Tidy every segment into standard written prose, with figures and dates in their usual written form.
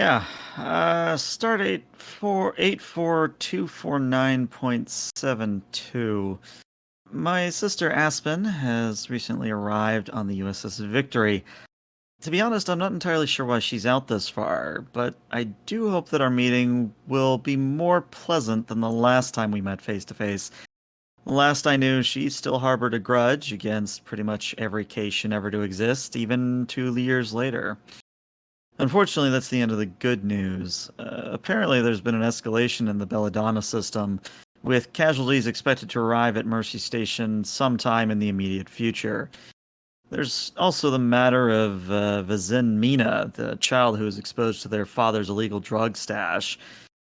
Yeah, stardate 484249.72. My sister Aspen has recently arrived on the USS Victory. To be honest, I'm not entirely sure why she's out this far, but I do hope that our meeting will be more pleasant than the last time we met face to face. Last I knew, she still harbored a grudge against pretty much every Cation ever to exist, even 2 years later. Unfortunately, that's the end of the good news. Apparently, there's been an escalation in the Belladonna system, with casualties expected to arrive at Mercy Station sometime in the immediate future. There's also the matter of Vizin Mina, the child who was exposed to their father's illegal drug stash.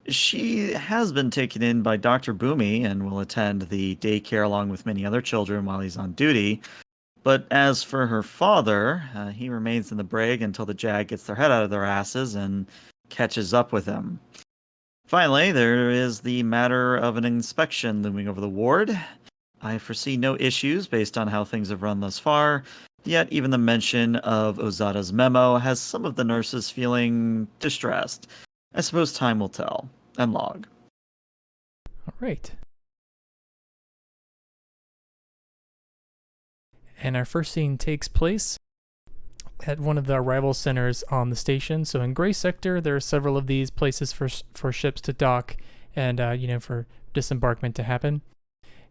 She has been taken in by Dr. Boomy and will attend the daycare along with many other children while he's on duty. But as for her father, he remains in the brig until the JAG gets their head out of their asses and catches up with him. Finally, there is the matter of an inspection looming over the ward. I foresee no issues based on how things have run thus far, yet even the mention of Ozada's memo has some of the nurses feeling distressed. I suppose time will tell. And log. All right. And our first scene takes place at one of the arrival centers on the station. So in Gray Sector, there are several of these places for ships to dock and for disembarkment to happen.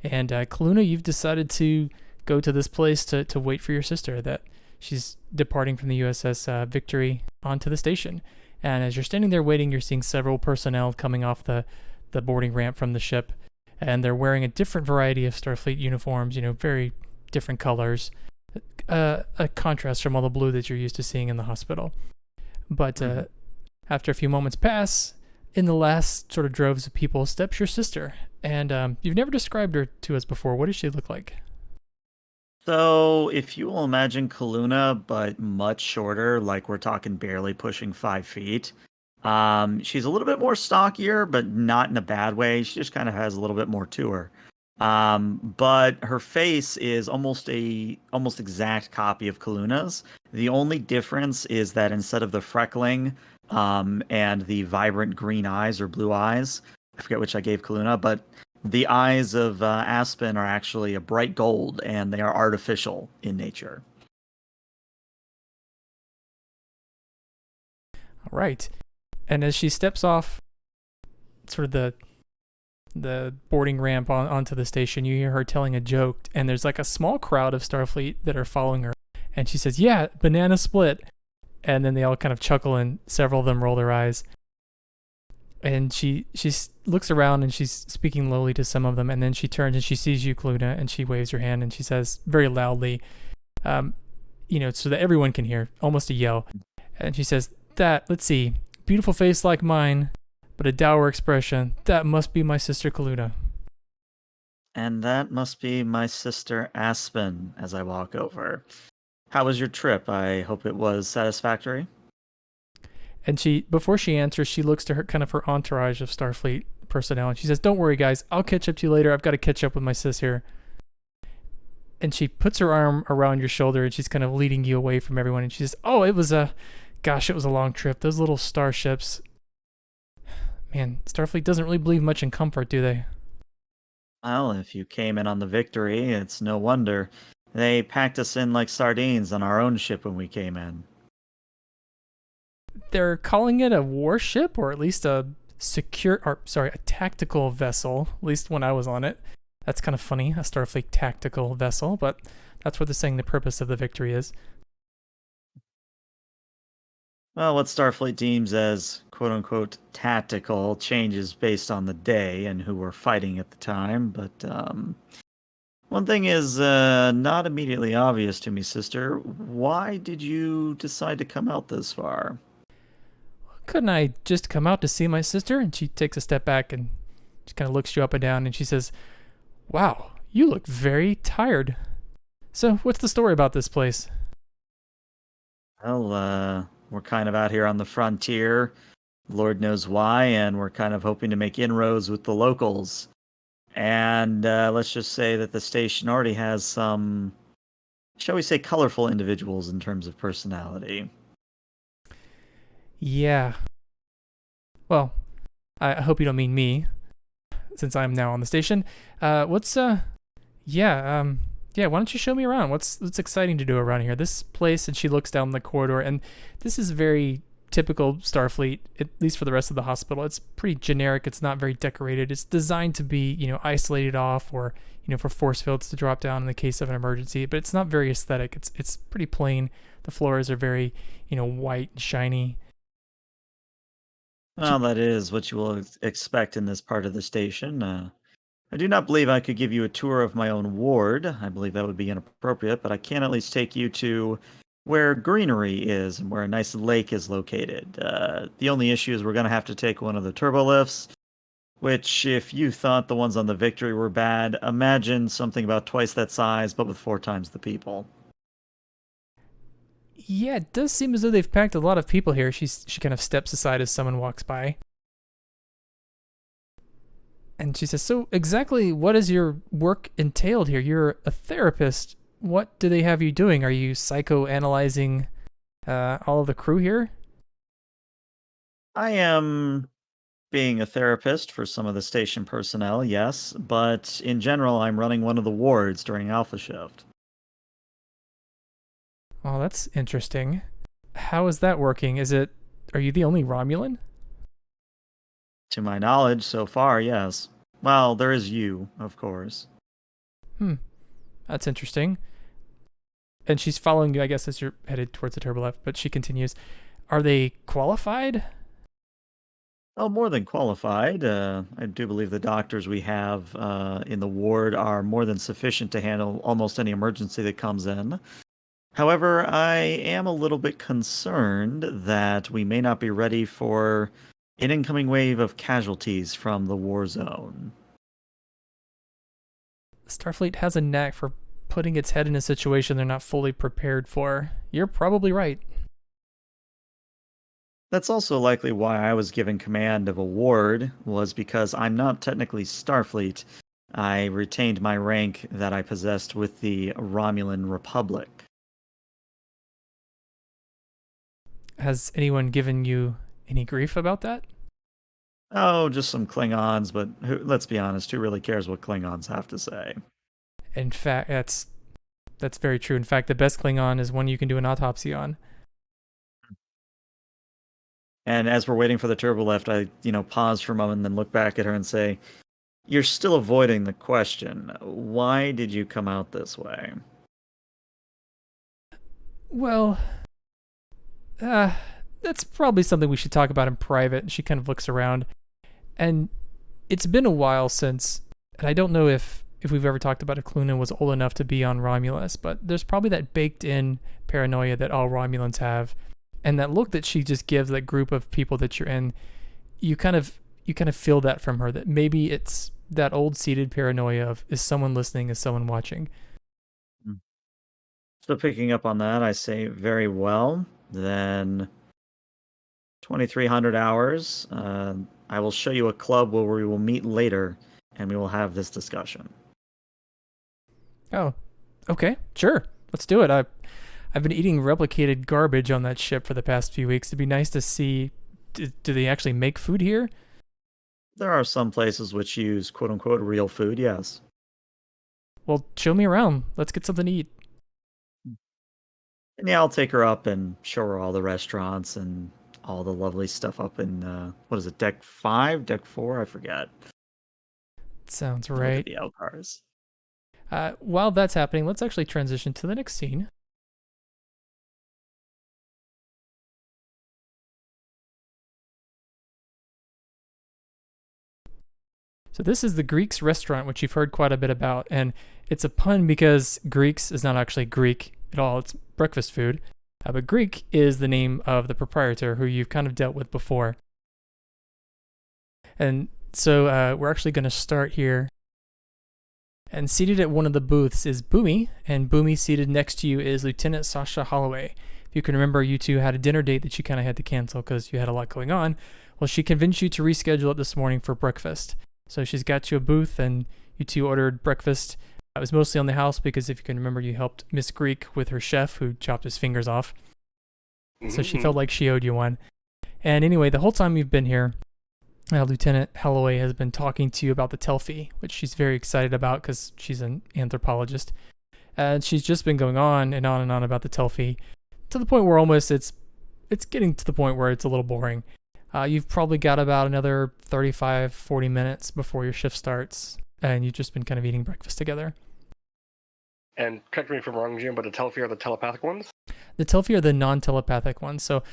And Kaluna, you've decided to go to this place to wait for your sister. That she's departing from the USS Victory onto the station. And as you're standing there waiting, you're seeing several personnel coming off the boarding ramp from the ship, and they're wearing a different variety of Starfleet uniforms. Very different colors, a contrast from all the blue that you're used to seeing in the hospital. But after a few moments pass, in the last sort of droves of people steps your sister, and you've never described her to us before. What does she look like? So, if you will imagine Kaluna, but much shorter, like we're talking barely pushing 5 feet. She's a little bit more stockier, but not in a bad way. She just kind of has a little bit more to her. But her face is almost exact copy of Kaluna's. The only difference is that instead of the freckling, and the vibrant green eyes or blue eyes, I forget which I gave Kaluna, but the eyes of Aspen are actually a bright gold, and they are artificial in nature. All right. And as she steps off sort of the boarding ramp onto the station, you hear her telling a joke, and there's like a small crowd of Starfleet that are following her. And she says, "Yeah, banana split." And then they all kind of chuckle, and several of them roll their eyes. And she looks around, and she's speaking lowly to some of them, and then she turns and she sees you, Kaluna, and she waves her hand, and she says very loudly, so that everyone can hear, almost a yell. And she says, let's see, beautiful face like mine, but a dour expression. That must be my sister Kaluna." And that must be my sister Aspen as I walk over. How was your trip? I hope it was satisfactory. And before she answers, she looks to her entourage of Starfleet personnel, and she says, "Don't worry, guys. I'll catch up to you later. I've got to catch up with my sis here." And she puts her arm around your shoulder, and she's kind of leading you away from everyone. And she says, "Oh, it was a long trip. Those little starships. Man, Starfleet doesn't really believe much in comfort, do they?" Well, if you came in on the Victory, it's no wonder. They packed us in like sardines on our own ship when we came in. They're calling it a warship, or at least a tactical vessel, at least when I was on it. That's kind of funny, a Starfleet tactical vessel, but that's what they're saying the purpose of the Victory is. Well, what Starfleet deems as quote-unquote tactical changes based on the day and who we're fighting at the time, but one thing is not immediately obvious to me, sister. Why did you decide to come out this far? Couldn't I just come out to see my sister? And she takes a step back and she kind of looks you up and down, and she says, "Wow, you look very tired. So what's the story about this place?" Well, we're kind of out here on the frontier, Lord knows why, and we're kind of hoping to make inroads with the locals. And let's just say that the station already has some, shall we say, colorful individuals in terms of personality. Yeah. Well, I hope you don't mean me, since I'm now on the station. Yeah, yeah. Why don't you show me around? What's exciting to do around here? This place, and she looks down the corridor, and this is very typical Starfleet, at least for the rest of the hospital. It's pretty generic. It's not very decorated. It's designed to be, isolated off, or for force fields to drop down in the case of an emergency. But it's not very aesthetic. It's pretty plain. The floors are very, white and shiny. Well, that is what you will expect in this part of the station. I do not believe I could give you a tour of my own ward. I believe that would be inappropriate, but I can at least take you to where greenery is and where a nice lake is located. The only issue is we're going to have to take one of the turbo lifts, which, if you thought the ones on the Victory were bad, imagine something about twice that size, but with 4 times the people. Yeah, it does seem as though they've packed a lot of people here. She kind of steps aside as someone walks by. And she says, "So exactly what is your work entailed here? You're a therapist. What do they have you doing? Are you psychoanalyzing all of the crew here?" I am being a therapist for some of the station personnel, yes, but in general, I'm running one of the wards during Alpha Shift. Oh, that's interesting. How is that working? Are you the only Romulan? To my knowledge, so far, yes. Well, there is you, of course. Hmm, that's interesting. And she's following you, I guess, as you're headed towards the turbo left, but she continues. Are they qualified? Oh, more than qualified. I do believe the doctors we have in the ward are more than sufficient to handle almost any emergency that comes in. However, I am a little bit concerned that we may not be ready for an incoming wave of casualties from the war zone. Starfleet has a knack for putting its head in a situation they're not fully prepared for. You're probably right. That's also likely why I was given command of a ward, was because I'm not technically Starfleet. I retained my rank that I possessed with the Romulan Republic. Has anyone given you any grief about that? Oh, just some Klingons, but let's be honest, who really cares what Klingons have to say? In fact, that's very true. In fact, the best Klingon is one you can do an autopsy on. And as we're waiting for the turbo lift, I, pause for a moment and then look back at her and say, "You're still avoiding the question. Why did you come out this way?" Well, that's probably something we should talk about in private. She kind of looks around, and it's been a while since, and I don't know if we've ever talked about if Cluna was old enough to be on Romulus, but there's probably that baked-in paranoia that all Romulans have, and that look that she just gives that group of people that you're in. You kind of feel that from her, that maybe it's that old seated paranoia of, is someone listening, is someone watching. So picking up on that, I say, very well. Then 2300 hours. I will show you a club where we will meet later, and we will have this discussion. Oh, okay, sure, let's do it. I've been eating replicated garbage on that ship for the past few weeks. It'd be nice to see. Do they actually make food here? There are some places which use quote-unquote real food, yes. Well, show me around. Let's get something to eat. And yeah, I'll take her up and show her all the restaurants and all the lovely stuff up in, what is it, Deck 5? Deck 4? I forget. Sounds Look at right. the outcars. While that's happening, let's actually transition to the next scene. So this is the Greek's restaurant, which you've heard quite a bit about, and it's a pun because Greek's is not actually Greek at all. It's breakfast food. But Greek is the name of the proprietor who you've kind of dealt with before. And so we're actually going to start here. And seated at one of the booths is Boomy, and Boomy seated next to you is Lieutenant Sasha Holloway. If you can remember, you two had a dinner date that you kind of had to cancel because you had a lot going on. Well, she convinced you to reschedule it this morning for breakfast. So she's got you a booth, and you two ordered breakfast. It was mostly on the house because, if you can remember, you helped Miss Greek with her chef who chopped his fingers off. So she felt like she owed you one. And anyway, the whole time you've been here, Lieutenant Holloway has been talking to you about the Telfi, which she's very excited about because she's an anthropologist. And she's just been going on and on and on about the Telfi to the point where almost it's getting to the point where it's a little boring. You've probably got about another 35, 40 minutes before your shift starts, and you've just been kind of eating breakfast together. And correct me if I'm wrong, Jim, but the Telfi are the telepathic ones? The Telfi are the non-telepathic ones. So,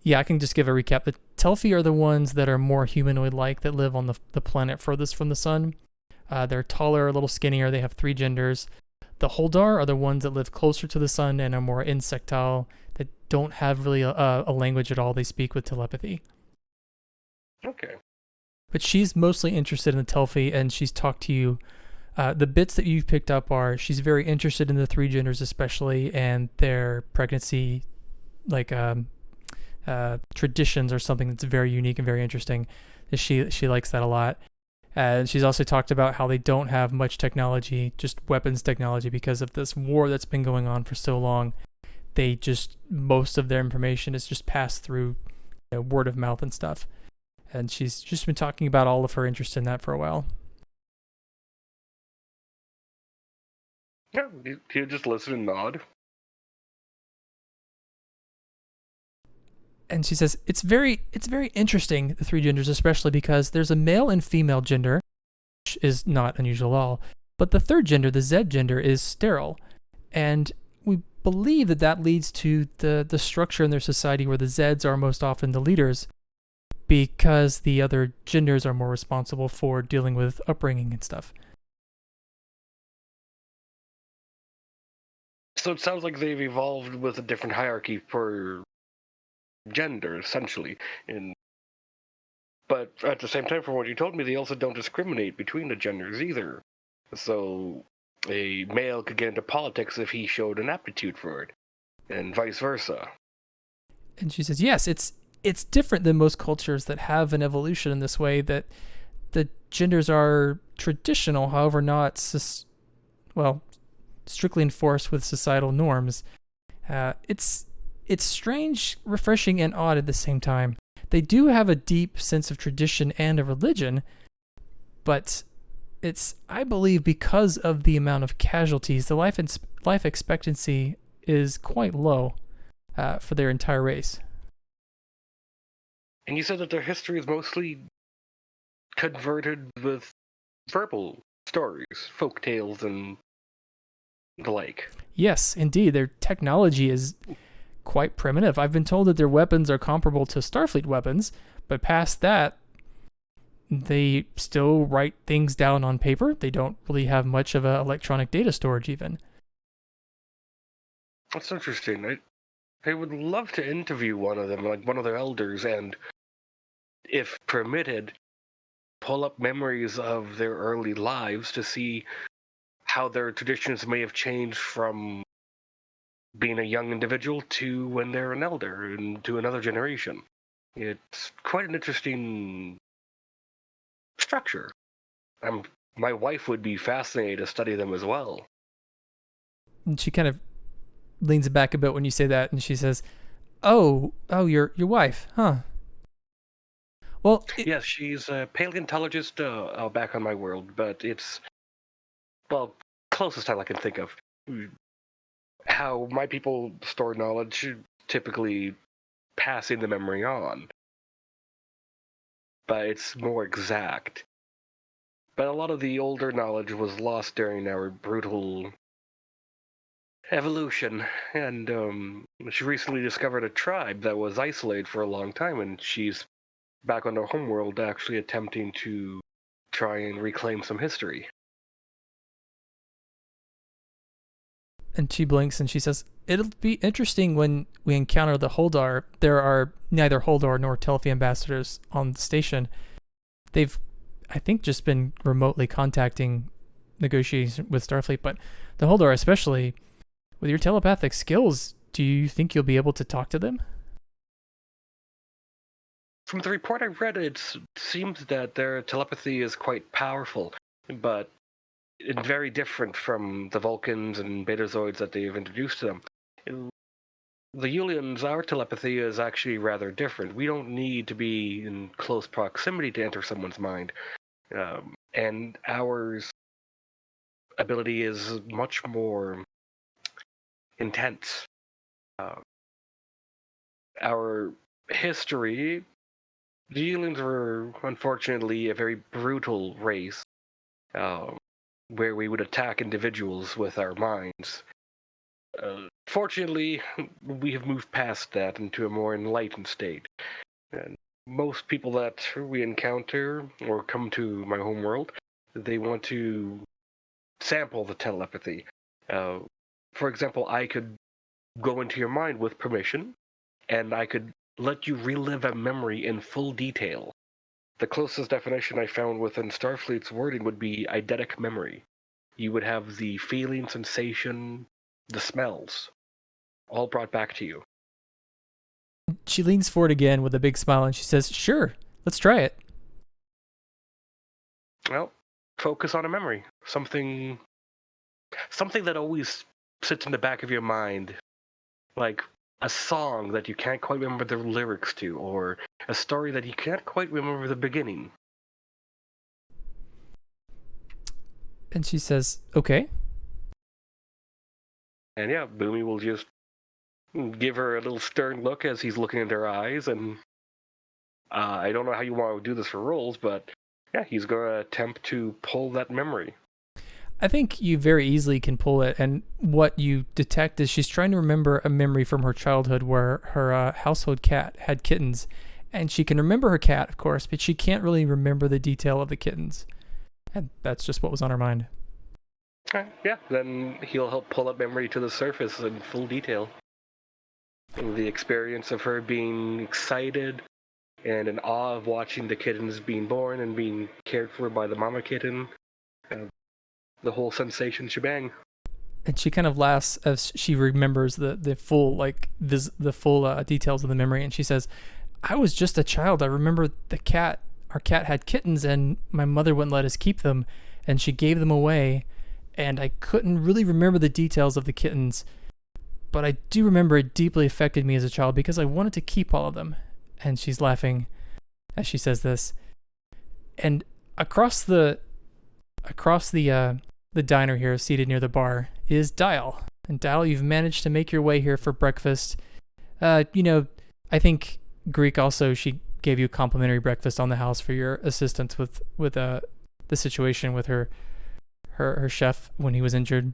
yeah, I can just give a recap. The Telfi are the ones that are more humanoid-like, that live on the planet furthest from the sun. They're taller, a little skinnier. They have 3 genders. The Holdar are the ones that live closer to the sun and are more insectile, that don't have really a language at all. They speak with telepathy. Okay. But she's mostly interested in the Telfi, and she's talked to you. The bits that you've picked up are she's very interested in the 3 genders especially, and their pregnancy, like traditions, or something that's very unique and very interesting. She likes that a lot. And she's also talked about how they don't have much technology, just weapons technology, because of this war that's been going on for so long. They just, most of their information is just passed through word of mouth and stuff. And she's just been talking about all of her interest in that for a while. Yeah, you just listen and nod. And she says it's very interesting, the 3 genders, especially because there's a male and female gender, which is not unusual at all. But the 3rd gender, the Z gender, is sterile, and we believe that leads to the structure in their society where the Zs are most often the leaders, because the other genders are more responsible for dealing with upbringing and stuff. So it sounds like they've evolved with a different hierarchy per gender, essentially. But at the same time, from what you told me, they also don't discriminate between the genders either. So a male could get into politics if he showed an aptitude for it, and vice versa. And she says, yes, it's different than most cultures that have an evolution in this way, that the genders are traditional, however not strictly enforced with societal norms. It's strange, refreshing, and odd at the same time. They do have a deep sense of tradition and a religion, but it's, I believe, because of the amount of casualties, the life expectancy is quite low for their entire race. And you said that their history is mostly converted with verbal stories, folk tales, and the like. Yes, indeed. Their technology is quite primitive. I've been told that their weapons are comparable to Starfleet weapons, but past that, they still write things down on paper. They don't really have much of a electronic data storage even. That's interesting. I would love to interview one of them, like one of their elders, and, if permitted, pull up memories of their early lives to see how their traditions may have changed from being a young individual to when they're an elder and to another generation. It's quite an interesting structure. My wife would be fascinated to study them as well. And she kind of leans back a bit when you say that, and she says, "Oh, your wife, huh? Well, yes, she's a paleontologist back on my world, but it's, well, closest time I can think of. How my people store knowledge, typically passing the memory on. But it's more exact. But a lot of the older knowledge was lost during our brutal evolution, and she recently discovered a tribe that was isolated for a long time, and she's back on her homeworld actually attempting to try and reclaim some history. And she blinks and she says, it'll be interesting when we encounter the Holdar. There are neither Holdar nor Telfi ambassadors on the station. They've, I think, just been remotely contacting negotiations with Starfleet, but the Holdar, especially with your telepathic skills, do you think you'll be able to talk to them? From the report I read, it seems that their telepathy is quite powerful, but very different from the Vulcans and Betazoids that they've introduced to them. the Yulians, our telepathy is actually rather different. We don't need to be in close proximity to enter someone's mind. And our ability is much more intense. Our history, the Yulians were unfortunately a very brutal race, where we would attack individuals with our minds. Fortunately, we have moved past that into a more enlightened state. And most people that we encounter or come to my home world, they want to sample the telepathy. For example, I could go into your mind with permission, and I could let you relive a memory in full detail. The closest definition I found within Starfleet's wording would be eidetic memory. You would have the feeling, sensation, the smells, all brought back to you. She leans forward again with a big smile and she says, "Sure, let's try it." Well, focus on a memory. Something that always sits in the back of your mind. Like a song that you can't quite remember the lyrics to, or a story that you can't quite remember the beginning. And she says, "Okay." And yeah, Boomy will just give her a little stern look as he's looking into her eyes, and I don't know how you want to do this for roles, but yeah, he's going to attempt to pull that memory. I think you very easily can pull it, and what you detect is she's trying to remember a memory from her childhood where her household cat had kittens, and she can remember her cat, of course, but she can't really remember the detail of the kittens, and that's just what was on her mind. Okay, yeah, then he'll help pull up memory to the surface in full detail. The experience of her being excited and in awe of watching the kittens being born and being cared for by the mama kitten. The whole sensation shebang. And she kind of laughs as she remembers the full details of the memory, and she says, "I was just a child. I remember our cat had kittens, and my mother wouldn't let us keep them, and she gave them away, and I couldn't really remember the details of the kittens, but I do remember it deeply affected me as a child because I wanted to keep all of them." And she's laughing as she says this. And across the diner here, seated near the bar, is Dial. And Dial, you've managed to make your way here for breakfast. I think Greek also, she gave you a complimentary breakfast on the house for your assistance with the situation with her chef when he was injured.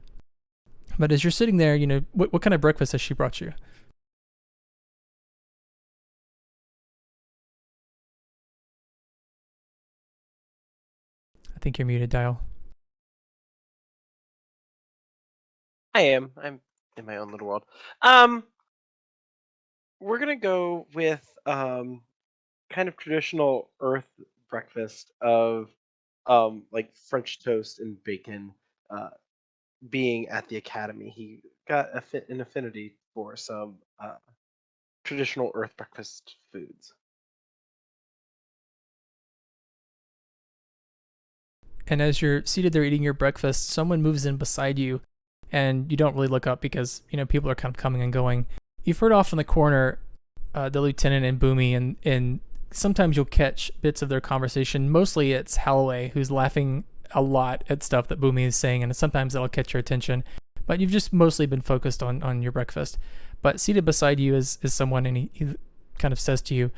But as you're sitting there, what kind of breakfast has she brought you? I think you're muted, Dial. I am. I'm in my own little world. We're gonna go with kind of traditional Earth breakfast of like French toast and bacon. Being at the academy, he got an affinity for some traditional Earth breakfast foods. And as you're seated there eating your breakfast, someone moves in beside you, and you don't really look up because people are kind of coming and going. You've heard off in the corner the lieutenant and Boomy, and sometimes you'll catch bits of their conversation. Mostly it's Holloway who's laughing a lot at stuff that Boomy is saying, and sometimes that'll catch your attention. But you've just mostly been focused on your breakfast. But seated beside you is someone, and he kind of says to you,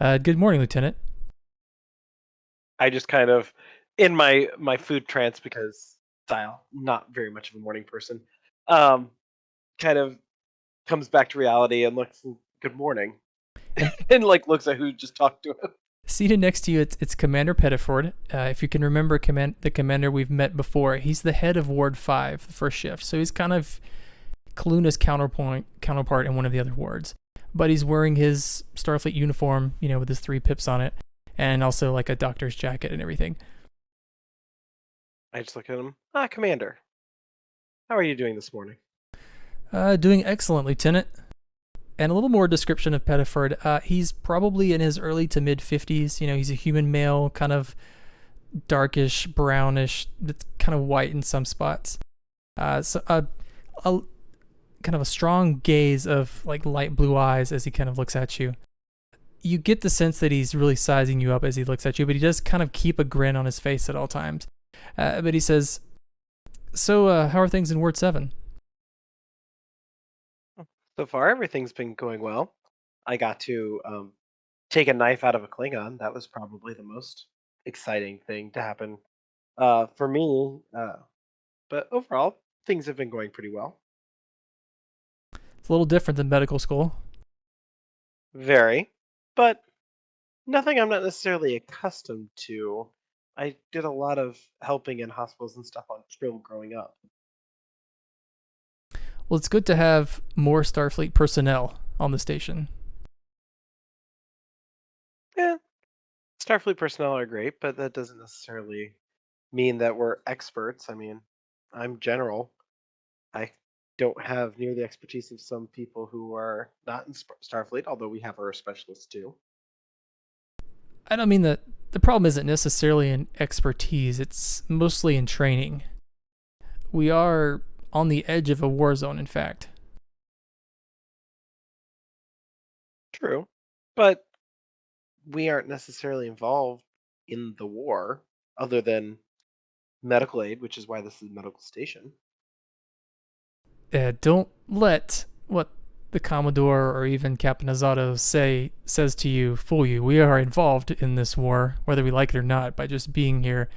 "Good morning, Lieutenant." I just kind of, in my food trance, because style, not very much of a morning person, kind of comes back to reality and looks, "Good morning," and like looks at who just talked to him. Seated next to you, it's Commander Pettiford. If you can remember the commander we've met before, he's the head of Ward 5, the first shift. So he's kind of Kaluna's counterpart in one of the other wards. But he's wearing his Starfleet uniform, with his 3 pips on it, and also like a doctor's jacket and everything. I just look at him. Commander, how are you doing this morning? Doing excellent, Lieutenant. And a little more description of Pettiford. He's probably in his early to mid 50s. He's a human male, kind of darkish, brownish, kind of white in some spots. So kind kind of a strong gaze of like light blue eyes as he kind of looks at you. You get the sense that he's really sizing you up as he looks at you, but he does kind of keep a grin on his face at all times. But he says, so how are things in Ward 7? So far, everything's been going well. I got to take a knife out of a Klingon. That was probably the most exciting thing to happen for me. But overall, things have been going pretty well. It's a little different than medical school. Very. But nothing I'm not necessarily accustomed to. I did a lot of helping in hospitals and stuff on Trill growing up. Well, it's good to have more Starfleet personnel on the station. Yeah, Starfleet personnel are great, but that doesn't necessarily mean that we're experts. I mean, I'm general. I don't have near the expertise of some people who are not in Starfleet, although we have our specialists too. I don't mean that the problem isn't necessarily in expertise, it's mostly in training. We are on the edge of a war zone, in fact. True, but we aren't necessarily involved in the war, other than medical aid, which is why this is a medical station. Don't let what the Commodore or even Captain Azato says to you fool you. We are involved in this war, whether we like it or not, by just being here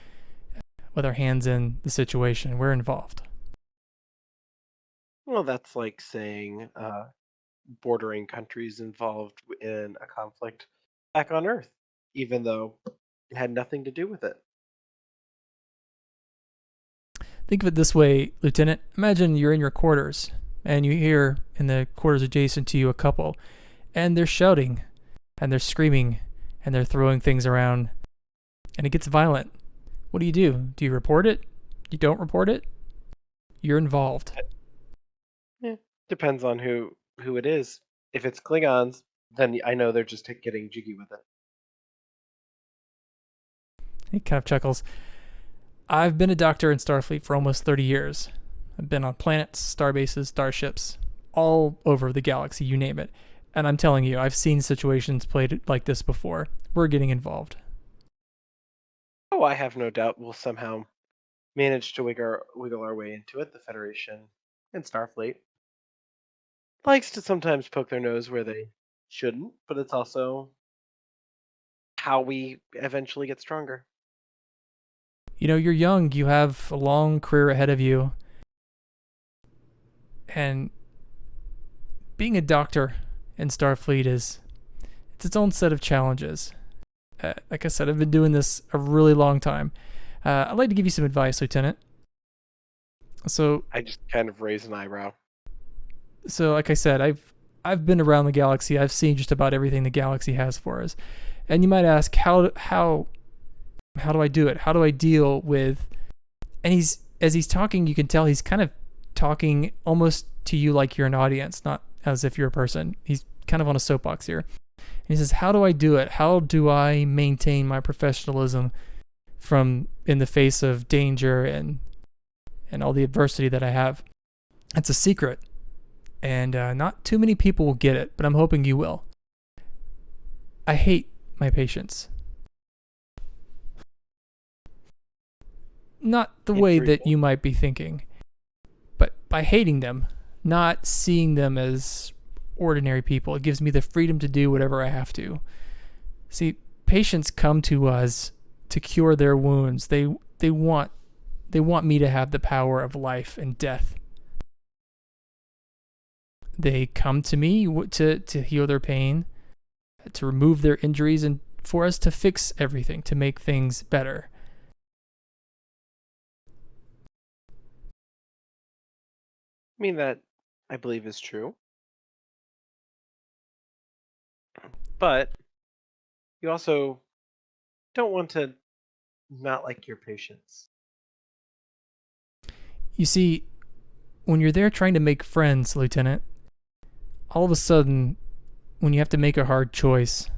with our hands in the situation. We're involved. Well, that's like saying bordering countries involved in a conflict back on Earth, even though it had nothing to do with it. Think of it this way, Lieutenant. Imagine you're in your quarters, and you hear in the quarters adjacent to you a couple, and they're shouting, and they're screaming, and they're throwing things around, and it gets violent. What do? Do you report it? You don't report it? You're involved. Depends on who it is. If it's Klingons, then I know they're just getting jiggy with it. He kind of chuckles. I've been a doctor in Starfleet for almost 30 years. I've been on planets, starbases, starships, all over the galaxy, you name it. And I'm telling you, I've seen situations played like this before. We're getting involved. Oh, I have no doubt we'll somehow manage to wiggle our way into it. The Federation and Starfleet likes to sometimes poke their nose where they shouldn't, but it's also how we eventually get stronger. You know, you're young, you have a long career ahead of you. And being a doctor in Starfleet it's its own set of challenges. Like I said, I've been doing this a really long time. I'd like to give you some advice, Lieutenant. So I just kind of raise an eyebrow. So, like I said, I've been around the galaxy. I've seen just about everything the galaxy has for us. And you might ask, how do I do it? How do I deal with? And as he's talking, you can tell he's kind of talking almost to you like you're an audience, not as if you're a person. He's kind of on a soapbox here. And he says, how do I do it? How do I maintain my professionalism in the face of danger and all the adversity that I have? It's a secret. And not too many people will get it, but I'm hoping you will. I hate my patients. Not the way that you might be thinking, but by hating them, not seeing them as ordinary people. It gives me the freedom to do whatever I have to. See, patients come to us to cure their wounds. They want me to have the power of life and death. They come to me to heal their pain, to remove their injuries, and for us to fix everything, to make things better. I mean, that I believe is true. But you also don't want to not like your patients. You see, when you're there trying to make friends, Lieutenant, all of a sudden, when you have to make a hard choice,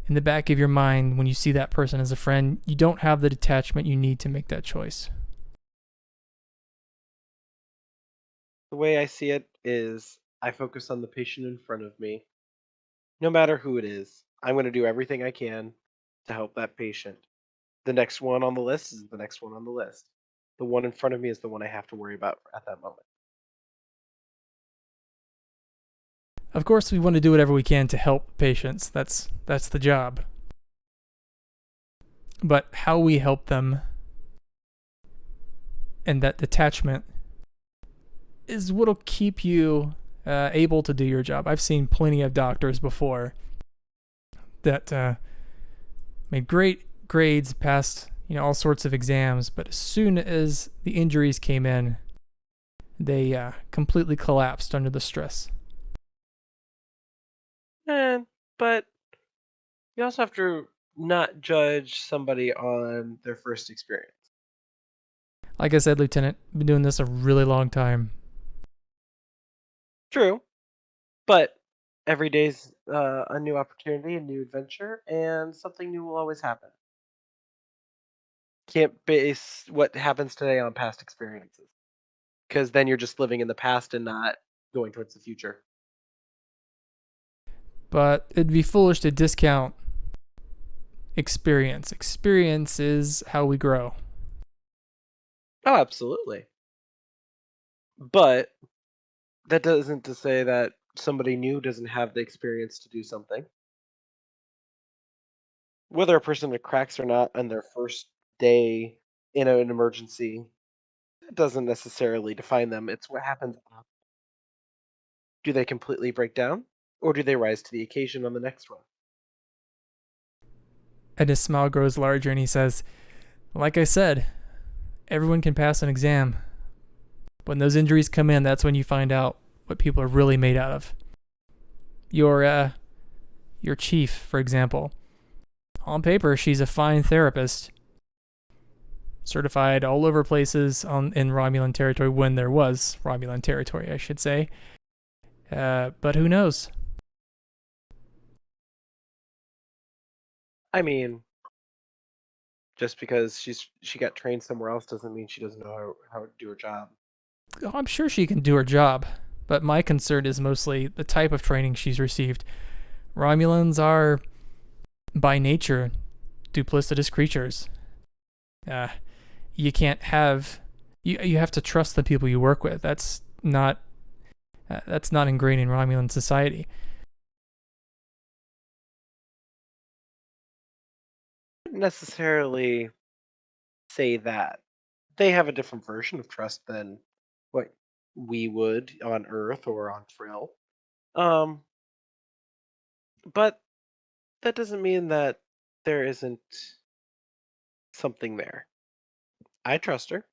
in the back of your mind, when you see that person as a friend, you don't have the detachment you need to make that choice. The way I see it, is I focus on the patient in front of me. No matter who it is, I'm going to do everything I can to help that patient. The next one on the list is the next one on the list. The one in front of me is the one I have to worry about at that moment. Of course, we want to do whatever we can to help patients. That's the job. But how we help them and that detachment is what'll keep you able to do your job. I've seen plenty of doctors before that made great grades, passed all sorts of exams, but as soon as the injuries came in, they completely collapsed under the stress. But you also have to not judge somebody on their first experience. Like I said, Lieutenant, I've been doing this a really long time. True, but every day's a new opportunity, a new adventure, and something new will always happen. Can't base what happens today on past experiences, because then you're just living in the past and not going towards the future. But it'd be foolish to discount experience. Experience is how we grow. Oh, absolutely. But that doesn't to say that somebody new doesn't have the experience to do something. Whether a person cracks or not on their first day in an emergency, it doesn't necessarily define them. It's what happens after. Do they completely break down, or do they rise to the occasion on the next run? And his smile grows larger and he says, like I said, everyone can pass an exam. When those injuries come in, that's when you find out what people are really made out of. Your chief, for example. On paper, she's a fine therapist. Certified all over places in Romulan territory when there was Romulan territory, I should say. But who knows? I mean, just because she got trained somewhere else doesn't mean she doesn't know how to do her job. Oh, I'm sure she can do her job, but my concern is mostly the type of training she's received. Romulans are, by nature, duplicitous creatures. You can't have... You have to trust the people you work with. That's not ingrained in Romulan society. I wouldn't necessarily say that. They have a different version of trust than what we would on Earth or on Frill. Um, but that doesn't mean that there isn't something there. I trust her.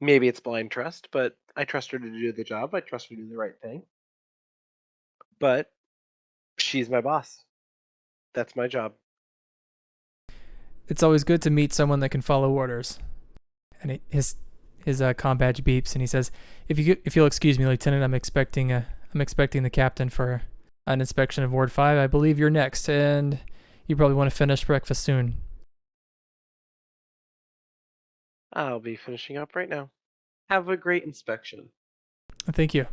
Maybe it's blind trust, but I trust her to do the job. I trust her to do the right thing. But she's my boss. That's my job. It's always good to meet someone that can follow orders. And his comm badge beeps, and he says, "If you'll excuse me, Lieutenant, I'm expecting the captain for an inspection of Ward 5. I believe you're next, and you probably want to finish breakfast soon." I'll be finishing up right now. Have a great inspection. Thank you.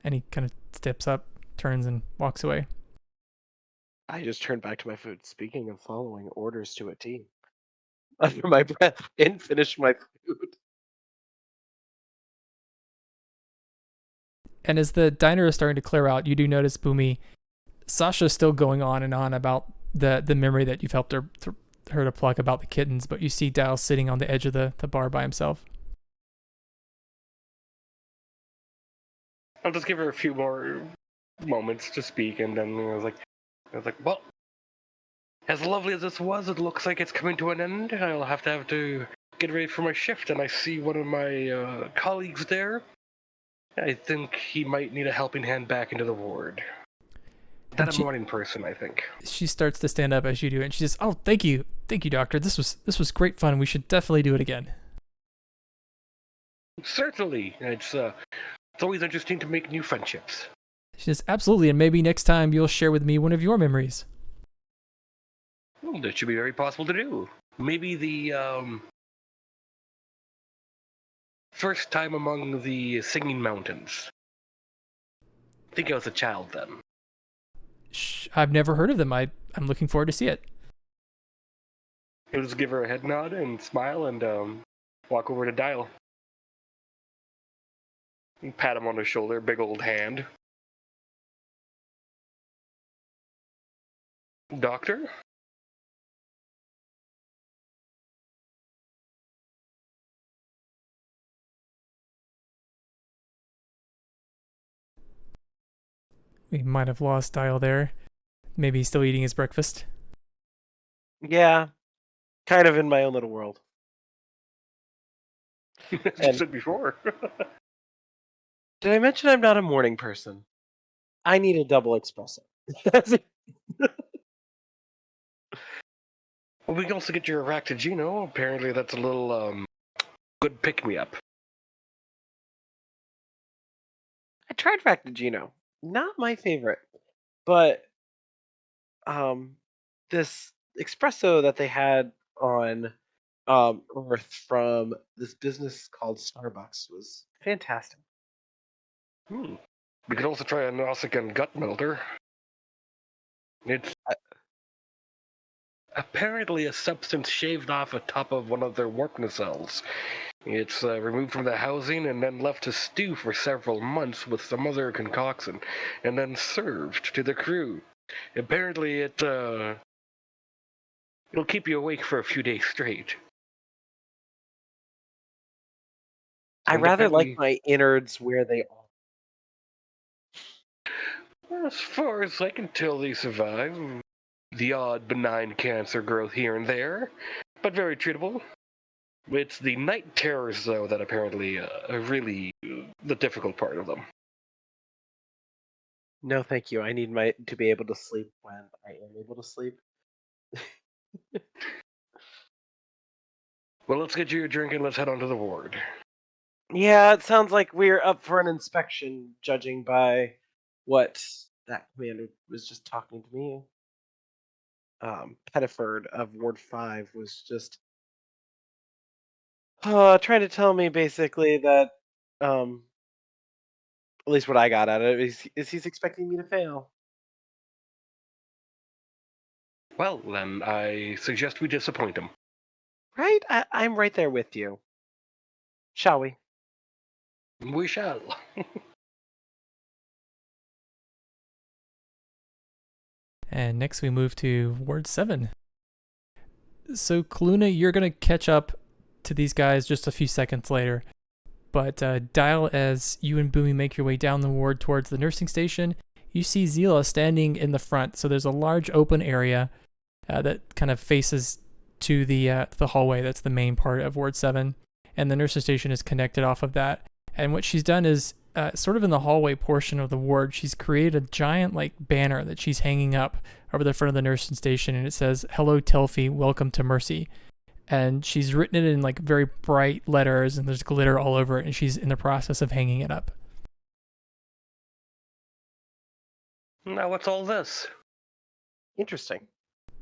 And he kind of steps up, turns, and walks away. I just turned back to my food. Speaking of following orders to a T, under my breath and finish my food. And as the diner is starting to clear out, you do notice, Boomy, Sasha's still going on and on about the memory that you've helped her to pluck about the kittens, but you see Dial sitting on the edge of the bar by himself. I'll just give her a few more moments to speak, and then I was like, well, as lovely as this was, it looks like it's coming to an end. I'll have to get ready for my shift, and I see one of my colleagues there. I think he might need a helping hand back into the ward. That a morning person, I think. She starts to stand up as you do it, and she says, "Oh, thank you, doctor. This was great fun. We should definitely do it again." Certainly, it's always interesting to make new friendships. She says, "Absolutely, and maybe next time you'll share with me one of your memories." Well, that should be very possible to do. Maybe the First time among the Singing Mountains. I think I was a child then. I've never heard of them. I'm looking forward to see it. He'll just give her a head nod and smile and walk over to Dial. And pat him on the shoulder, big old hand. Doctor? We might have lost Dial there. Maybe he's still eating his breakfast. Yeah, kind of in my own little world. As you said before. Did I mention I'm not a morning person? I need a double espresso. Well, we can also get your Ractigino. Apparently that's a little, good pick-me-up. I tried Ractigino. Not my favorite. But this espresso that they had on Earth from this business called Starbucks was fantastic. We could also try a Nausicaan gut melter. It's apparently a substance shaved off the top of one of their warp nacelles. It's removed from the housing and then left to stew for several months with some other concoction, and then served to the crew. Apparently it'll keep you awake for a few days straight. I And rather like depending- my innards where they are. As far as I can tell, they survive. The odd benign cancer growth here and there, but very treatable. It's the night terrors, though, that apparently are really the difficult part of them. No, thank you. I need to be able to sleep when I am able to sleep. Well, let's get you your drink and let's head on to the ward. Yeah, it sounds like we're up for an inspection, judging by what that commander was just talking to me. Pettiford of Ward 5 was just trying to tell me basically that, at least what I got out of it is he's expecting me to fail. Well, then, I suggest we disappoint him. Right? I'm right there with you. Shall we? We shall. And next we move to Ward 7. So, Kaluna, you're going to catch up to these guys just a few seconds later. But Dial, as you and Boomy make your way down the ward towards the nursing station, you see Zila standing in the front. So there's a large open area that kind of faces to the hallway. That's the main part of Ward 7. And the nursing station is connected off of that. And what she's done is, sort of in the hallway portion of the ward, she's created a giant banner that she's hanging up over the front of the nursing station. And it says, "Hello, Telfi, welcome to Mercy." And she's written it in very bright letters, and there's glitter all over it, and she's in the process of hanging it up. Now, what's all this? Interesting.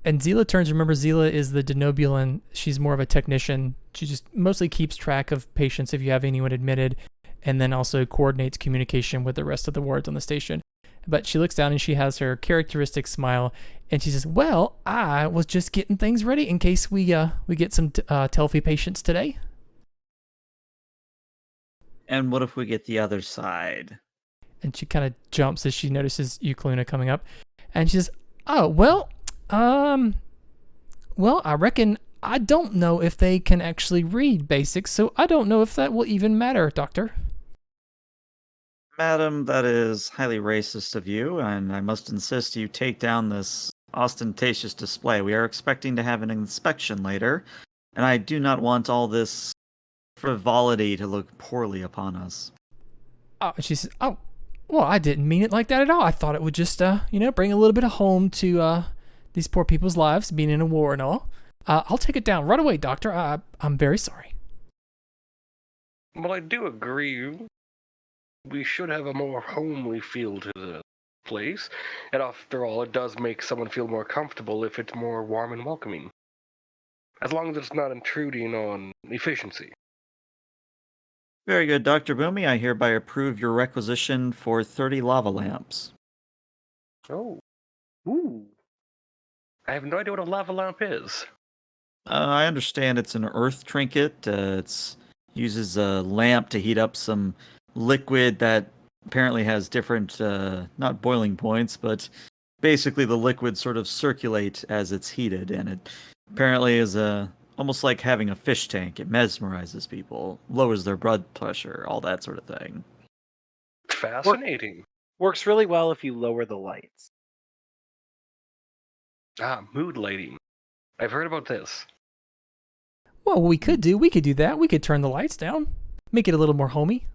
And Zila turns. Remember, Zila is the denobulan. She's more of a technician. She just mostly keeps track of patients if you have anyone admitted, and then also coordinates communication with the rest of the wards on the station. But she looks down and she has her characteristic smile, and she says, "Well, I was just getting things ready in case we get some Telfi patients today." And what if we get the other side? And she kind of jumps as she notices Eucluna coming up, and she says, "Oh, well, I reckon I don't know if they can actually read basics, so I don't know if that will even matter, Doctor." Madam, that is highly racist of you, and I must insist you take down this ostentatious display. We are expecting to have an inspection later, and I do not want all this frivolity to look poorly upon us. She says, "Oh, well, I didn't mean it like that at all. I thought it would just, bring a little bit of home to these poor people's lives, being in a war and all. I'll take it down right away, Doctor. I'm very sorry." Well, I do agree. We should have a more homely feel to the place. And after all, it does make someone feel more comfortable if it's more warm and welcoming. As long as it's not intruding on efficiency. Very good, Dr. Boomy. I hereby approve your requisition for 30 lava lamps. Oh, Ooh. I have no idea what a lava lamp is. I understand it's an earth trinket. It's uses a lamp to heat up some liquid that apparently has different, not boiling points, but basically the liquid sort of circulate as it's heated, and it apparently is almost like having a fish tank. It mesmerizes people, lowers their blood pressure, all that sort of thing. Fascinating. Works really well if you lower the lights. Ah, mood lighting. I've heard about this. Well, we could do that. We could turn the lights down, make it a little more homey.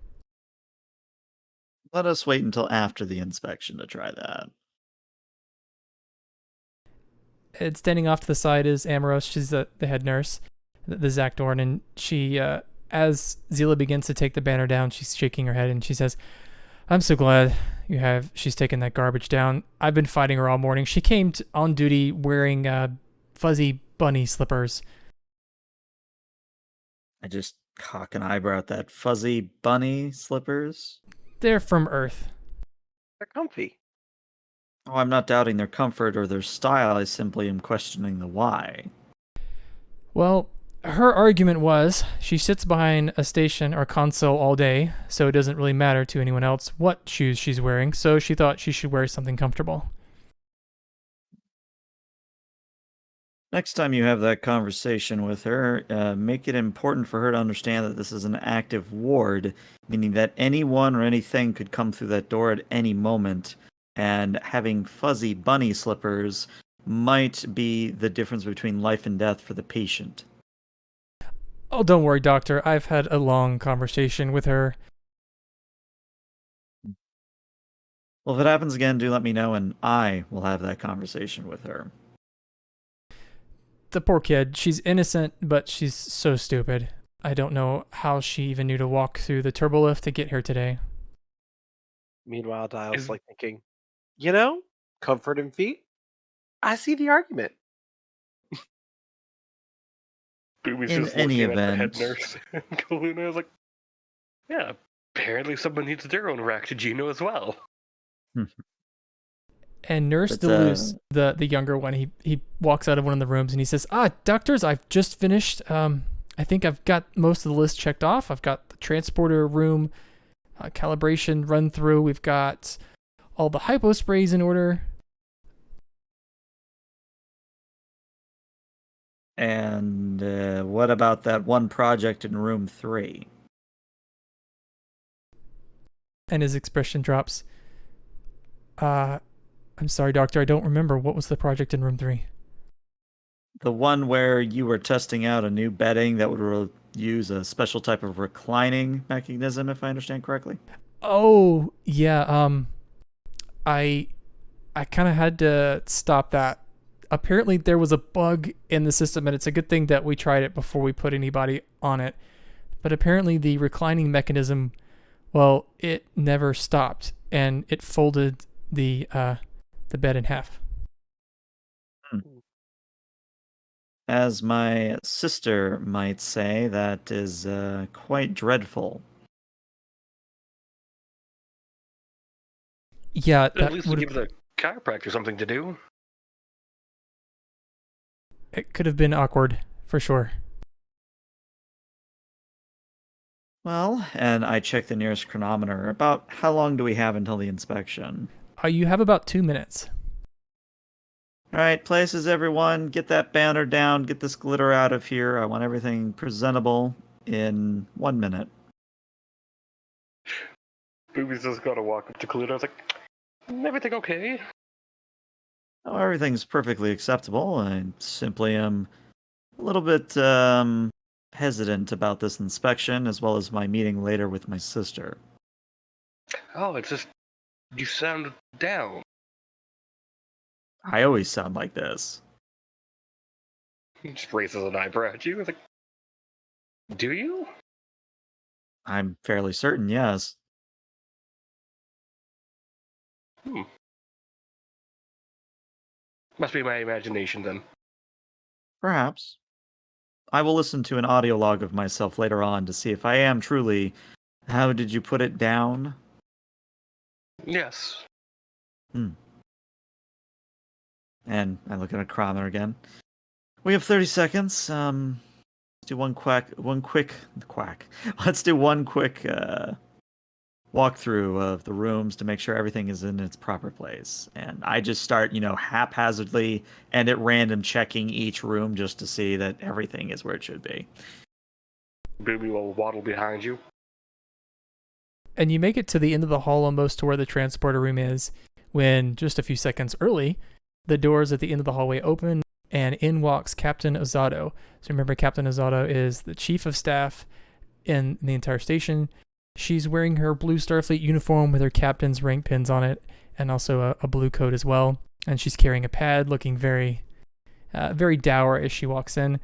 Let us wait until after the inspection to try that. And standing off to the side is Amaros. She's the head nurse, the Zach Dorn, and she, as Zila begins to take the banner down, she's shaking her head and she says, "I'm so glad she's taken that garbage down. I've been fighting her all morning. She came on duty wearing fuzzy bunny slippers." I just cock an eyebrow at that. Fuzzy bunny slippers? They're from Earth. They're comfy. Oh, I'm not doubting their comfort or their style. I simply am questioning the why. Well, her argument was she sits behind a station or console all day, so it doesn't really matter to anyone else what shoes she's wearing, so she thought she should wear something comfortable. Next time you have that conversation with her, make it important for her to understand that this is an active ward, meaning that anyone or anything could come through that door at any moment, and having fuzzy bunny slippers might be the difference between life and death for the patient. Oh, don't worry, doctor. I've had a long conversation with her. Well, if it happens again, do let me know, and I will have that conversation with her. The poor kid, she's innocent, but she's so stupid. I don't know how she even knew to walk through the turbolift to get here today. Meanwhile, Dial's Is- like thinking, comfort and feet? I see the argument. Boomy's In just any looking at the head event- nurse. And Kaluna is like, yeah, apparently someone needs their own Raktajino as well. And Nurse But, Deleuze, the younger one, he walks out of one of the rooms and he says, doctors, I've just finished. I think I've got most of the list checked off. I've got the transporter room calibration run through. We've got all the hypo sprays in order. And what about that one project in room 3? And his expression drops. I'm sorry, doctor. I don't remember. What was the project in room 3? The one where you were testing out a new bedding that would use a special type of reclining mechanism, if I understand correctly? Oh, yeah. I kind of had to stop that. Apparently there was a bug in the system, and it's a good thing that we tried it before we put anybody on it. But apparently the reclining mechanism, well, it never stopped, and it folded the bed in half. As my sister might say, that is quite dreadful. Yeah, At that least would give the chiropractor something to do. it could have been awkward for sure. Well, and I checked the nearest chronometer. About how long do we have until the inspection? You have about 2 minutes. All right, places, everyone. Get that banner down. Get this glitter out of here. I want everything presentable in 1 minute. Boomy's just gotta walk up to Kaluna. I was like, everything okay? Oh, everything's perfectly acceptable. I simply am a little bit hesitant about this inspection, as well as my meeting later with my sister. Oh, it's just, you sound down. I always sound like this. He just raises an eyebrow at you. I was like, do you? I'm fairly certain, yes. Must be my imagination then. Perhaps. I will listen to an audio log of myself later on to see if I am truly How did you put it down? Yes. And I look at a chrono again. We have 30 seconds. Let's do Let's do one quick walkthrough of the rooms to make sure everything is in its proper place. And I just start, haphazardly and at random checking each room just to see that everything is where it should be. Boomy will waddle behind you. And you make it to the end of the hall almost to where the transporter room is, when just a few seconds early, the doors at the end of the hallway open and in walks Captain Ozato. So remember, Captain Ozato is the chief of staff in the entire station. She's wearing her blue Starfleet uniform with her captain's rank pins on it, and also a blue coat as well. And she's carrying a pad, looking very, very dour as she walks in.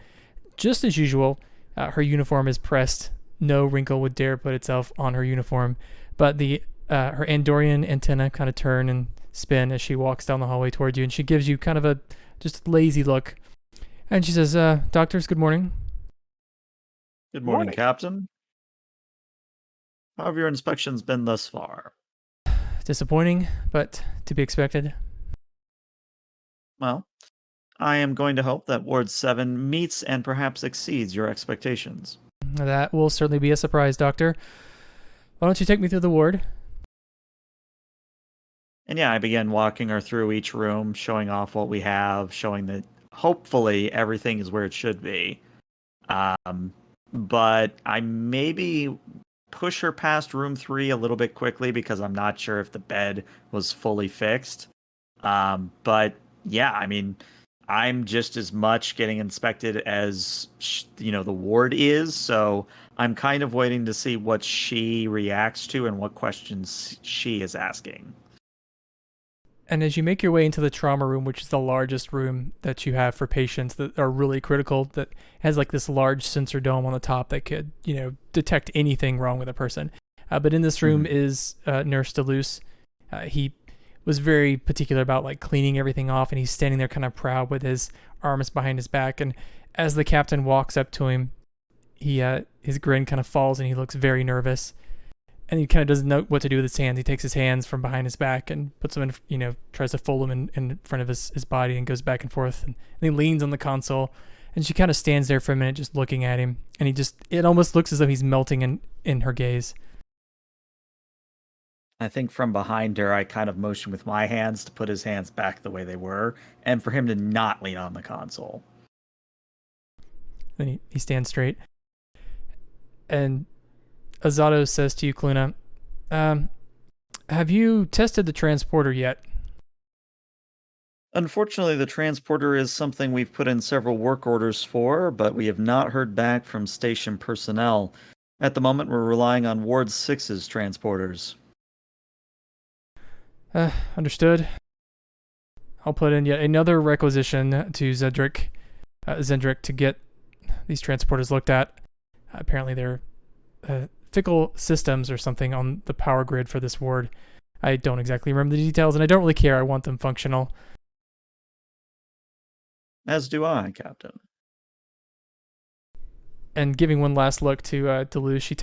Just as usual, her uniform is pressed. No wrinkle would dare put itself on her uniform, but her Andorian antenna kind of turn and spin as she walks down the hallway toward you, and she gives you kind of a just lazy look. And she says, "Doctors, good morning." Good morning, Captain. How have your inspections been thus far? Disappointing, but to be expected. Well, I am going to hope that Ward 7 meets and perhaps exceeds your expectations. That will certainly be a surprise, Doctor. Why don't you take me through the ward? And yeah, I began walking her through each room, showing off what we have, showing that hopefully everything is where it should be. But I maybe push her past room 3 a little bit quickly because I'm not sure if the bed was fully fixed. But yeah, I mean, I'm just as much getting inspected as the ward is, so I'm kind of waiting to see what she reacts to and what questions she is asking. And as you make your way into the trauma room, which is the largest room that you have for patients that are really critical, that has like this large sensor dome on the top that could, detect anything wrong with a person. But in this room is Nurse Deleuze. He was very particular about like cleaning everything off, and he's standing there kind of proud with his arms behind his back. And as the captain walks up to him, his grin kind of falls and he looks very nervous. And he kind of doesn't know what to do with his hands. He takes his hands from behind his back and puts them in, tries to fold them in front of his body and goes back and forth. And he leans on the console, and she kind of stands there for a minute just looking at him. And it almost looks as though he's melting in her gaze. I think from behind her, I kind of motion with my hands to put his hands back the way they were, and for him to not lean on the console. Then he stands straight. And Ozato says to you, Kaluna, have you tested the transporter yet? Unfortunately, the transporter is something we've put in several work orders for, but we have not heard back from station personnel. At the moment, we're relying on Ward 6's transporters. Understood. I'll put in yet another requisition to Zendrick to get these transporters looked at. Apparently they're fickle systems or something on the power grid for this ward. I don't exactly remember the details, and I don't really care. I want them functional. As do I, Captain. And giving one last look to Deleuze, she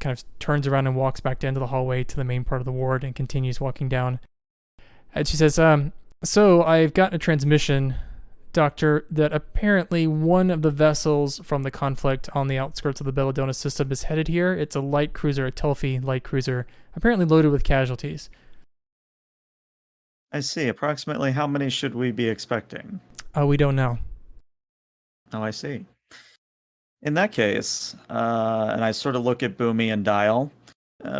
kind of turns around and walks back into the hallway to the main part of the ward and continues walking down. And she says, so I've gotten a transmission, Doctor, that apparently one of the vessels from the conflict on the outskirts of the Belladonna system is headed here. It's a light cruiser, a Telfi light cruiser, apparently loaded with casualties. I see. Approximately how many should we be expecting? We don't know. Oh, I see. In that case, and I sort of look at Boomy and Dial,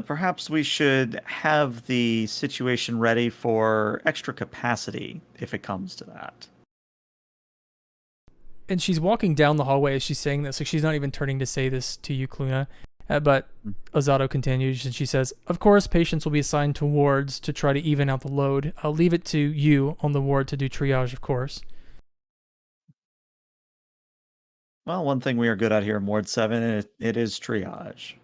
perhaps we should have the situation ready for extra capacity if it comes to that. And she's walking down the hallway as she's saying this, so she's not even turning to say this to you, Kaluna. But Ozato continues, and she says, of course, patients will be assigned to wards to try to even out the load. I'll leave it to you on the ward to do triage, of course. Well, one thing we are good at here in Ward 7, it is triage.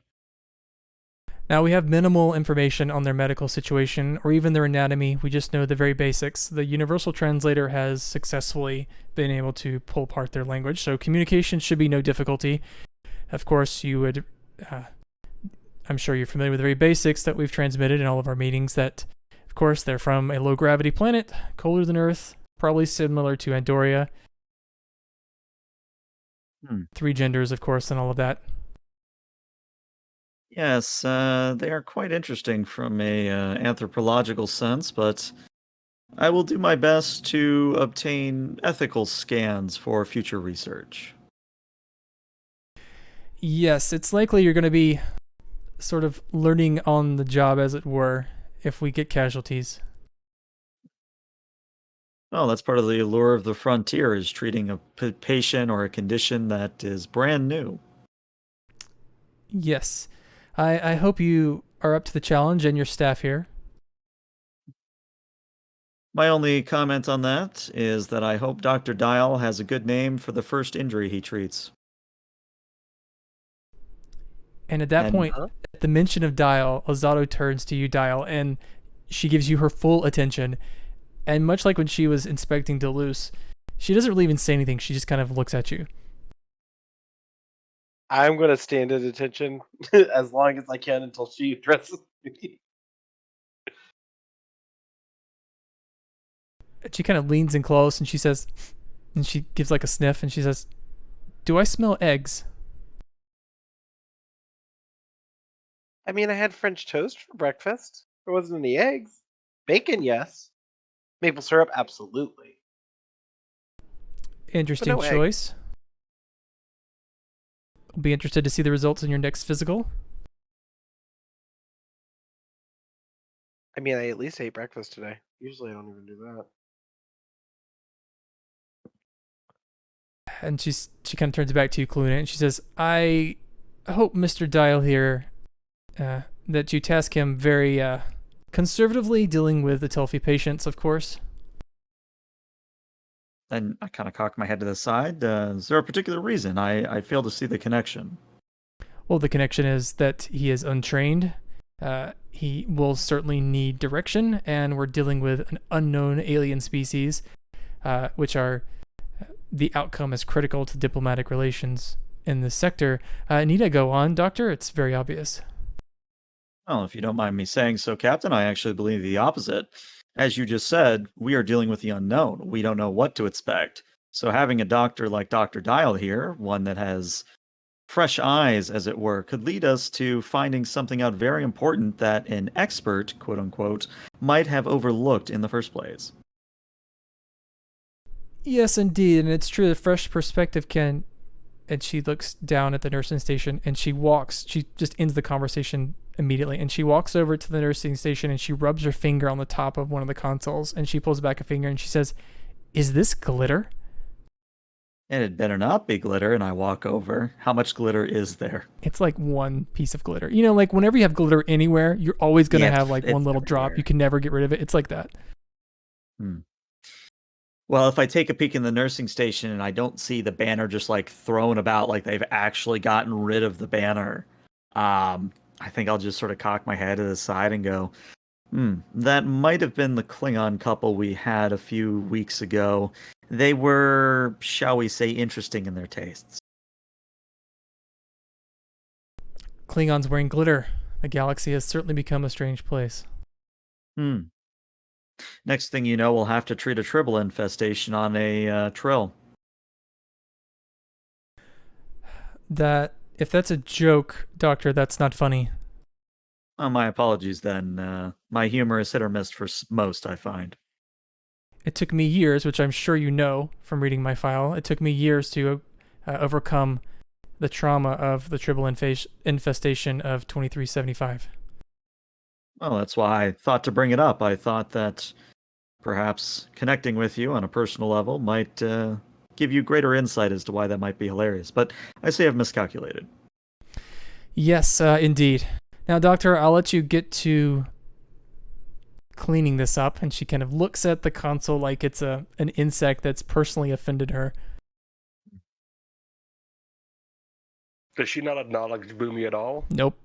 Now, we have minimal information on their medical situation or even their anatomy. We just know the very basics. The Universal Translator has successfully been able to pull apart their language, so communication should be no difficulty. Of course, you would I'm sure you're familiar with the very basics that we've transmitted in all of our meetings that, of course, they're from a low-gravity planet, colder than Earth, probably similar to Andoria. 3 genders, of course, and all of that. Yes, they are quite interesting from a anthropological sense, but I will do my best to obtain ethical scans for future research. Yes, it's likely you're going to be sort of learning on the job, as it were, if we get casualties. Well, that's part of the allure of the frontier is treating a patient or a condition that is brand new. Yes. I hope you are up to the challenge and your staff here. My only comment on that is that I hope Dr. Dial has a good name for the first injury he treats. And at that And point, at the mention of Dial, Ozato turns to you, Dial, and she gives you her full attention. And much like when she was inspecting Duluth, she doesn't really even say anything. She just kind of looks at you. I'm going to stand at attention as long as I can until she addresses me. And she kind of leans in close and she says, and she gives like a sniff and she says, "Do I smell eggs?" I mean, I had French toast for breakfast. There wasn't any eggs. Bacon, yes. Maple syrup, absolutely. Interesting no eggs. choice. I'll be interested to see the results in your next physical. I mean, I at least ate breakfast today. Usually I don't even do that. And she kind of turns back to you, Kaluna, and she says, I hope Mr. Dial here, that you task him very conservatively dealing with the Telfi patients, of course. then I kind of cock my head to the side. Is there a particular reason? I fail to see the connection. Well, the connection is that he is untrained. He will certainly need direction, and we're dealing with an unknown alien species, which are the outcome is critical to diplomatic relations in this sector. Need I go on, Doctor? It's very obvious. Well, if you don't mind me saying so, Captain, I actually believe the opposite. As you just said, we are dealing with the unknown. We don't know what to expect. So having a doctor like Dr. Dial here, one that has fresh eyes, as it were, could lead us to finding something out very important that an expert, quote unquote, might have overlooked in the first place. Yes, indeed, and it's true. The fresh perspective can. And she looks down at the nursing station, and she just ends the conversation immediately, and she walks over to the nursing station, and she rubs her finger on the top of one of the consoles, and she pulls back a finger, and she says, "Is this glitter?" And it better not be glitter, and I walk over. How much glitter is there? It's like one piece of glitter. You know, like whenever you have glitter anywhere, you're always going to have like one little drop. everywhere. You can never get rid of it. It's like that. Well, if I take a peek in the nursing station and I don't see the banner just like thrown about like they've actually gotten rid of the banner, I think I'll just sort of cock my head to the side and go, that might have been the Klingon couple we had a few weeks ago. They were, shall we say, interesting in their tastes. Klingons wearing glitter. The galaxy has certainly become a strange place. Next thing you know, we'll have to treat a tribble infestation on a trill. If that's a joke, Doctor, that's not funny. My apologies then. My humor is hit or miss for most, I find. It took me years, which I'm sure you know from reading my file, it took me years to overcome the trauma of the tribble infestation of 2375. Well, that's why I thought to bring it up. I thought that perhaps connecting with you on a personal level might give you greater insight as to why that might be hilarious. But I say I've miscalculated. Yes, indeed. Now, Doctor, I'll let you get to cleaning this up, and she kind of looks at the console like it's an insect that's personally offended her. Does she not acknowledge Boomy at all? Nope.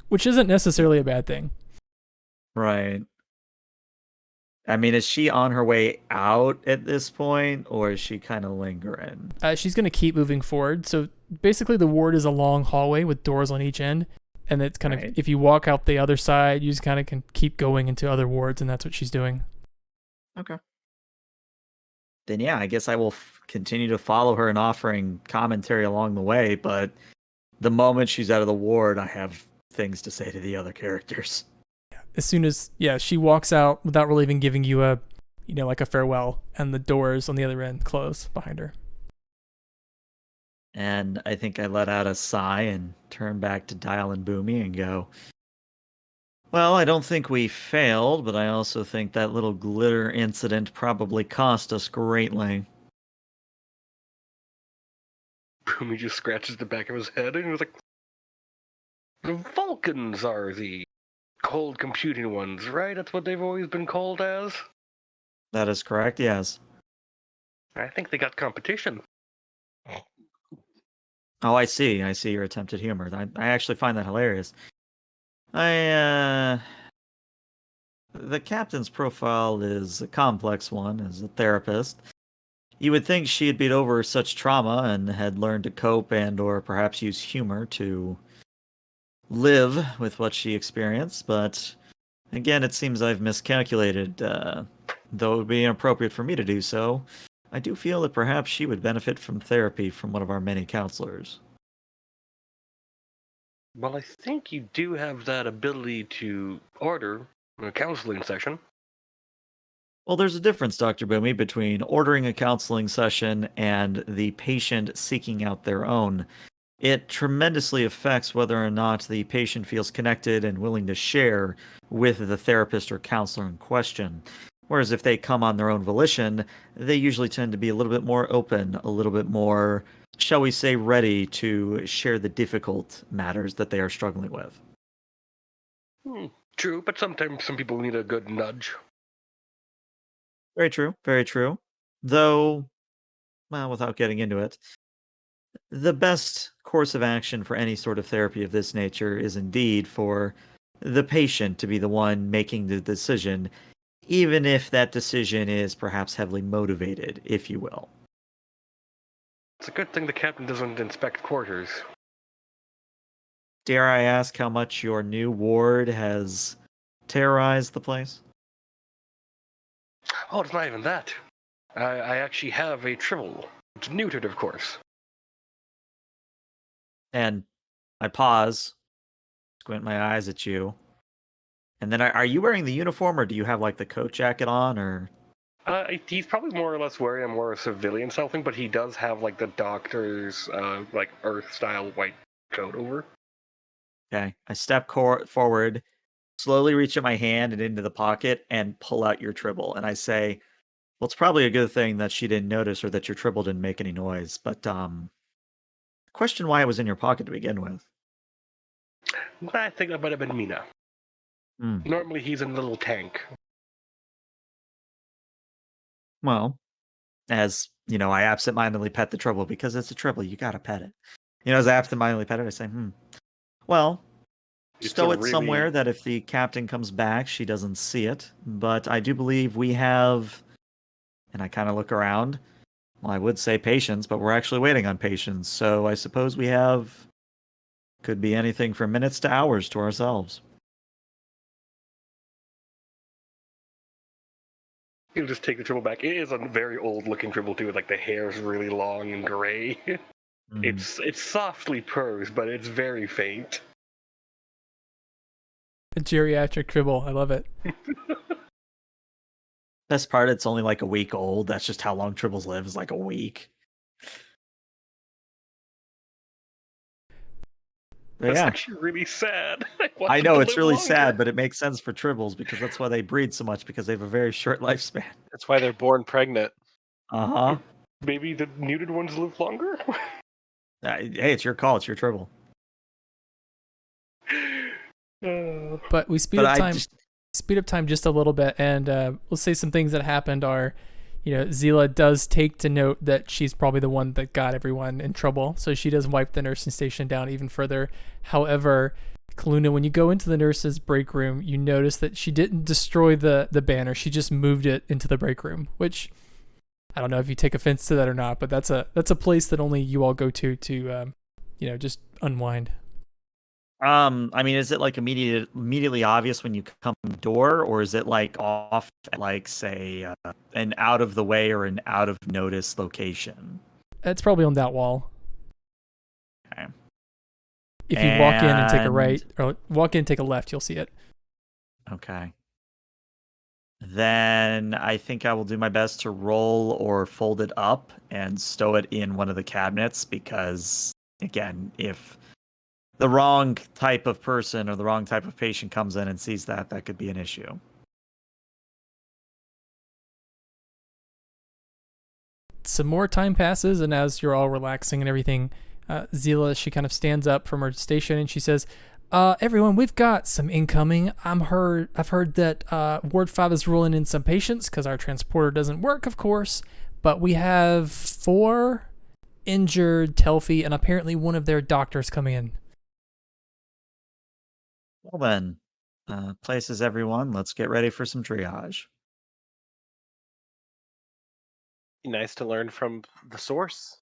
Which isn't necessarily a bad thing. Right. I mean, is she on her way out at this point, or is she kind of lingering? She's going to keep moving forward. So basically, the ward is a long hallway with doors on each end. And it's kind Right. of, if you walk out the other side, you just kind of can keep going into other wards, and that's what she's doing. Okay. Then yeah, I guess I will continue to follow her and offering commentary along the way, but the moment she's out of the ward, I have things to say to the other characters. As soon as, she walks out without really even giving you a, like a farewell, and the doors on the other end close behind her. And I think I let out a sigh and turn back to Dial and Boomy and go, well, I don't think we failed, but I also think that little glitter incident probably cost us greatly. Boomy just scratches the back of his head and he was like, the Vulcans are the cold computing ones, right? That's what they've always been called as? That is correct, yes. I think they got competition. Oh, I see. I see your attempt at humor. I actually find that hilarious. The captain's profile is a complex one as a therapist. You would think she had been over such trauma and had learned to cope and or perhaps use humor to live with what she experienced, but again, it seems I've miscalculated. Though it would be inappropriate for me to do so, I do feel that perhaps she would benefit from therapy from one of our many counselors. Well, I think you do have that ability to order a counseling session. Well, there's a difference, Dr. Boomy, between ordering a counseling session and the patient seeking out their own. It tremendously affects whether or not the patient feels connected and willing to share with the therapist or counselor in question. Whereas if they come on their own volition, they usually tend to be a little bit more open, a little bit more, shall we say, ready to share the difficult matters that they are struggling with. True, but sometimes some people need a good nudge. Very true, very true. Though, well, without getting into it, the best course of action for any sort of therapy of this nature is indeed for the patient to be the one making the decision, even if that decision is perhaps heavily motivated, if you will. It's a good thing the captain doesn't inspect quarters. Dare I ask how much your new ward has terrorized the place? Oh, it's not even that. I actually have a Treatable. It's neutered, of course. And I pause, squint my eyes at you. And then are you wearing the uniform, or do you have like the coat jacket on, or? He's probably more or less wearing a more civilian style thing, but he does have like the doctor's like Earth style white coat over. Okay, I step forward, slowly reach in my hand and into the pocket, and pull out your Tribble. And I say, well, it's probably a good thing that she didn't notice or that your Tribble didn't make any noise. But question why it was in your pocket to begin with. I think that might have been Mina. Hmm. Normally he's in a little tank. Well, as you know, I absentmindedly pet the Tribble because it's a Tribble. You gotta pet it. As I absentmindedly pet it, I say, well, It's stow a it really- somewhere that if the captain comes back, she doesn't see it. But I do believe we have, and I kind of look around. Well, I would say patience, but we're actually waiting on patience. So I suppose we have, could be anything from minutes to hours to ourselves. He'll just take the Treatable back. It is a very old-looking Treatable too. Like the hair's really long and gray. It's softly purrs, but it's very faint. A geriatric Tribble. I love it. Best part, it's only like a week old. That's just how long Tribbles live, is like a week. But That's yeah, actually really sad. want I them know to it's live really longer. sad, but it makes sense for Tribbles because that's why they breed so much, because they have a very short lifespan. That's why they're born pregnant. Uh-huh. Maybe the neutered ones live longer? Hey, it's your call. It's your Tribble. But we speed up time just a little bit, and we'll say some things that happened are, Zila does take to note that she's probably the one that got everyone in trouble, so she does wipe the nursing station down even further. However, Kaluna, when you go into the nurse's break room, you notice that she didn't destroy the banner. She just moved it into the break room, which I don't know if you take offense to that or not, but that's a place that only you all go to just unwind. I mean, is it like immediately obvious when you come in the door, or is it like off at like say an out of the way or an out of notice location? It's probably on that wall. Okay. If you walk in and take a And- right, or walk in and take a left, you'll see it. Okay. Then I think I will do my best to roll or fold it up and stow it in one of the cabinets because, again, if the wrong type of person or the wrong type of patient comes in and sees that, that could be an issue. Some more time passes, and as you're all relaxing and everything, Zila, she kind of stands up from her station and she says, everyone, we've got some incoming. I've heard that Ward 5 is rolling in some patients because our transporter doesn't work, of course, but we have 4 injured Telfi and apparently one of their doctors coming in. Well then, places everyone. Let's get ready for some triage. Nice to learn from the source.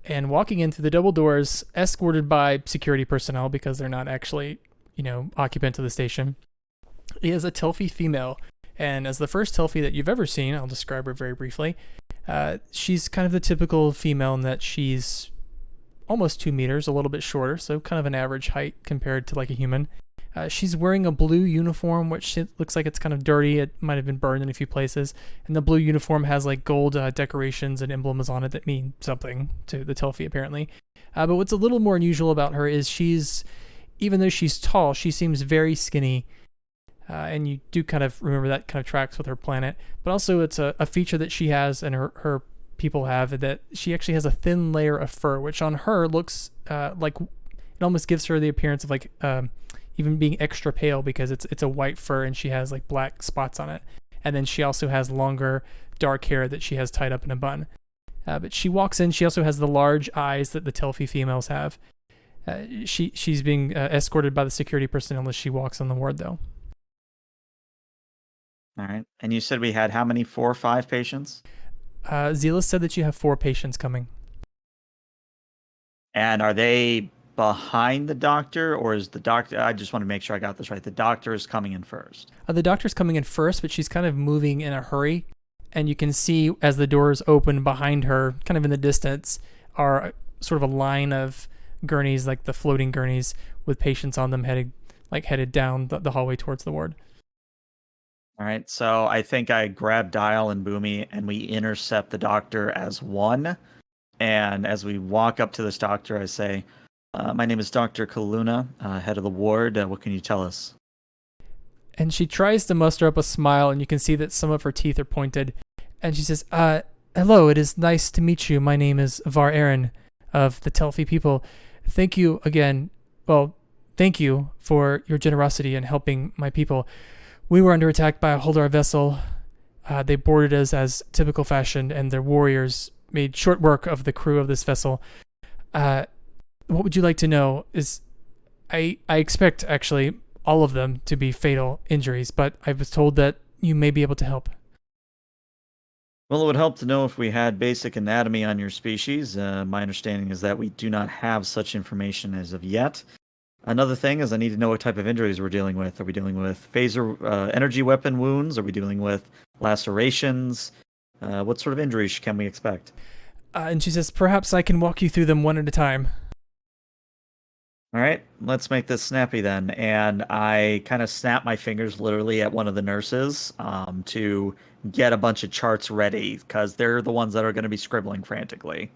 And walking in through the double doors, escorted by security personnel because they're not actually, occupants of the station, is a Telfi female. And as the first Telfi that you've ever seen, I'll describe her very briefly. She's kind of the typical female in that she's almost 2 meters, a little bit shorter, so kind of an average height compared to like a human. She's wearing a blue uniform, which looks like it's kind of dirty. It might have been burned in a few places. And the blue uniform has like gold decorations and emblems on it that mean something to the Telfi, apparently. But what's a little more unusual about her is even though she's tall, she seems very skinny. And you do kind of remember that kind of tracks with her planet. But also it's a feature that she has and her people have, that she actually has a thin layer of fur, which on her looks like it almost gives her the appearance of like even being extra pale because it's a white fur and she has like black spots on it. And then she also has longer dark hair that she has tied up in a bun. But she walks in. She also has the large eyes that the Telfi females have. She's being escorted by the security personnel as she walks on the ward, though. All right. And you said we had how many? 4 or 5 patients? Zila said that you have 4 patients coming. And are they behind the doctor, or is the doctor... I just want to make sure I got this right. The doctor is coming in first. The doctor's coming in first, but she's kind of moving in a hurry. And you can see as the doors open behind her, kind of in the distance, are sort of a line of gurneys, like the floating gurneys, with patients on them headed down the hallway towards the ward. All right. So I think I grab Dial and Boomy, and we intercept the doctor as one. And as we walk up to this doctor, I say, my name is Dr. Kaluna, head of the ward. What can you tell us? And she tries to muster up a smile, and you can see that some of her teeth are pointed. And she says, hello, it is nice to meet you. My name is Var Aaron of the Telfi people. Thank you again. Well, thank you for your generosity in helping my people. We were under attack by a Holdar vessel. They boarded us as typical fashion, and their warriors made short work of the crew of this vessel. What would you like to know is I expect, actually, all of them to be fatal injuries, but I was told that you may be able to help. Well, it would help to know if we had basic anatomy on your species. My understanding is that we do not have such information as of yet. Another thing is I need to know what type of injuries we're dealing with. Are we dealing with phaser energy weapon wounds? Are we dealing with lacerations? What sort of injuries can we expect? And she says, perhaps I can walk you through them one at a time. All right, let's make this snappy then. And I kind of snap my fingers literally at one of the nurses to get a bunch of charts ready because they're the ones that are going to be scribbling frantically.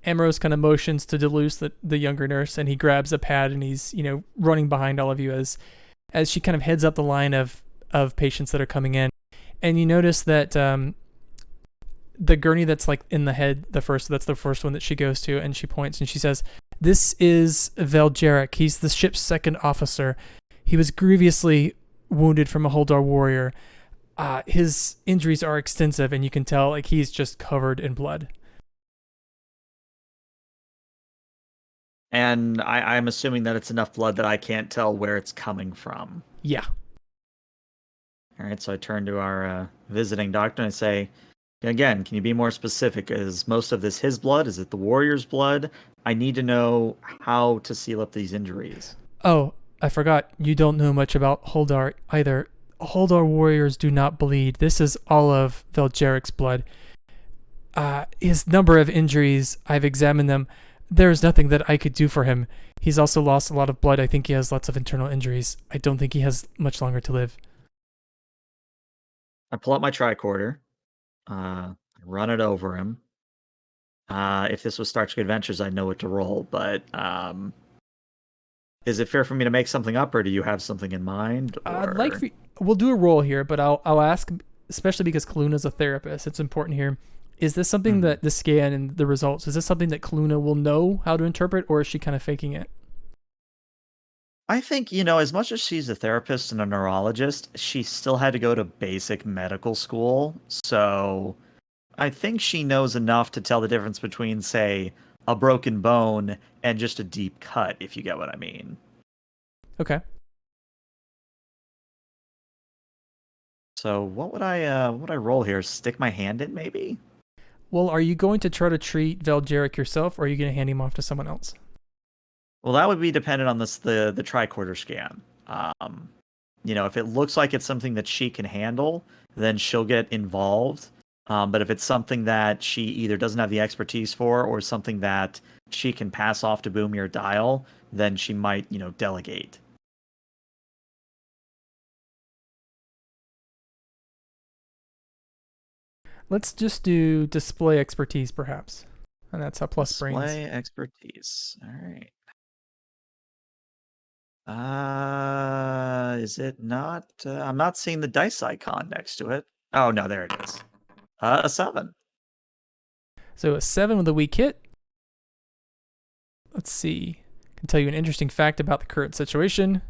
Ambrose kind of motions to Deleuze, the younger nurse, and he grabs a pad and he's, running behind all of you as she kind of heads up the line of patients that are coming in. And you notice that the gurney that's like in the head, that's the first one that she goes to, and she points and she says, "This is Veljeric. He's the ship's second officer. He was grievously wounded from a Holdar warrior. his injuries are extensive, and you can tell like he's just covered in blood. And I'm assuming that it's enough blood that I can't tell where it's coming from. Yeah. All right, so I turn to our visiting doctor and I say, again, can you be more specific? Is most of this his blood? Is it the warrior's blood? I need to know how to seal up these injuries. Oh, I forgot. You don't know much about Holdar either. Holdar warriors do not bleed. This is all of Veljaric's blood. His number of injuries, I've examined them. There's nothing that I could do for him. He's also lost a lot of blood. I think he has lots of internal injuries. I don't think he has much longer to live. I pull out my tricorder, run it over him. If this was Star Trek Adventures, I'd know what to roll, but is it fair for me to make something up, or do you have something in mind? I'd like for we'll do a roll here, but I'll ask, especially because Kaluna's a therapist. It's important here. Is this something that the scan and the results? Is this something that Kaluna will know how to interpret, or is she kind of faking it? I think, as much as she's a therapist and a neurologist, she still had to go to basic medical school. So I think she knows enough to tell the difference between, say, a broken bone and just a deep cut, if you get what I mean. Okay. So what would I roll here? Stick my hand in, maybe? Well, are you going to try to treat Veljaric yourself, or are you going to hand him off to someone else? Well, that would be dependent on the tricorder scan. If it looks like it's something that she can handle, then she'll get involved. But if it's something that she either doesn't have the expertise for or something that she can pass off to Boomy or Dial, then she might, delegate. Let's just do display expertise, perhaps. And that's a plus Display brains. expertise. All right. Is it not? I'm not seeing the dice icon next to it. Oh, no, there it is. A 7. So a 7 with a weak hit. Let's see. I can tell you an interesting fact about the current situation.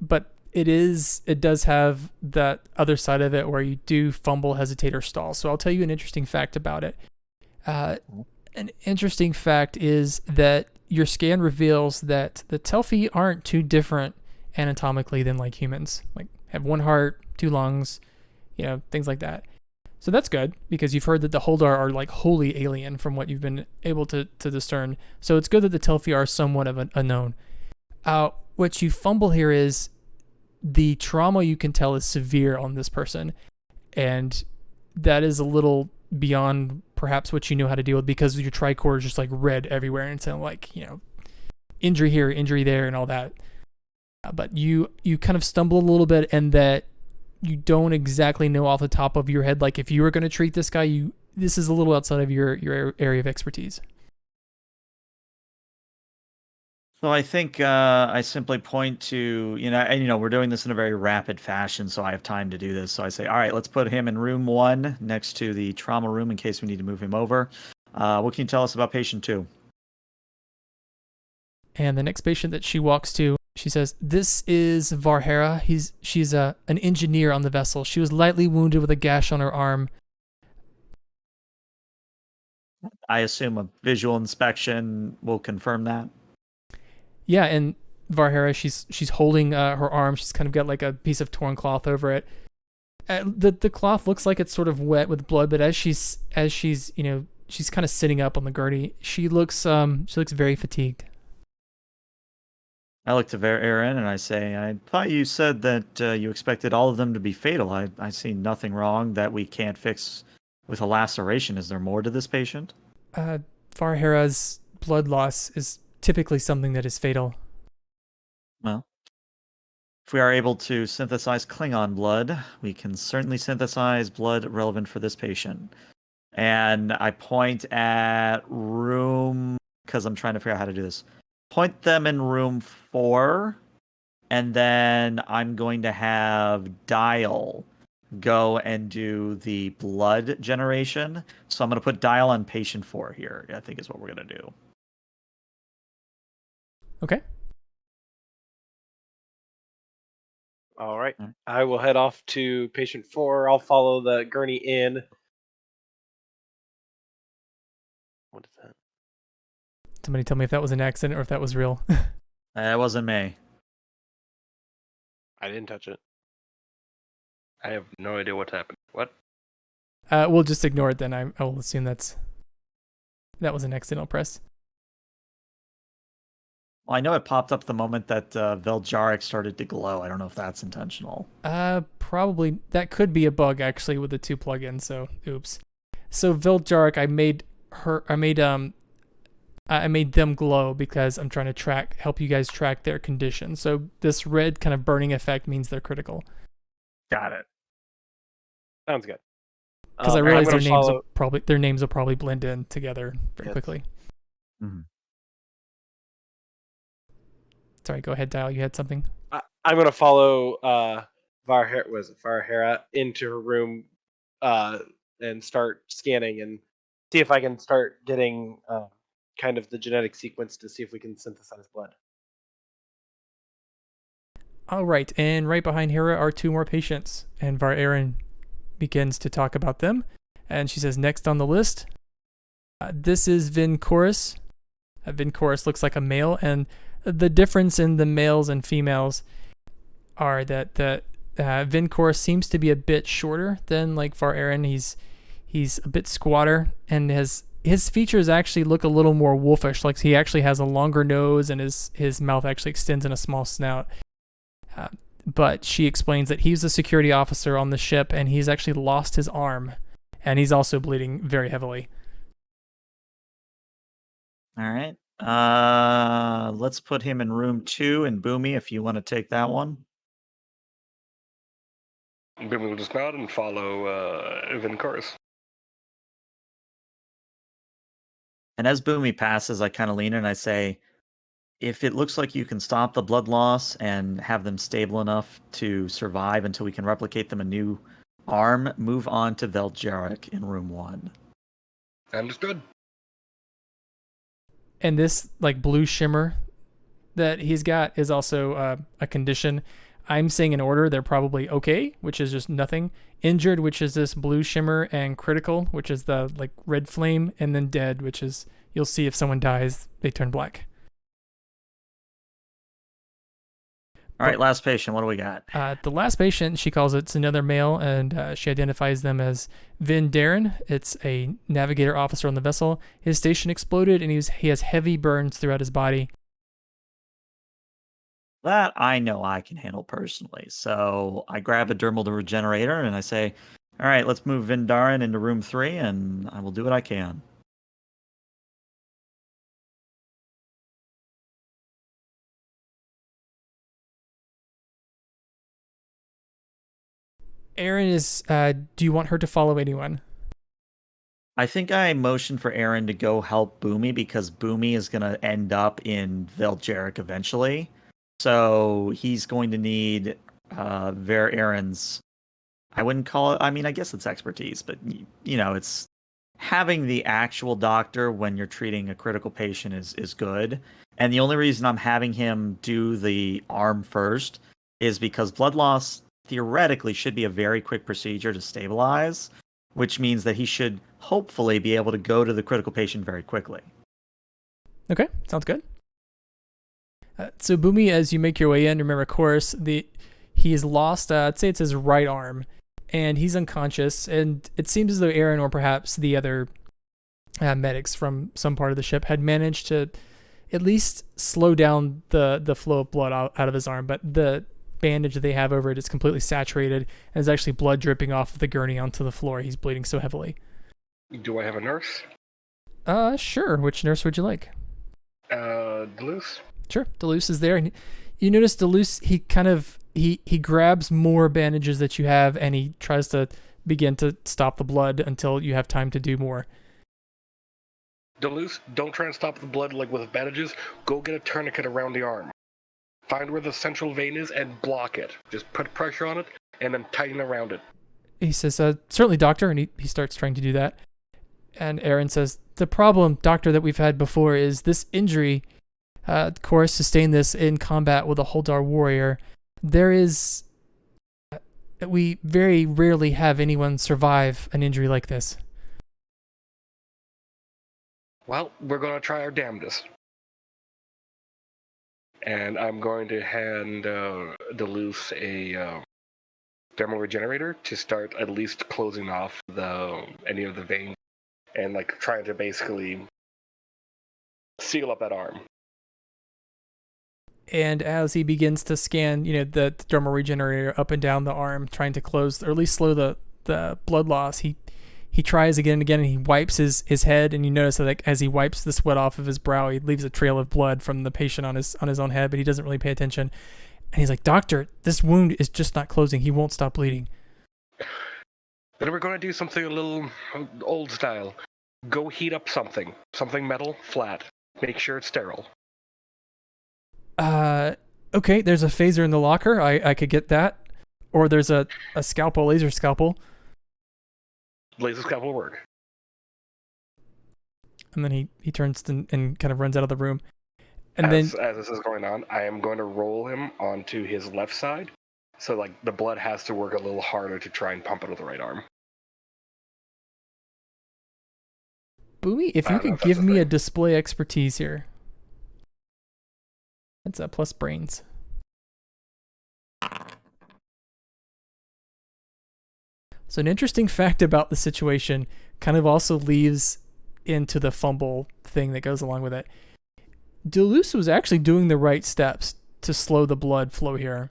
But it does have that other side of it where you do fumble, hesitate, or stall. So I'll tell you an interesting fact about it. An interesting fact is that your scan reveals that the Telfi aren't too different anatomically than like humans. Like have one heart, 2 lungs, things like that. So that's good because you've heard that the Holdar are like wholly alien from what you've been able to discern. So it's good that the Telfi are somewhat of an unknown. What you fumble here is the trauma you can tell is severe on this person. And that is a little beyond perhaps what you know how to deal with because your tricorder is just like red everywhere and it's like, injury here, injury there and all that. But you kind of stumble a little bit and that you don't exactly know off the top of your head. Like if you were going to treat this guy, this is a little outside of your area of expertise. So I think I simply point to, we're doing this in a very rapid fashion, so I have time to do this. So I say, all right, let's put him in room 1 next to the trauma room in case we need to move him over. What can you tell us about patient 2? And the next patient that she walks to, she says, "This is Varhera. She's an engineer on the vessel. She was lightly wounded with a gash on her arm." I assume a visual inspection will confirm that. Yeah, and Varhera, she's holding her arm. She's kind of got like a piece of torn cloth over it. The cloth looks like it's sort of wet with blood, but as she's she's kind of sitting up on the gurney, she looks very fatigued. I look to Aaron and I say, I thought you said that you expected all of them to be fatal. I see nothing wrong that we can't fix with a laceration. Is there more to this patient? Varhera's blood loss is typically something that is fatal. Well, if we are able to synthesize Klingon blood, we can certainly synthesize blood relevant for this patient. And I point at room, because I'm trying to figure out how to do this. Point them in room 4, and then I'm going to have Dial go and do the blood generation. So I'm going to put Dial on patient 4 here, I think is what we're going to do. Okay. All right. Alright. I will head off to patient 4. I'll follow the gurney in. What is that? Somebody tell me if that was an accident or if that was real. That wasn't me. I didn't touch it. I have no idea what's happened. What? We'll just ignore it then. I will assume that was an accidental press. Well, I know it popped up the moment that Veljaric started to glow. I don't know if that's intentional. Probably that could be a bug actually with the 2 plugins. So oops. So Veljaric, I made them glow because I'm trying to help you guys track their condition. So this red kind of burning effect means they're critical. Got it. Sounds good. Because I realize I'm their names will probably blend in together very quickly. Mm-hmm. Sorry, go ahead, Dial. You had something? I'm going to follow Varhera into her room and start scanning and see if I can start getting kind of the genetic sequence to see if we can synthesize blood. All right, and right behind Hera are 2 more patients, and Var-Aaron begins to talk about them, and she says, next on the list, this is Vincorus. Vincorus looks like a male, and the difference in the males and females are that Vincorus seems to be a bit shorter than like Var-Aaron. He's a bit squatter, and his features actually look a little more wolfish. Like he actually has a longer nose, and his mouth actually extends in a small snout. But she explains that he's a security officer on the ship, and he's actually lost his arm, and he's also bleeding very heavily. All right. Let's put him in room 2, and Boomy, if you want to take that one. Then we'll just nod and follow Vincorus. And as Boomy passes, I kind of lean in and I say, if it looks like you can stop the blood loss and have them stable enough to survive until we can replicate them a new arm, move on to Veljaric in room 1. Understood. And this like blue shimmer that he's got is also a condition. I'm saying in order, they're probably okay, which is just nothing. Injured, which is this blue shimmer, and critical, which is the like red flame, and then dead, which is you'll see if someone dies, they turn black. All right, last patient. What do we got? The last patient, she calls it's another male, and she identifies them as Vin Darren. It's a navigator officer on the vessel. His station exploded, and he has heavy burns throughout his body. That I know I can handle personally. So I grab a dermal regenerator and I say, all right, let's move Vindarin into room 3, and I will do what I can. Aaron is, do you want her to follow anyone? I think I motioned for Aaron to go help Boomy because Boomy is going to end up in Veljaric eventually. So he's going to need Aaron's, I wouldn't call it, I mean, I guess it's expertise, but, you know, it's having the actual doctor when you're treating a critical patient is good. And the only reason I'm having him do the arm first is because blood loss theoretically should be a very quick procedure to stabilize, which means that he should hopefully be able to go to the critical patient very quickly. Okay, sounds good. So Boomy, as you make your way in, remember, of course, he is lost, I'd say it's his right arm, and he's unconscious, and it seems as though Aaron or perhaps the other medics from some part of the ship had managed to at least slow down the flow of blood out of his arm, but the bandage that they have over it is completely saturated, and there's actually blood dripping off of the gurney onto the floor. He's bleeding so heavily. Do I have a nurse? Sure. Which nurse would you like? Deleuze? Sure. Deleuze is there. And you notice Deleuze, he grabs more bandages that you have, and he tries to begin to stop the blood until you have time to do more. Deleuze, don't try and stop the blood like with bandages. Go get a tourniquet around the arm. Find where the central vein is and block it. Just put pressure on it and then tighten around it. He says, certainly, doctor, and he starts trying to do that. And Aaron says, the problem, doctor, that we've had before is this injury. Chorus sustained this in combat with a Holdar warrior. There is We very rarely have anyone survive an injury like this. Well, we're going to try our damnedest. And I'm going to hand Deleuze a thermal regenerator to start at least closing off any of the veins and like trying to basically seal up that arm. And as he begins to scan, the thermal regenerator up and down the arm, trying to close or at least slow the blood loss, he tries again and again, and he wipes his head, and you notice that like, as he wipes the sweat off of his brow, he leaves a trail of blood from the patient on his own head, but he doesn't really pay attention. And he's like, "Doctor, this wound is just not closing. He won't stop bleeding." Then we're going to do something a little old style. Go heat up something metal, flat. Make sure it's sterile. Okay, there's a phaser in the locker. I could get that. Or there's a scalpel, laser scalpel. Laser scalpel will work. And then he turns and kind of runs out of the room. And as this is going on, I am going to roll him onto his left side. So like the blood has to work a little harder to try and pump it with the right arm. Boomy, if you could give me a display expertise here. That's a plus brains. So an interesting fact about the situation kind of also leaves into the fumble thing that goes along with it. Deleuze was actually doing the right steps to slow the blood flow here.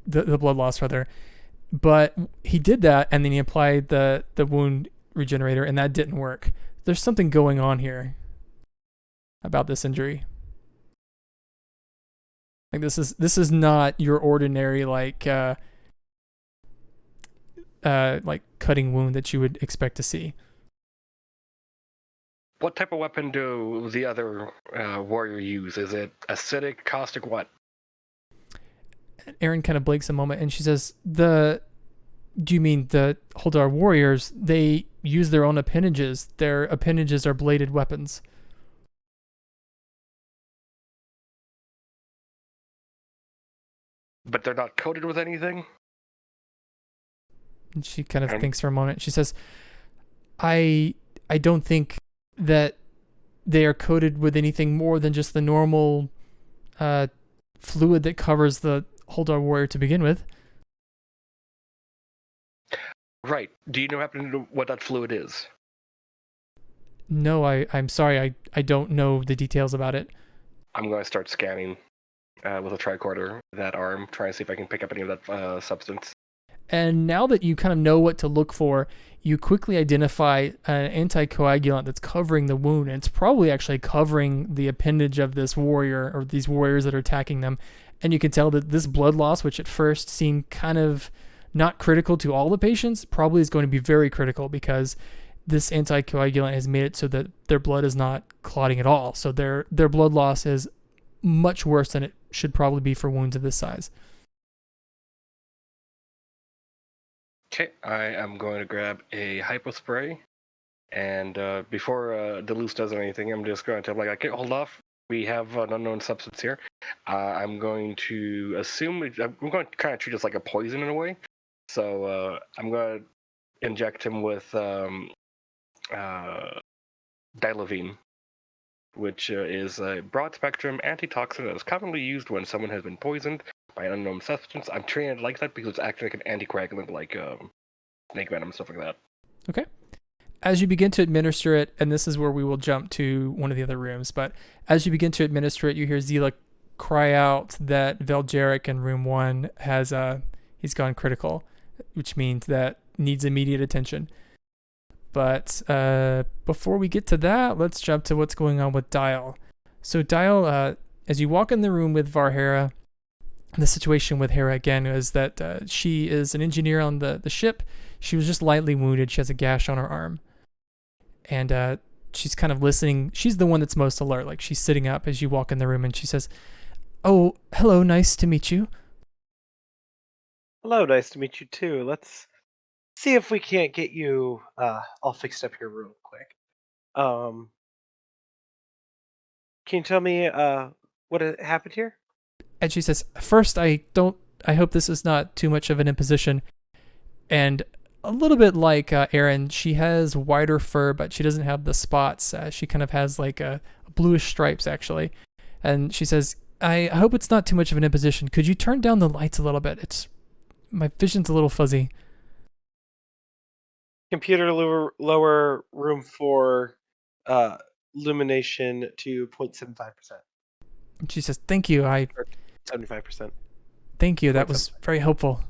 The blood loss, rather. But he did that, and then he applied the wound regenerator, and that didn't work. There's something going on here about this injury. Like this is not your ordinary like cutting wound that you would expect to see. What type of weapon do the other warrior use? Is it acidic, caustic, what? Erin kind of blinks a moment, and she says, do you mean the Holdar warriors? They use their own appendages. Their appendages are bladed weapons. But they're not coated with anything? And she kind of thinks for a moment. She says, I don't think that they are coated with anything more than just the normal fluid that covers the Holdar warrior to begin with. Right. Do you know what that fluid is? No, I'm sorry. I don't know the details about it. I'm going to start scanning with a tricorder that arm, trying to see if I can pick up any of that substance. And now that you kind of know what to look for, you quickly identify an anticoagulant that's covering the wound, and it's probably actually covering the appendage of this warrior or these warriors that are attacking them. And you can tell that this blood loss, which at first seemed kind of not critical to all the patients, probably is going to be very critical because this anticoagulant has made it so that their blood is not clotting at all. So their blood loss is much worse than it should probably be for wounds of this size. Okay, I am going to grab a hypospray, and before Deleuze does anything, I'm just going to tell him, okay, hold off. We have an unknown substance here. I'm going to assume, I'm going to kind of treat this like a poison in a way. So I'm going to inject him with dilovine, which is a broad-spectrum antitoxin that is commonly used when someone has been poisoned by an unknown substance. I'm treating it like that because it's acting like an anticoagulant, like snake venom, stuff like that. Okay. As you begin to administer it, and this is where we will jump to one of the other rooms, but as you begin to administer it, you hear Zila cry out that Veljeric in room 1 has he's gone critical, which means that needs immediate attention. But before we get to that, let's jump to what's going on with Dial. So Dial, as you walk in the room with Varhera, the situation with Hera again is that she is an engineer on the ship. She was just lightly wounded. She has a gash on her arm. And she's kind of listening. She's the one that's most alert. Like, she's sitting up as you walk in the room, and she says, "Oh, hello, nice to meet you." Hello, nice to meet you too. Let's see if we can't get you all fixed up here real quick. Can you tell me what happened here? And she says, "First, I don't I hope this is not too much of an imposition. And a little bit like Erin, she has wider fur, but she doesn't have the spots. She kind of has like a bluish stripes, actually. And she says, I hope it's not too much of an imposition. Could you turn down the lights a little bit? My vision's a little fuzzy. Computer lower room for illumination to 0.75%. And she says, thank you. Or 75%. Thank you. That was very helpful.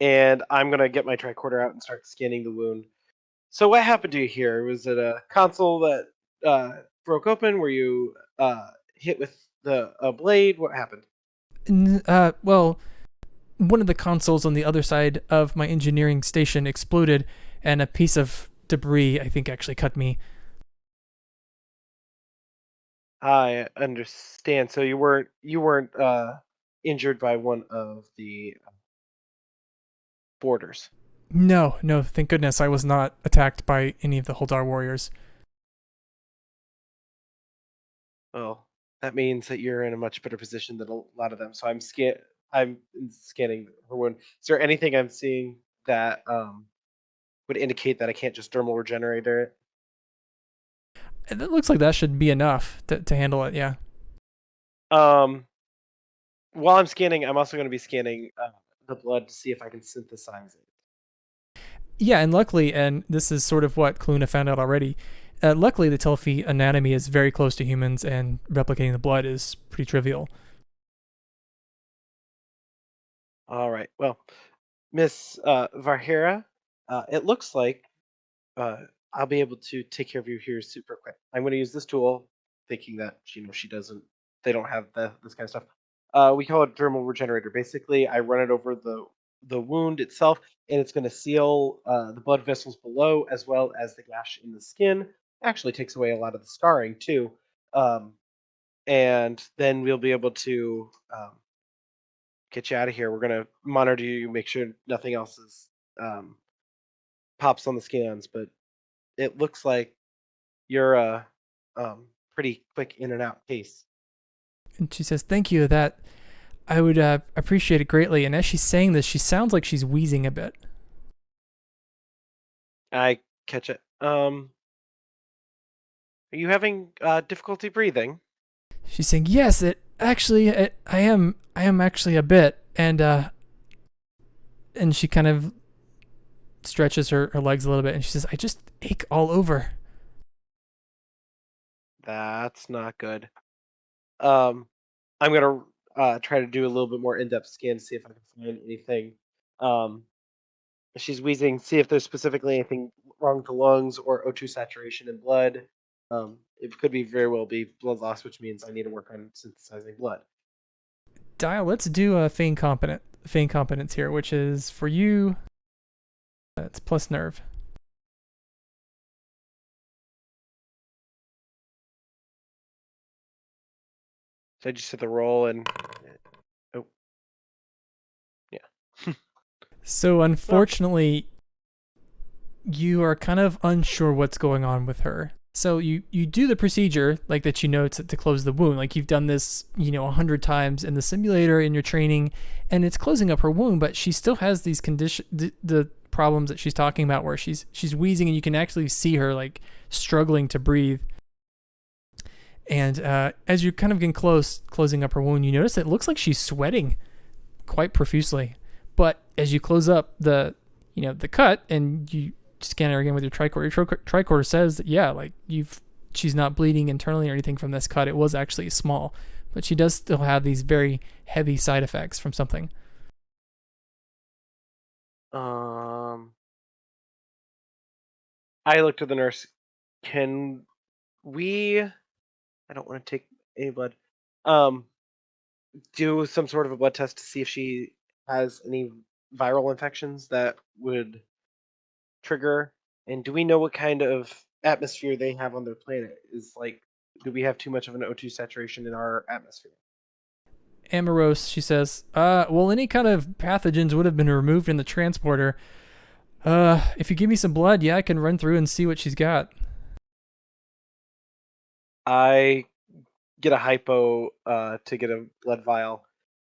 And I'm going to get my tricorder out and start scanning the wound. So what happened to you here? Was it a console that broke open? Were you hit with a blade? What happened? Well, one of the consoles on the other side of my engineering station exploded, and a piece of debris, I think, actually cut me. I understand. So you weren't injured by one of the boarders. No, thank goodness I was not attacked by any of the Holdar warriors. Well, that means that you're in a much better position than a lot of them. So I'm scanning her wound. Is there anything I'm seeing that would indicate that I can't just thermal regenerator it? And it looks like that should be enough to handle it, yeah. While I'm scanning, I'm also going to be scanning the blood to see if I can synthesize it. Yeah, and luckily, and this is sort of what Kluna found out already, luckily the Telfi anatomy is very close to humans, and replicating the blood is pretty trivial. All right. Well, Miss Varhera, it looks like I'll be able to take care of you here super quick. I'm going to use this tool, thinking that they don't have this kind of stuff. We call it dermal regenerator. Basically, I run it over the wound itself, and it's going to seal the blood vessels below as well as the gash in the skin. Actually, takes away a lot of the scarring too, and then we'll be able to get you out of here. We're going to monitor you, make sure nothing else is pops on the scans, but it looks like you're a pretty quick in and out case. And she says, thank you, that I would appreciate it greatly. And as she's saying this, she sounds like she's wheezing a bit. I catch it. Are you having difficulty breathing? She's saying, yes, I am actually a bit. And she kind of stretches her legs a little bit, and she says, I just ache all over. That's not good. I'm going to try to do a little bit more in-depth scan to see if I can find anything. She's wheezing, see if there's specifically anything wrong with the lungs or O2 saturation in blood. It could very well be blood loss, which means I need to work on synthesizing blood. Dial, let's do a feign competence here, which is for you. It's plus nerve. So I just hit the roll and yeah. So unfortunately, you are kind of unsure what's going on with her. So you do the procedure like that, to close the wound. Like you've done this, 100 times in the simulator in your training, and it's closing up her wound, but she still has these the problems that she's talking about, where she's wheezing, and you can actually see her like struggling to breathe. And as you're kind of getting closing up her wound, you notice it looks like she's sweating quite profusely. But as you close up the cut and you scan her again with your tricorder says that, yeah, like she's not bleeding internally or anything from this cut. It was actually small, but she does still have these very heavy side effects from something. I looked at the nurse. Can we? I don't want to take any blood. Do some sort of a blood test to see if she has any viral infections that would trigger. And do we know what kind of atmosphere they have on their planet? Do we have too much of an O2 saturation in our atmosphere? Amorose, she says, well, any kind of pathogens would have been removed in the transporter. If you give me some blood, yeah, I can run through and see what she's got. I get a hypo to get a blood vial,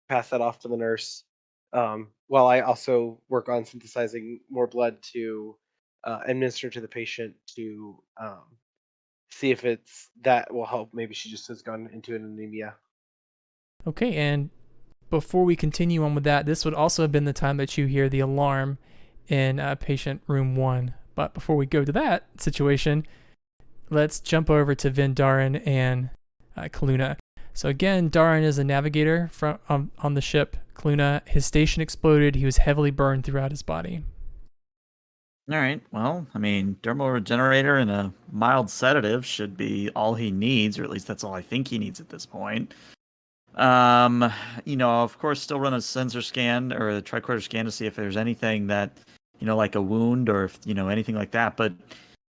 pass that off to the nurse, while I also work on synthesizing more blood to administer to the patient to see if it's that will help. Maybe she just has gone into an anemia. Okay, and before we continue on with that, this would also have been the time that you hear the alarm in patient room 1. But before we go to that situation, let's jump over to Vin Darin and Kaluna. So again, Darin is a navigator from on the ship Kaluna. His station exploded. He was heavily burned throughout his body. All right. Well, I mean, dermal regenerator and a mild sedative should be all he needs, or at least that's all I think he needs at this point. Of course, still run a sensor scan or a tricorder scan to see if there's anything that, like a wound or if, anything like that. But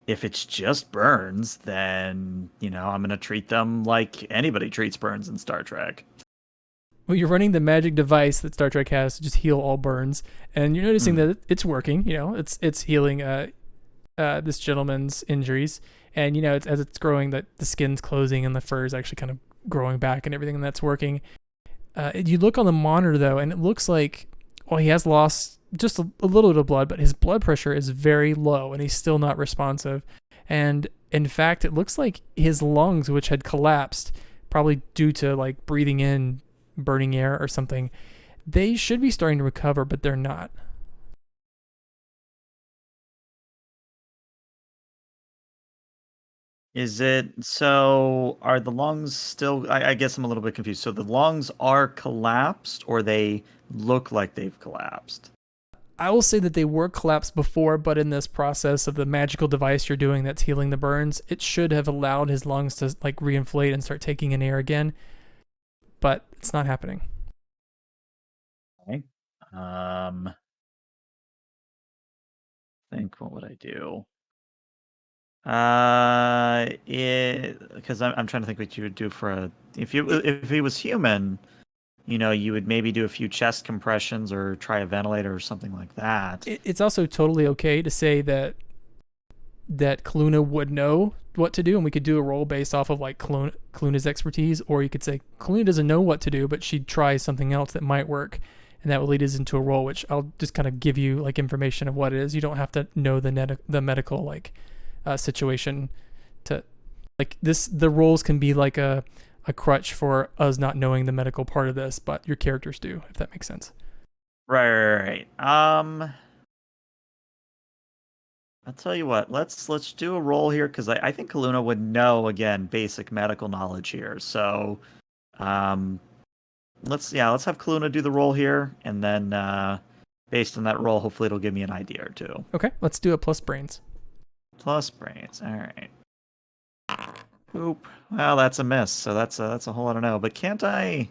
if it's just burns, then, I'm going to treat them like anybody treats burns in Star Trek. Well, you're running the magic device that Star Trek has to just heal all burns, and you're noticing that it's working. It's healing this gentleman's injuries, and as it's growing, that the skin's closing and the fur is actually kind of growing back and everything, and that's working. You look on the monitor though, and it looks like he has lost just a little bit of blood, but his blood pressure is very low, and he's still not responsive. And in fact, it looks like his lungs, which had collapsed, probably due to like breathing in burning air or something, they should be starting to recover, but they're not. Is it so? Are the lungs still? I guess I'm a little bit confused. So the lungs are collapsed, or they look like they've collapsed? I will say that they were collapsed before, but in this process of the magical device you're doing that's healing the burns, it should have allowed his lungs to like reinflate and start taking in air again. But it's not happening. Okay. I think what would I do? Because I'm trying to think what you would do for if he was human, you would maybe do a few chest compressions or try a ventilator or something like that. It's also totally okay to say that Kaluna would know what to do, and we could do a roll based off of like Kaluna's expertise, or you could say Kaluna doesn't know what to do, but she'd try something else that might work, and that will lead us into a roll, which I'll just kind of give you like information of what it is. You don't have to know the medical like situation to like this. The roles can be like a crutch for us not knowing the medical part of this, but your characters do, if that makes sense. Right. I'll tell you what. Let's do a roll here because I think Kaluna would know again basic medical knowledge here. So, let's have Kaluna do the roll here, and then based on that roll, hopefully it'll give me an idea or two. Okay, let's do a plus brains. Plus brains. All right. Oop. Well, that's a miss. So that's a whole lot of no. But can't I?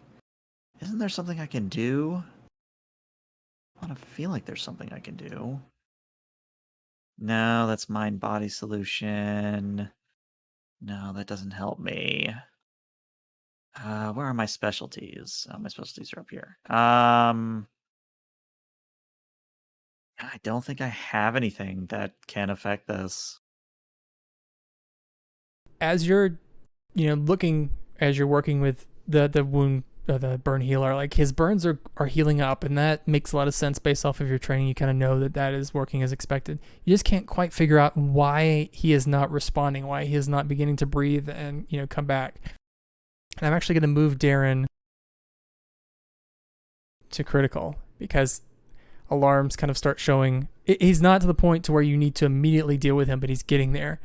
Isn't there something I can do? I want to feel like there's something I can do. No, that's mind body solution. No, that doesn't help me. Where are my specialties? Oh, my specialties are up here. I don't think I have anything that can affect this. As you're, looking as you're working with the wound, the burn healer, like his burns are healing up, and that makes a lot of sense based off of your training. You kind of know that is working as expected. You just can't quite figure out why he is not responding, why he is not beginning to breathe and come back. And I'm actually going to move Darren to critical because alarms kind of start showing. He's not to the point to where you need to immediately deal with him, but he's getting there.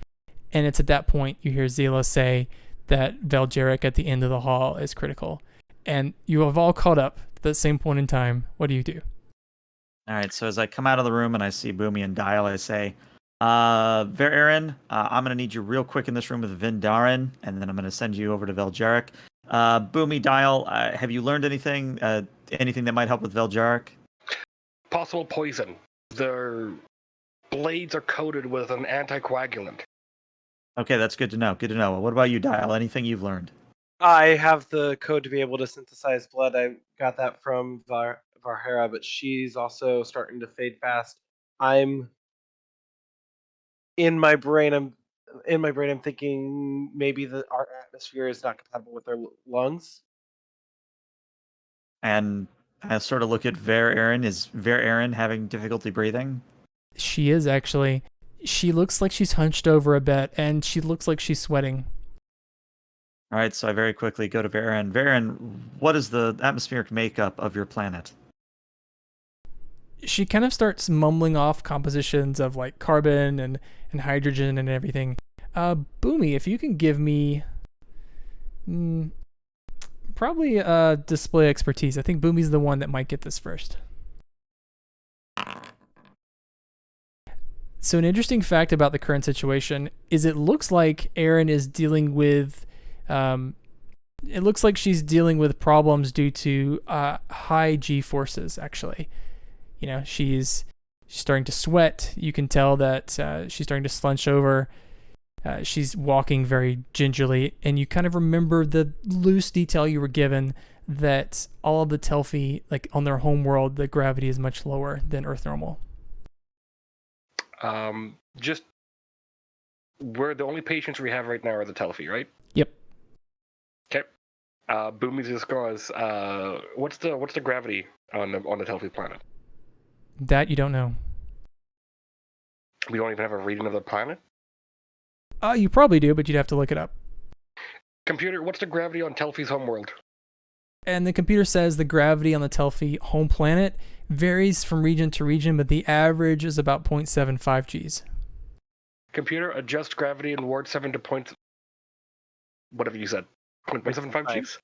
And it's at that point you hear Zila say that Veljeric at the end of the hall is critical. And you have all caught up at the same point in time. What do you do? All right, so as I come out of the room and I see Boomy and Dial, I say, Aaron, I'm going to need you real quick in this room with Vin Darin, and then I'm going to send you over to Veljeric. Boomy, Dial, have you learned anything that might help with Veljeric? Possible poison. Their blades are coated with an anticoagulant. Okay, that's good to know. Good to know. What about you, Dial? Anything you've learned? I have the code to be able to synthesize blood. I got that from Varhera, but she's also starting to fade fast. I'm in my brain. I'm in my brain, I'm thinking maybe our atmosphere is not compatible with their lungs. And I sort of look at Ver Aaron. Is Ver Aaron having difficulty breathing? She is actually. She looks like she's hunched over a bit, and she looks like she's sweating. All right, so I very quickly go to Varen. Varen, what is the atmospheric makeup of your planet? She kind of starts mumbling off compositions of like carbon and hydrogen and everything. Boomy, if you can give me probably display expertise. I think Boomy's the one that might get this first. So an interesting fact about the current situation is it looks like Erin is dealing with it looks like she's dealing with problems due to high G forces, actually. You know, she's starting to sweat. You can tell that she's starting to slunch over. She's walking very gingerly, and you kind of remember the loose detail you were given that all of the Telfi, like on their home world, the gravity is much lower than Earth normal. Just we're the only patients we have right now are the Telfi, right? Yep. Okay. Boomy's just goes. What's the gravity on the Telfi planet? That you don't know. We don't even have a reading of the planet. You probably do, but you'd have to look it up. Computer, what's the gravity on Telfi's homeworld? And the computer says the gravity on the Telfi home planet varies from region to region, but the average is about 0.75 Gs. Computer, adjust gravity in Ward 7 to point... Whatever you said. 0.75 Gs?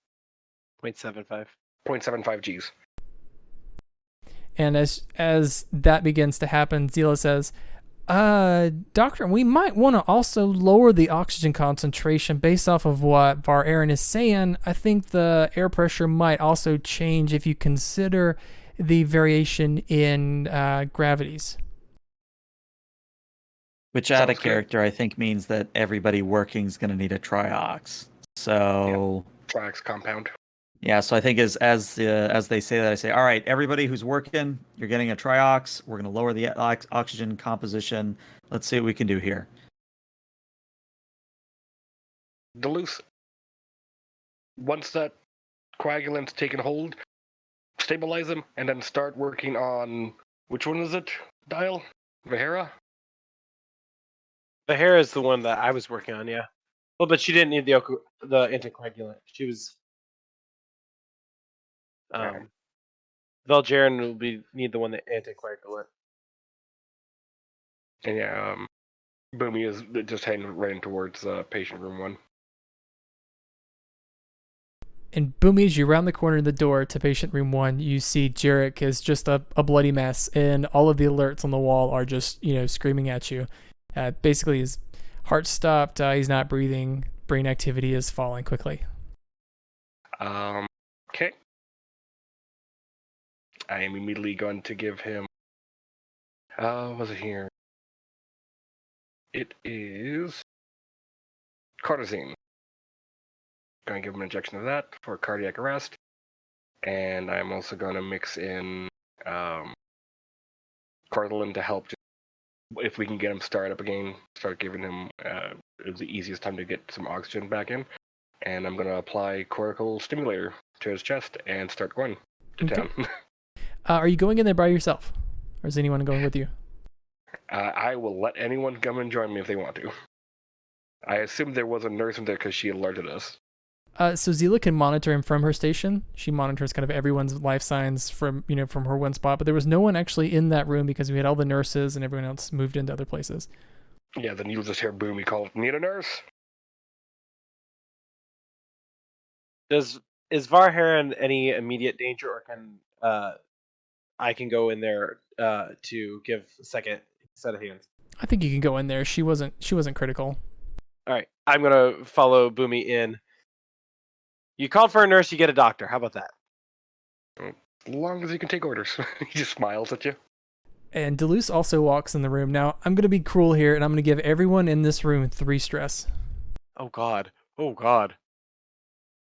0.75. 0.75 Gs. And as that begins to happen, Zila says, Doctor, we might want to also lower the oxygen concentration based off of what Var Aaron is saying. I think the air pressure might also change if you consider the variation in gravities. Which out of Sounds good. character, I think, means that everybody working is going to need a triox. So Triox compound. yeah, so I think as they say that, I say, all right, everybody who's working, you're getting a triox. We're going to lower the oxygen composition. Let's see what we can do here. Duluth. Once that coagulant's taken hold, stabilize him, and then start working on... Which one is it? Dial? Vahera? The hair is the one that I was working on, yeah. Well, but she didn't need the anticoagulant. She was... Valjeran will need the one that anticoagulant. And yeah, Boomy is just heading right towards patient room 1. And Boomy, as you round the corner of the door to patient room 1, you see Jarek is just a bloody mess, and all of the alerts on the wall are just, screaming at you. Basically, his heart stopped, he's not breathing, brain activity is falling quickly. Okay. I am immediately going to give him... was it here? It is... Carnosine. Going to give him an injection of that for cardiac arrest. And I'm also going to mix in Cardalin to help if we can get him started up again, start giving him the easiest time to get some oxygen back in. And I'm going to apply cortical stimulator to his chest and start going to town. Are you going in there by yourself? Or is anyone going with you? I will let anyone come and join me if they want to. I assume there was a nurse in there because she alerted us. So Zila can monitor him from her station. She monitors kind of everyone's life signs from her one spot, but there was no one actually in that room because we had all the nurses and everyone else moved into other places. Yeah, then you'll just hear Boomy call, "Need a nurse?" Is Varharan any immediate danger, or can I can go in there to give a second set of hands? I think you can go in there. She wasn't critical. All right, I'm gonna follow Boomy in. You called for a nurse, you get a doctor. How about that? As long as you can take orders. He just smiles at you. And Deleuze also walks in the room. Now, I'm going to be cruel here, and I'm going to give everyone in this room 3 stress. Oh, God. Oh, God.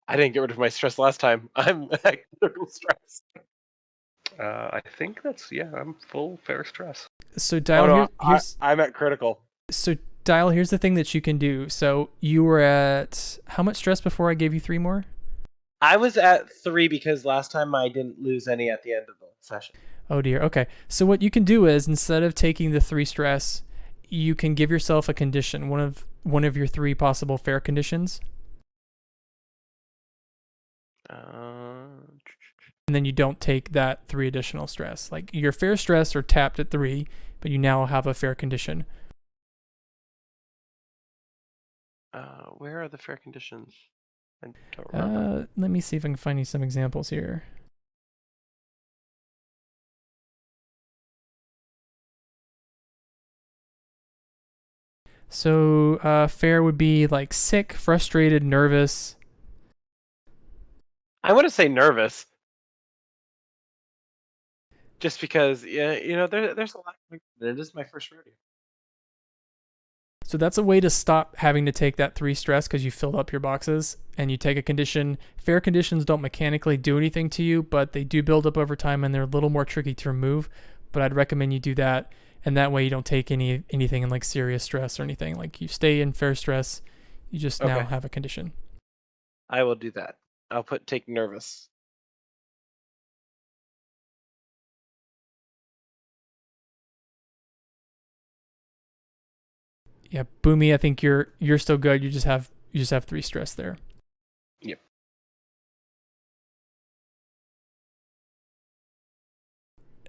I didn't get rid of my stress last time. I'm at critical stress. I think that's, I'm full fair stress. So, Dial, here's... I'm at critical. So, Dial, here's the thing that you can do. So you were at how much stress before I gave you 3 more? I was at 3 because last time I didn't lose any at the end of the session. Oh dear. Okay. So what you can do is instead of taking the 3 stress, you can give yourself a condition, one of your 3 possible fair conditions. And then you don't take that 3 additional stress. Like your fair stress are tapped at 3, but you now have a fair condition. Where are the fair conditions? I don't remember. Let me see if I can find you some examples here. So fair would be like sick, frustrated, nervous. I want to say nervous. Just because, yeah, there's a lot. It is my first rodeo. So that's a way to stop having to take that 3 stress because you filled up your boxes and you take a condition. Fair conditions don't mechanically do anything to you, but they do build up over time and they're a little more tricky to remove. But I'd recommend you do that, and that way you don't take anything in like serious stress or anything. Like you stay in fair stress, you just now have a condition. I will do that. I'll take nervous. Yeah, Boomy, I think you're still good. You just have 3 stress there. Yep.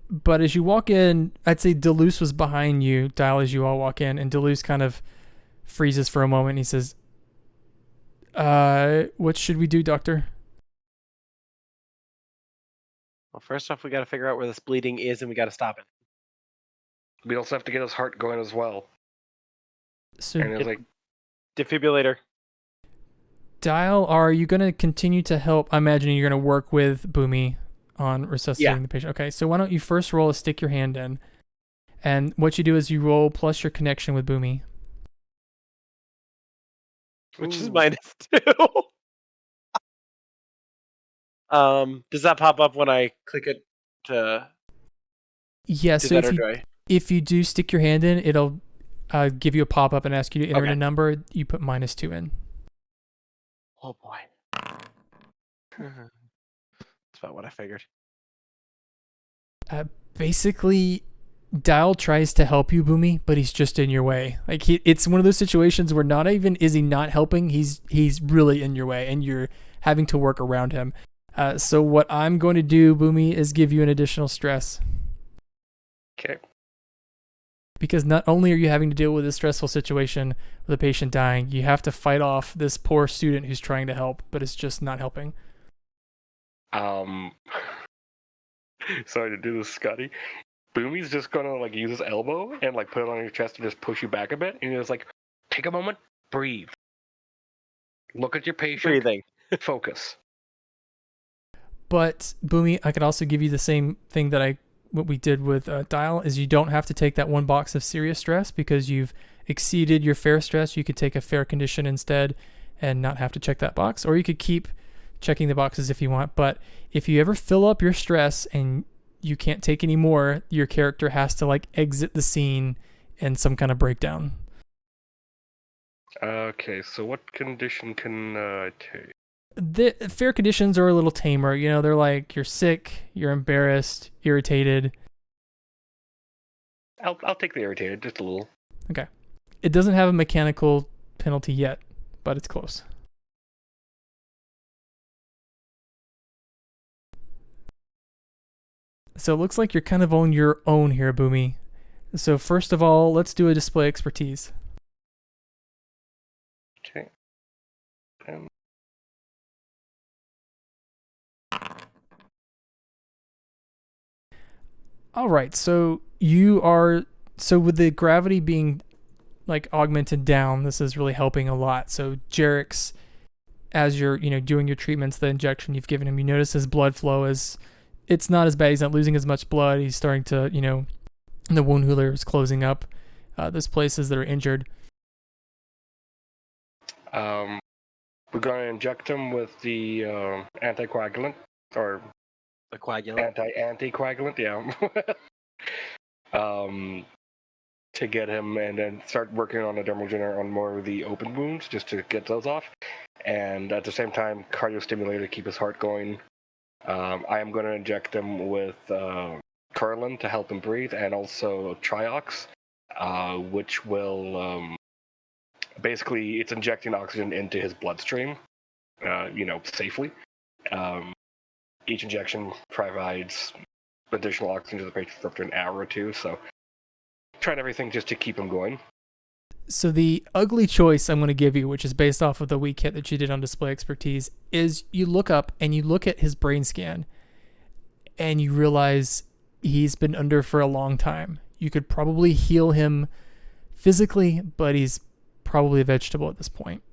But as you walk in, I'd say Deleuze was behind you, Dial, as you all walk in, and Deleuze kind of freezes for a moment and he says, what should we do, Doctor? Well, first off, we got to figure out where this bleeding is and we got to stop it. We also have to get his heart going as well. So and it's like defibrillator. Dial, are you going to continue to help? I'm imagining you're going to work with Boomy on resuscitating the patient. Okay, so why don't you first roll a stick your hand in, and what you do is you roll plus your connection with Boomy, which is -2. Does that pop up when I click it to? Yeah. So if you do stick your hand in, it'll give you a pop up and ask you to enter in a number. You put -2 in. Oh boy. That's about what I figured. Basically, Dial tries to help you, Boomy, but he's just in your way. Like it's one of those situations where not even is he not helping, he's really in your way, and you're having to work around him. So what I'm going to do, Boomy, is give you an additional stress. Okay. Because not only are you having to deal with a stressful situation with a patient dying, you have to fight off this poor student who's trying to help, but it's just not helping. Sorry to do this, Scotty. Boomy's just gonna like use his elbow and like put it on your chest and just push you back a bit, and he's like, take a moment, breathe, look at your patient, breathing, focus. But Boomy, I could also give you the same thing that what we did with Dial, is you don't have to take that 1 box of serious stress because you've exceeded your fair stress. You could take a fair condition instead and not have to check that box, or you could keep checking the boxes if you want. But if you ever fill up your stress and you can't take any more, your character has to like exit the scene in some kind of breakdown. Okay, so what condition can I take? The fair conditions are a little tamer. You know, they're like you're sick, you're embarrassed, irritated. I'll take the irritated, just a little. Okay. It doesn't have a mechanical penalty yet, but it's close. So it looks like you're kind of on your own here, Boomy. So first of all, let's do a display expertise. Okay. All right, so with the gravity being like augmented down, this is really helping a lot. So Jarek's, as you're doing your treatments, the injection you've given him, you notice his blood flow it's not as bad. He's not losing as much blood. He's starting to the wound healer is closing up those places that are injured. We're gonna inject him with the anticoagulant or the coagulant. Anticoagulant, yeah. to get him, and then start working on a dermal regener on more of the open wounds just to get those off. And at the same time, cardio stimulator to keep his heart going. I am going to inject him with Curlin to help him breathe, and also Triox, which will basically, it's injecting oxygen into his bloodstream, safely. Each injection provides additional oxygen to the patient for up to an hour or two, so tried everything just to keep him going. So the ugly choice I'm going to give you, which is based off of the weak hit that you did on display expertise, is you look up and you look at his brain scan and you realize he's been under for a long time. You could probably heal him physically, but he's probably a vegetable at this point.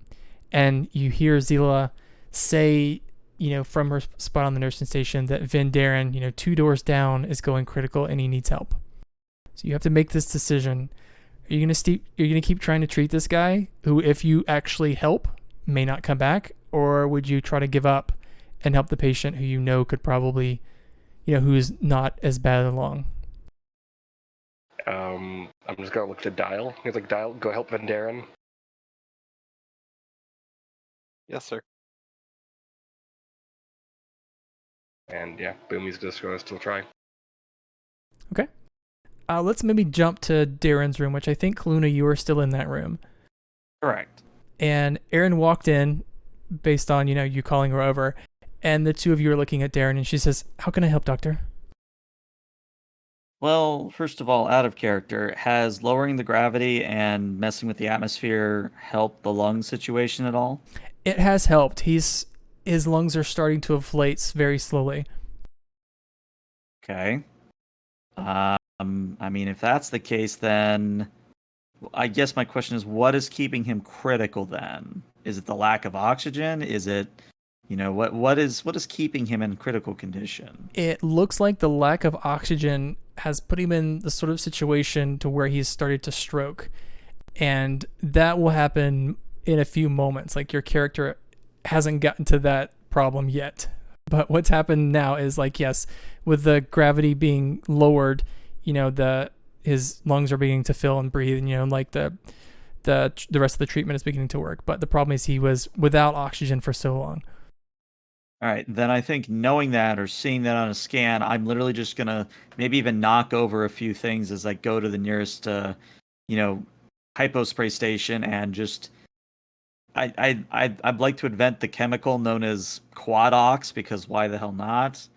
And you hear Zila say, from her spot on the nursing station that Vendarin, 2 doors down, is going critical and he needs help. So you have to make this decision. Are you gonna keep trying to treat this guy who, if you actually help, may not come back, or would you try to give up and help the patient who could probably, who's not as bad along? I'm just gonna look to Dial. He's like, Dial, go help Vendarin. Yes, sir. And yeah, Boomy's just gonna still try. Okay. Let's maybe jump to Darren's room, which I think, Kaluna, you are still in that room. Correct. And Erin walked in based on, you calling her over. And the two of you are looking at Darren, and she says, "How can I help, doctor?" Well, first of all, out of character, has lowering the gravity and messing with the atmosphere helped the lung situation at all? It has helped. His lungs are starting to inflate very slowly. Okay. If that's the case, then I guess my question is, what is keeping him critical then? Is it the lack of oxygen? Is it, what is keeping him in critical condition? It looks like the lack of oxygen has put him in the sort of situation to where he's started to stroke. And that will happen in a few moments. Like, your character hasn't gotten to that problem yet. But what's happened now is, yes, with the gravity being lowered, his lungs are beginning to fill and breathe, and the rest of the treatment is beginning to work. But the problem is he was without oxygen for so long. All right, then I think knowing that or seeing that on a scan, I'm literally just gonna maybe even knock over a few things as I go to the nearest, hypo spray station, and just I'd like to invent the chemical known as Quadox, because why the hell not?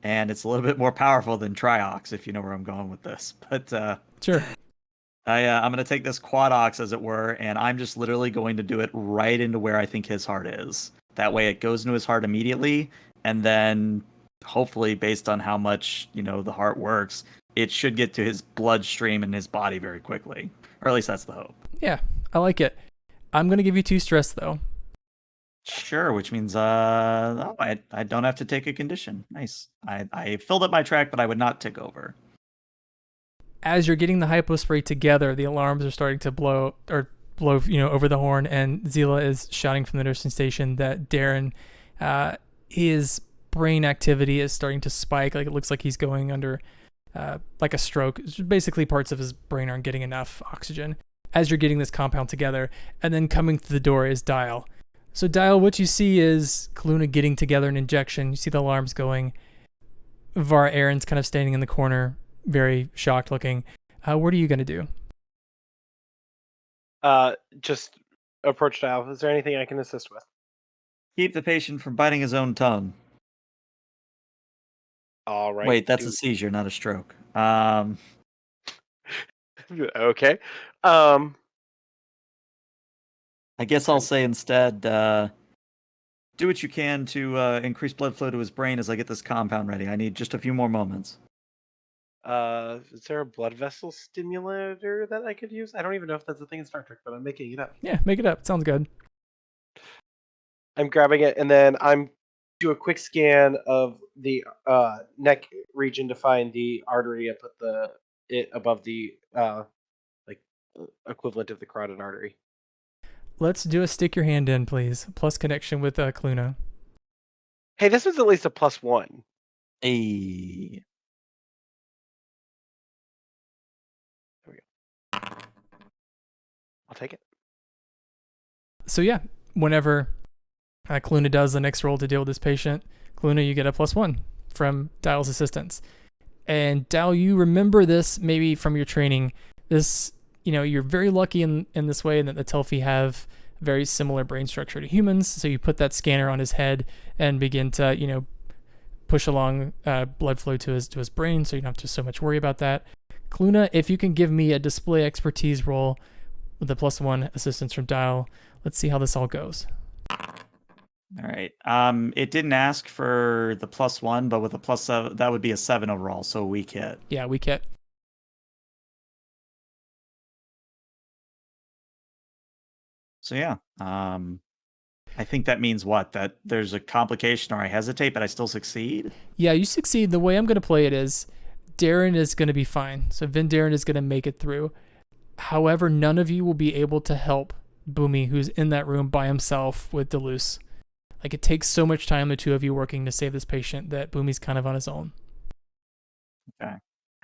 And it's a little bit more powerful than Triox, if you know where I'm going with this. But Sure. I'm going to take this Quadox, as it were, and I'm just literally going to do it right into where I think his heart is. That way it goes into his heart immediately, and then hopefully, based on how much, the heart works, it should get to his bloodstream and his body very quickly. Or at least that's the hope. Yeah, I like it. I'm going to give you 2 stress, though. Sure, which means I don't have to take a condition. Nice. I filled up my track, but I would not tick over. As you're getting the hypo spray together, the alarms are starting to blow over the horn, and Zila is shouting from the nursing station that Darren, his brain activity is starting to spike. Like, it looks like he's going under like a stroke. Basically, parts of his brain aren't getting enough oxygen. As you're getting this compound together, and then coming through the door is Dial. So Dial, what you see is Kaluna getting together an injection. You see the alarms going. Vara Aaron's kind of standing in the corner, very shocked looking. What are you going to do? Just approach Dial. Is there anything I can assist with? Keep the patient from biting his own tongue. All right. Wait, that's a seizure, not a stroke. Okay. I guess I'll say instead, do what you can to increase blood flow to his brain as I get this compound ready. I need just a few more moments. Is there a blood vessel stimulator that I could use? I don't even know if that's a thing in Star Trek, but I'm making it up. Yeah, make it up. It sounds good. I'm grabbing it, and then I'm do a quick scan of the neck region to find the artery and put it above the equivalent of the carotid artery. Let's do a stick your hand in, please. Plus connection with Kaluna. Hey, this was at least a +1. Hey. There we go. I'll take it. So yeah, whenever Kaluna does the next roll to deal with this patient, Kaluna, you get a +1 from Dial's assistance. And Dial, you remember this maybe from your training. This, you're very lucky in this way, in that the Telfi have very similar brain structure to humans. So you put that scanner on his head and begin to, push along blood flow to his brain, so you don't have to so much worry about that. Kaluna, if you can give me a display expertise roll with a +1 assistance from Dial, let's see how this all goes. All right. It didn't ask for the +1, but with a +7, that would be a 7 overall, so a weak hit. Yeah, weak hit. So yeah, I think that means what? That there's a complication, or I hesitate, but I still succeed? Yeah, you succeed. The way I'm going to play it is Darren is going to be fine. So Vin Darren is going to make it through. However, none of you will be able to help Boomy, who's in that room by himself with Deleuze. Like, it takes so much time, the two of you working to save this patient, that Boomy's kind of on his own. Okay.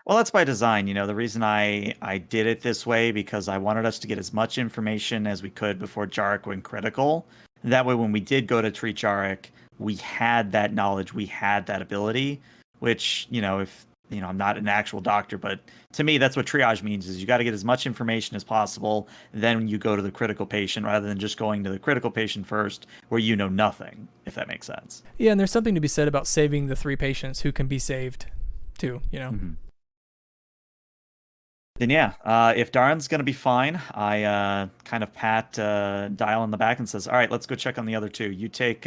Well, that's by design. The reason I did it this way, because I wanted us to get as much information as we could before Jarek went critical. That way, when we did go to treat Jarek, we had that knowledge, we had that ability, which, if, I'm not an actual doctor, but to me, that's what triage means, is you got to get as much information as possible. Then you go to the critical patient, rather than just going to the critical patient first, where you know nothing, if that makes sense. Yeah, and there's something to be said about saving the 3 patients who can be saved, too, Mm-hmm. Then yeah, if Darren's gonna be fine, I kind of pat Dial on the back and says, "All right, let's go check on the other 2. You take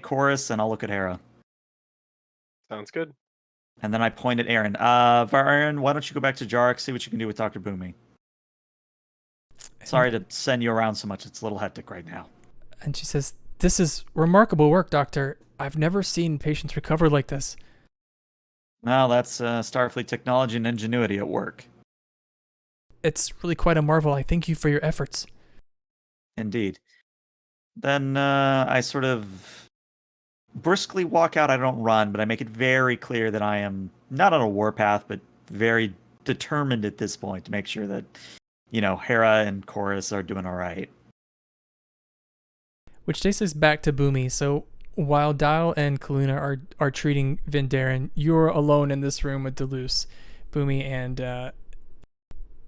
Chorus, and I'll look at Hera." Sounds good. And then I point at Aaron. Aaron, why don't you go back to Jarek, see what you can do with Dr. Boomy? Sorry to send you around so much. It's a little hectic right now. And she says, "This is remarkable work, Doctor. I've never seen patients recover like this." Well, that's Starfleet technology and ingenuity at work. It's really quite a marvel. I thank you for your efforts. Indeed. Then I sort of briskly walk out. I don't run, but I make it very clear that I am not on a warpath, but very determined at this point to make sure that, Hera and Chorus are doing all right. Which takes us back to Boomy. So while Dial and Kaluna are treating Vin Darren, you're alone in this room with Deleuze, Boomy, and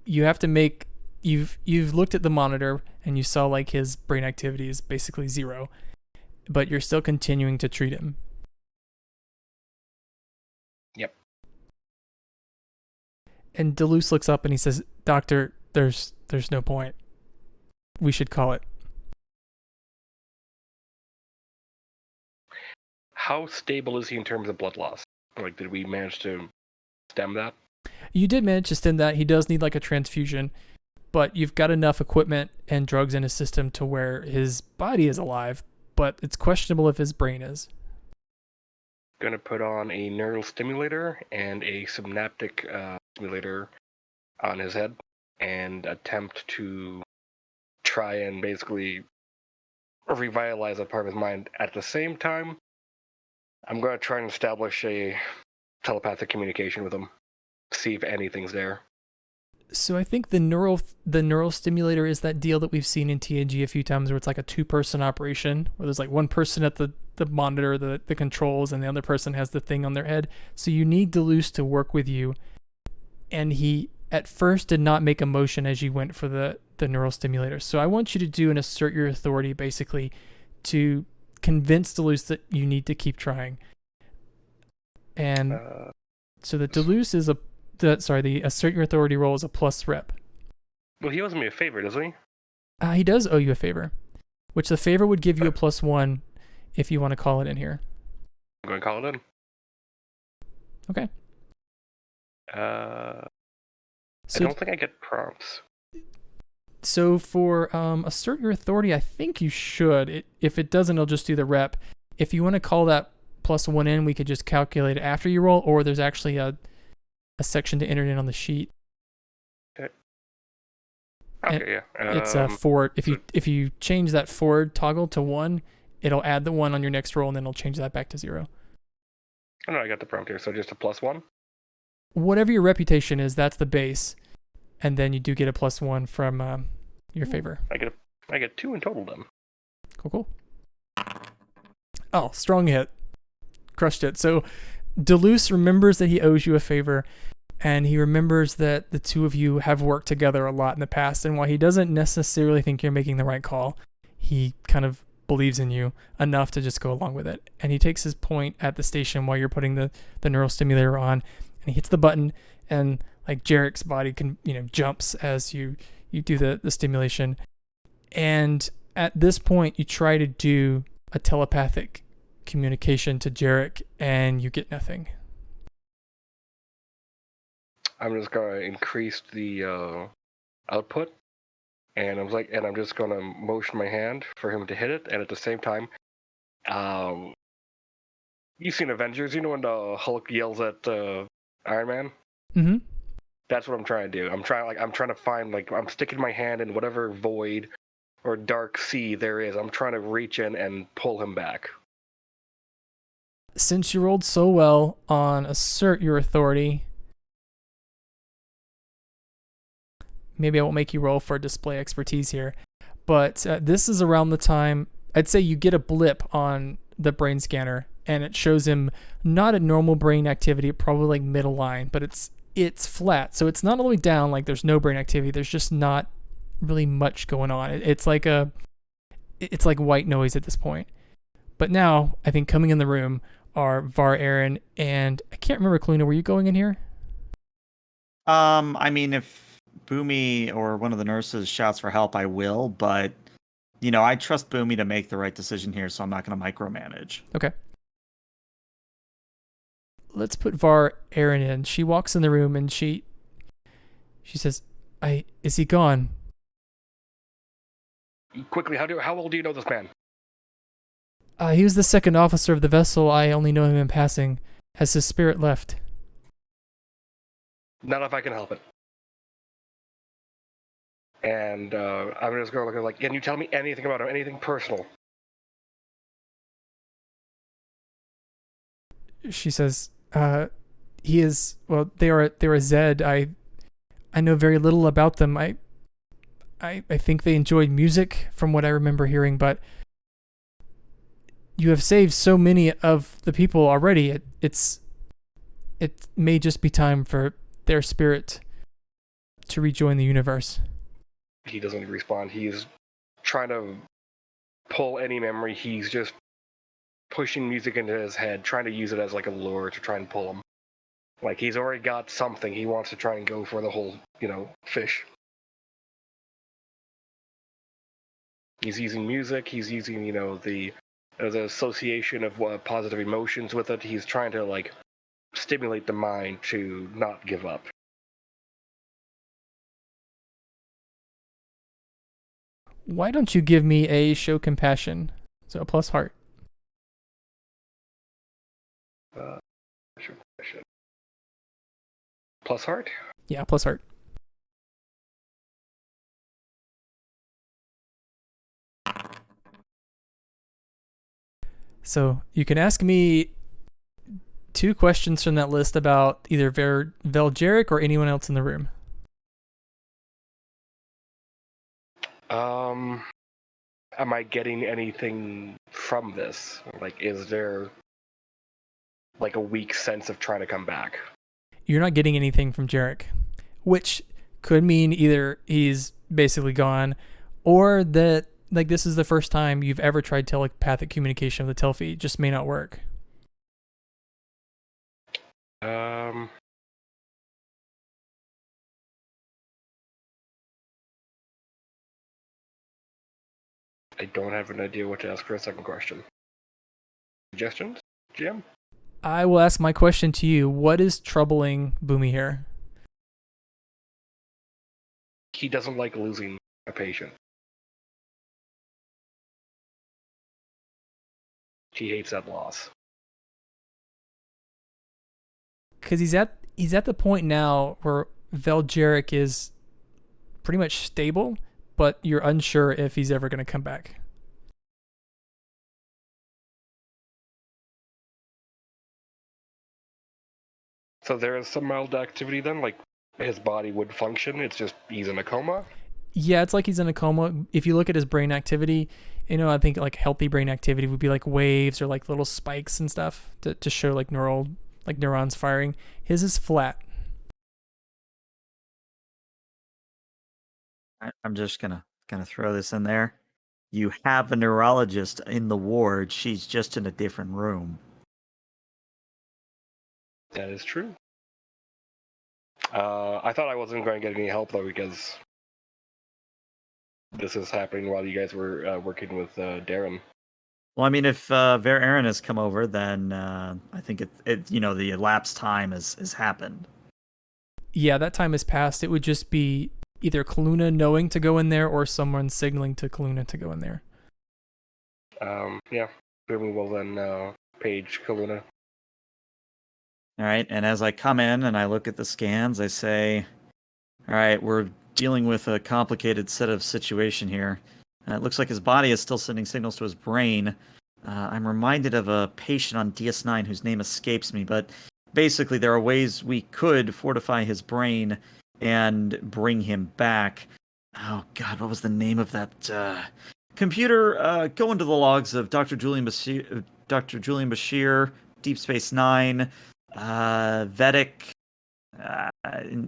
you have to make... You've looked at the monitor and you saw like his brain activity is basically 0, but you're still continuing to treat him. Yep. And Deleuze looks up and he says, "Doctor, there's no point. We should call it." How stable is he in terms of blood loss? Like, did we manage to stem that? You did manage to stem that. He does need like a transfusion, but you've got enough equipment and drugs in his system to where his body is alive, but it's questionable if his brain is. Gonna put on a neural stimulator and a synaptic stimulator on his head and attempt to try and basically revitalize that part of his mind. At the same time, I'm going to try and establish a telepathic communication with him, see if anything's there. So I think the neural stimulator is that deal that we've seen in TNG a few times, where it's like a 2-person operation, where there's like one person at the monitor, the controls, and the other person has the thing on their head. So you need Deleuze to work with you. And he at first did not make a motion as you went for the neural stimulator. So I want you to do an assert your authority, basically, to convince Deleuze that you need to keep trying. And so the Deleuze is the assert your authority roll is a plus rep. Well, he owes me a favor, doesn't he? He does owe you a favor, which the favor would give you a +1 if you want to call it in here. I'm going to call it in. Okay. I So, don't think I get prompts. so for assert your authority, I think you should. If it doesn't, it'll just do the rep. If you want to call that +1 in, we could just calculate it after you roll, or there's actually a section to enter it in on the sheet. Okay, yeah. It's forward. If you change that forward toggle to 1, it'll add the 1 on your next roll, and then it'll change that back to 0. Oh, no, I got the prompt here, so just a +1? Whatever your reputation is, that's the base, and then you do get a +1 from your favor. I get 2 in total then. Cool. Oh, strong hit. Crushed it. So Deleuze remembers that he owes you a favor, and he remembers that the two of you have worked together a lot in the past, and while he doesn't necessarily think you're making the right call, he kind of believes in you enough to just go along with it. And he takes his point at the station while you're putting the neurostimulator on, and he hits the button, and like Jarek's body can, jumps as you do the stimulation. And at this point, you try to do a telepathic communication to Jarek, and you get nothing. I'm just gonna increase the output, and I'm just gonna motion my hand for him to hit it, and at the same time, you've seen Avengers, when the Hulk yells at Iron Man? Mm-hmm. That's what I'm trying to do. I'm trying to find, I'm sticking my hand in whatever void or dark sea there is. I'm trying to reach in and pull him back. Since you rolled so well on assert your authority, maybe I won't make you roll for display expertise here, but this is around the time, I'd say you get a blip on the brain scanner, and it shows him not a normal brain activity, probably like middle line, but it's flat. So it's not all the way down, like there's no brain activity. There's just not really much going on. It's like white noise at this point. But now, I think coming in the room are Var Aaron, and I can't remember, Kaluna, were you going in here? I mean, if Boomy or one of the nurses shouts for help, I will, but, I trust Boomy to make the right decision here, so I'm not going to micromanage. Okay. Let's put Var Aaron in. She walks in the room, and she says, is he gone? Quickly, how old do you know this man? He was the second officer of the vessel. I only know him in passing. Has his spirit left? Not if I can help it. And I'm just going to look at can you tell me anything about him? Anything personal? She says, he is, well, they are a Zed. I know very little about them. I think they enjoyed music from what I remember hearing, but you have saved so many of the people already. It may just be time for their spirit to rejoin the universe. He doesn't respond. He's trying to pull any memory. He's just pushing music into his head, trying to use it as a lure to try and pull him. He's already got something. He wants to try and go for the whole, fish. He's using music. He's using, the association of positive emotions with it. He's trying to, stimulate the mind to not give up. Why don't you give me a show compassion? So a plus heart. Plus heart? Yeah, plus heart. So you can ask me 2 questions from that list about either Jarek or anyone else in the room. Am I getting anything from this? Is there a weak sense of trying to come back? You're not getting anything from Jarek, which could mean either he's basically gone, or that this is the first time you've ever tried telepathic communication with the Telfi. It just may not work. I don't have an idea what to ask for a second question. Suggestions, Jim? I will ask my question to you. What is troubling Boomy here? He doesn't like losing a patient. He hates that loss. Because he's at the point now where Jarek is pretty much stable, but you're unsure if he's ever going to come back. So there is some mild activity then, his body would function. It's just he's in a coma. Yeah, it's like he's in a coma. If you look at his brain activity, I think like healthy brain activity would be like waves or like little spikes and stuff to show like neurons firing. His is flat. I'm just gonna throw this in there. You have a neurologist in the ward. She's just in a different room. That is true. I thought I wasn't going to get any help though because this is happening while you guys were working with Darren. Well, I mean, if Ver Aaron has come over, then I think the elapsed time has happened. Yeah, that time has passed. It would just be either Kaluna knowing to go in there or someone signaling to Kaluna to go in there. Yeah, Boomy will then page Kaluna. All right, and as I come in and I look at the scans, I say, all right, we're dealing with a complicated set of situation here. It looks like his body is still sending signals to his brain. I'm reminded of a patient on DS9 whose name escapes me, but basically there are ways we could fortify his brain and bring him back. Oh God, what was the name of that computer? Go into the logs of Dr. Julian Bashir, Deep Space Nine, Vedic.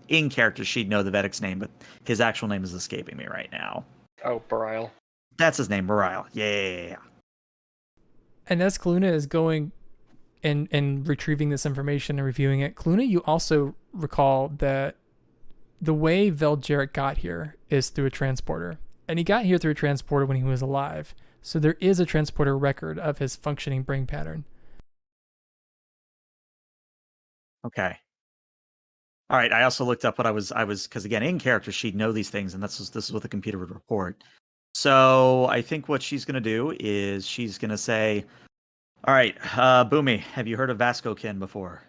In character, she'd know the Vedic's name, but his actual name is escaping me right now. Oh, Barile. That's his name, Barile. Yeah. And as Kaluna is going and retrieving this information and reviewing it, Kaluna, you also recall that the way Vel Jarrett got here is through a transporter. And he got here through a transporter when he was alive. So there is a transporter record of his functioning brain pattern. Okay. All right. I also looked up what I was because again, in character, she'd know these things, and this is what the computer would report. So I think what she's gonna do is she's gonna say, "All right, Boomy, have you heard of Vascokin before?"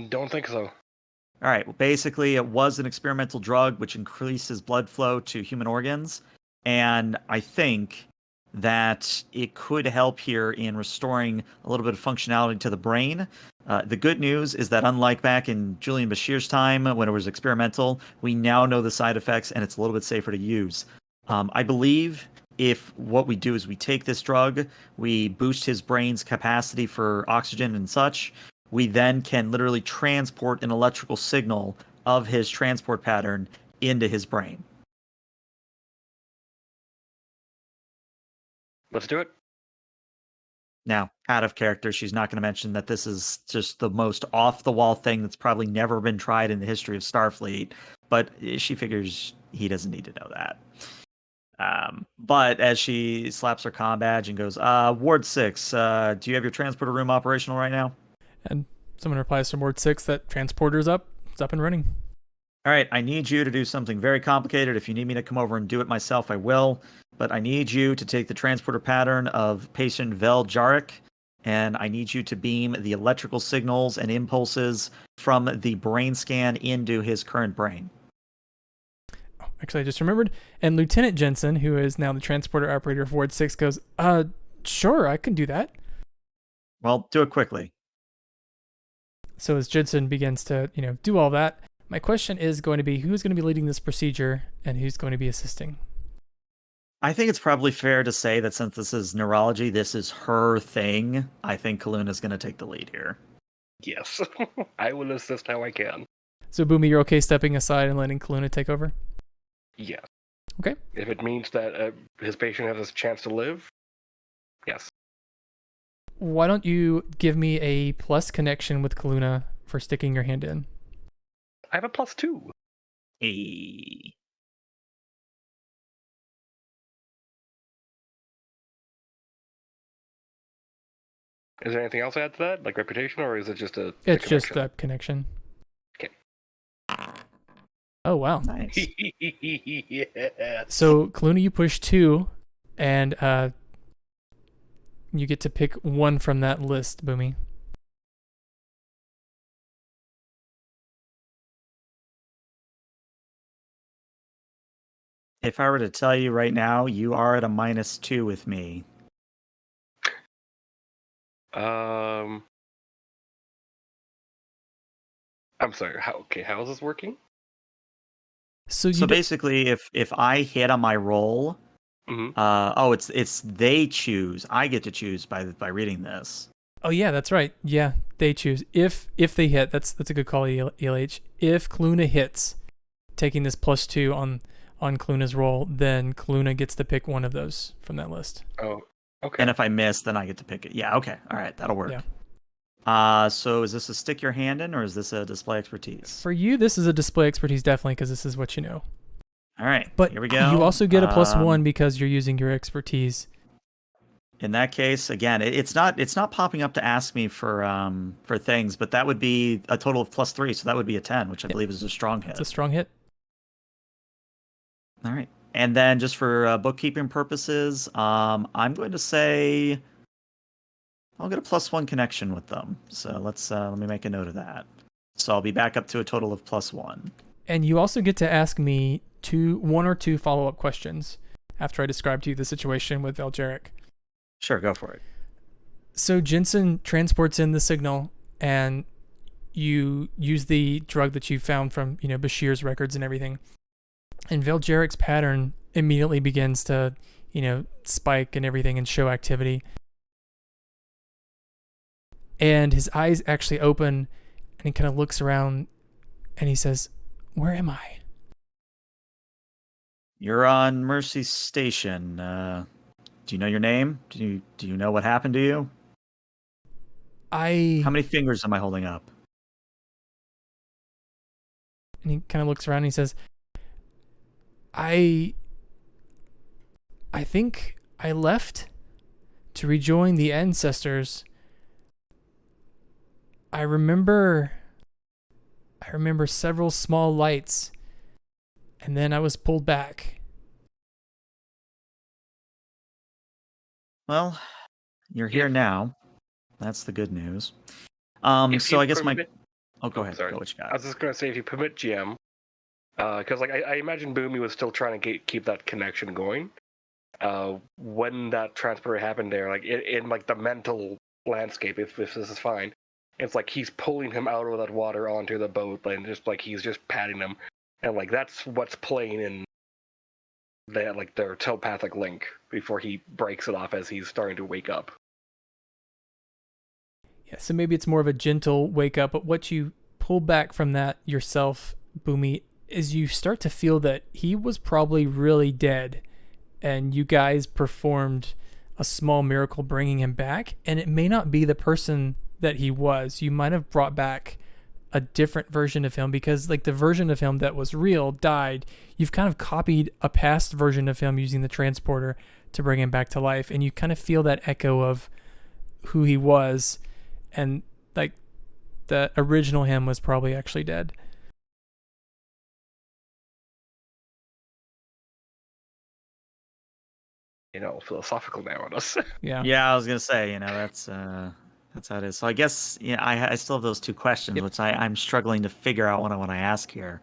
Don't think so. All right. Well, basically, it was an experimental drug which increases blood flow to human organs, and I think that it could help here in restoring a little bit of functionality to the brain. The good news is that unlike back in Julian Bashir's time when it was experimental, we now know the side effects and it's a little bit safer to use. I believe if what we do is we take this drug, we boost his brain's capacity for oxygen and such, we then can literally transport an electrical signal of his transport pattern into his brain. Let's do it. Now, out of character, she's not going to mention that this is just the most off-the-wall thing that's probably never been tried in the history of Starfleet, but she figures he doesn't need to know that. But as she slaps her comm badge and goes, Ward 6, do you have your transporter room operational right now? And someone replies from Ward 6 that transporter's up. It's up and running. All right, I need you to do something very complicated. If you need me to come over and do it myself, I will. But I need you to take the transporter pattern of patient Vel Jarek, and I need you to beam the electrical signals and impulses from the brain scan into his current brain. Oh, actually, I just remembered. And Lieutenant Jensen, who is now the transporter operator of Ward 6, goes, sure, I can do that. Well, do it quickly. So as Jensen begins to, do all that, my question is going to be who's going to be leading this procedure and who's going to be assisting? I think it's probably fair to say that since this is neurology, this is her thing. I think Kaluna's going to take the lead here. Yes. I will assist how I can. So, Boomy, you're okay stepping aside and letting Kaluna take over? Yes. Okay. If it means that his patient has a chance to live, yes. Why don't you give me a plus connection with Kaluna for sticking your hand in? I have a +2. Hey. Is there anything else to add to that, like reputation, or is it just a? It's just that connection. Okay. Oh wow. Nice. Yes. So Kaluna, you push 2, and you get to pick 1 from that list, Boomy. If I were to tell you right now, you are at a -2 with me. I'm sorry. How is this working? So you So basically, if I hit on my roll, Mhm. it's they choose. I get to choose by reading this. Oh yeah, that's right. Yeah, they choose if they hit. That's a good call, ELH. If Cluna hits, taking this +2 on Cluna's roll, then Cluna gets to pick one of those from that list. Oh, okay. And if I miss, then I get to pick it. Yeah, okay. All right, that'll work. Yeah. So is this a stick your hand in, or is this a display expertise? For you, this is a display expertise, definitely, because this is what you know. All right, But here we go. you also get a +1 because you're using your expertise. In that case, again, it's not popping up to ask me for things, but that would be a total of +3, so that would be a 10, which I believe is a strong hit. It's a strong hit. All right, and then just for bookkeeping purposes, I'm going to say I'll get a +1 connection with them. So let me make a note of that. So I'll be back up to a total of +1. And you also get to ask me one or two follow-up questions after I describe to you the situation with Veljeric. Sure, go for it. So Jensen transports in the signal, and you use the drug that you found from Bashir's records and everything. And Veljeric's pattern immediately begins to spike and everything and show activity. And his eyes actually open, and he kind of looks around, and he says, "Where am I?" You're on Mercy Station. Do you know your name? Do you know what happened to you? How many fingers am I holding up? And he kind of looks around and he says, I think I left to rejoin the ancestors. I remember several small lights, and then I was pulled back. Well, you're here now. That's the good news. If So you I guess permit- Oh, go ahead. Sorry. Go what you I got. was just gonna say, if you permit GM, because I imagine Boomy was still trying to keep that connection going. When that transport happened there, like in like the mental landscape, if this is fine, it's like he's pulling him out of that water onto the boat, and just like he's just patting him, and like that's what's playing in their telepathic link before he breaks it off as he's starting to wake up. Yeah, so maybe it's more of a gentle wake up, but what you pull back from that yourself, Boomy, is you start to feel that he was probably really dead, and you guys performed a small miracle bringing him back, and it may not be the person that he was. You might have brought back a different version of him, because like the version of him that was real died. You've kind of copied a past version of him using the transporter to bring him back to life, and you kind of feel that echo of who he was, and like the original him was probably actually dead. Philosophical now on us. Yeah. Yeah, I was gonna say, that's how it is. So I guess I still have those two questions, Yep. which I'm struggling to figure out what I want to ask here.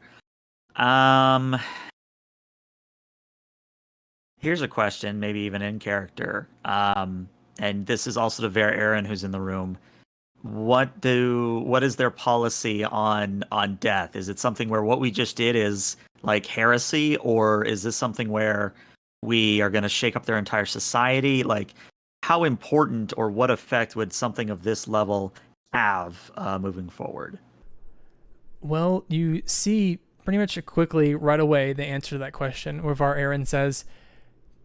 Here's a question, maybe even in character. And this is also to Ver Aaron, who's in the room. What is their policy on death? Is it something where what we just did is like heresy, or is this something where we are going to shake up their entire society? Like, how important or what effect would something of this level have moving forward? Well, you see pretty much quickly right away the answer to that question, where Var Aaron says,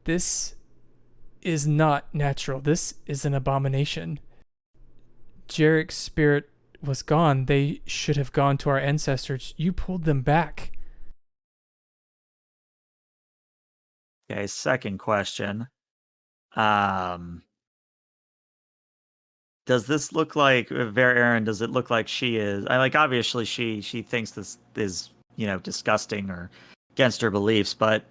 "This is not natural. This is an abomination. Jarek's spirit was gone. They should have gone to our ancestors. You pulled them back." Okay, second question. Does this look like Ver Aaron? Does it look like she is? Obviously she thinks this is disgusting or against her beliefs, but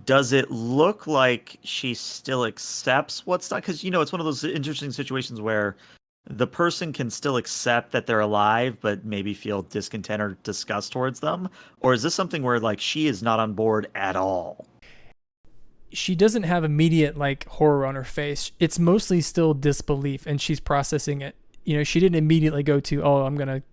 does it look like she still accepts what's not? Because it's one of those interesting situations where the person can still accept that they're alive, but maybe feel discontent or disgust towards them, or is this something where like she is not on board at all? She doesn't have immediate like horror on her face. It's mostly still disbelief, and she's processing it. She didn't immediately go to, "Oh, I'm gonna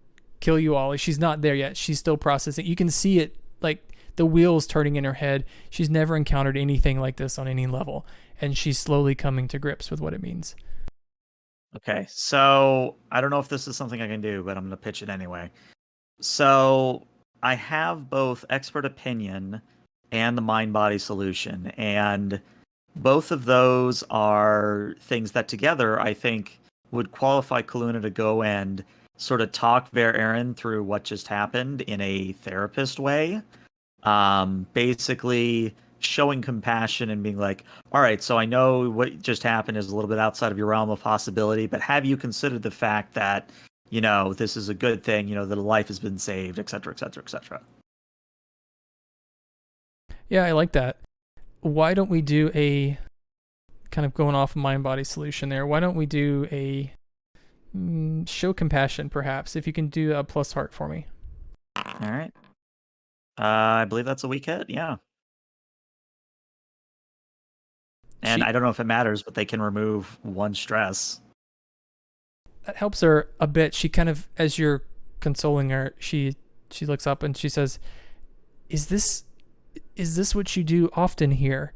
kill you all." She's not there yet. She's still processing. You can see it, like the wheels turning in her head. She's never encountered anything like this on any level, and she's slowly coming to grips with what it means. Okay, so I don't know if this is something I can do, but I'm going to pitch it anyway. So I have both expert opinion and the mind body solution, and both of those are things that together I think would qualify Kaluna to go and sort of talk Ver Aaron through what just happened in a therapist way. Basically showing compassion and being like, all right, so I know what just happened is a little bit outside of your realm of possibility, but have you considered the fact that, this is a good thing, that a life has been saved, et cetera, et cetera, et cetera. Yeah, I like that. Why don't we do a kind of going off mind body solution there? Why don't we do a show compassion, perhaps, if you can do a plus heart for me. All right. I believe that's a weak hit, yeah. And I don't know if it matters, but they can remove 1 stress. That helps her a bit. She kind of, as you're consoling her, she looks up and she says, is this what you do often here?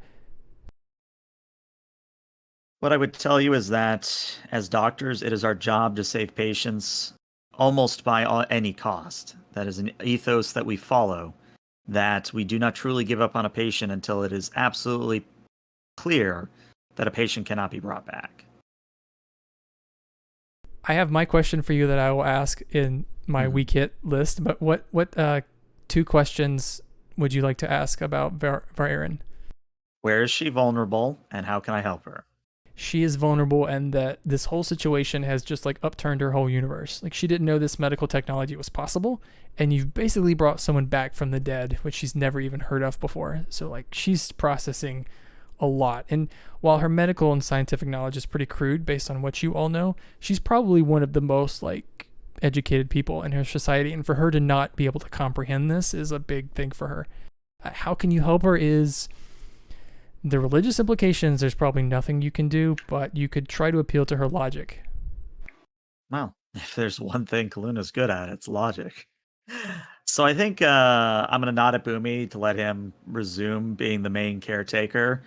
What I would tell you is that as doctors, it is our job to save patients almost by any cost. That is an ethos that we follow, that we do not truly give up on a patient until it is absolutely clear that a patient cannot be brought back. I have my question for you that I will ask in my weak hit list, but what 2 questions would you like to ask about Ver Aaron? Where is she vulnerable, and how can I help her? She is vulnerable, and that this whole situation has just like upturned her whole universe. Like, she didn't know this medical technology was possible, and you've basically brought someone back from the dead, which she's never even heard of before. So like, she's processing a lot. And while her medical and scientific knowledge is pretty crude based on what you all know, she's probably one of the most like educated people in her society, and for her to not be able to comprehend this is a big thing for her. How can you help her is the religious implications. There's probably nothing you can do, but you could try to appeal to her logic. Well, if there's one thing Kaluna's good at, it's logic. So I think I'm going to nod at Boomy to let him resume being the main caretaker.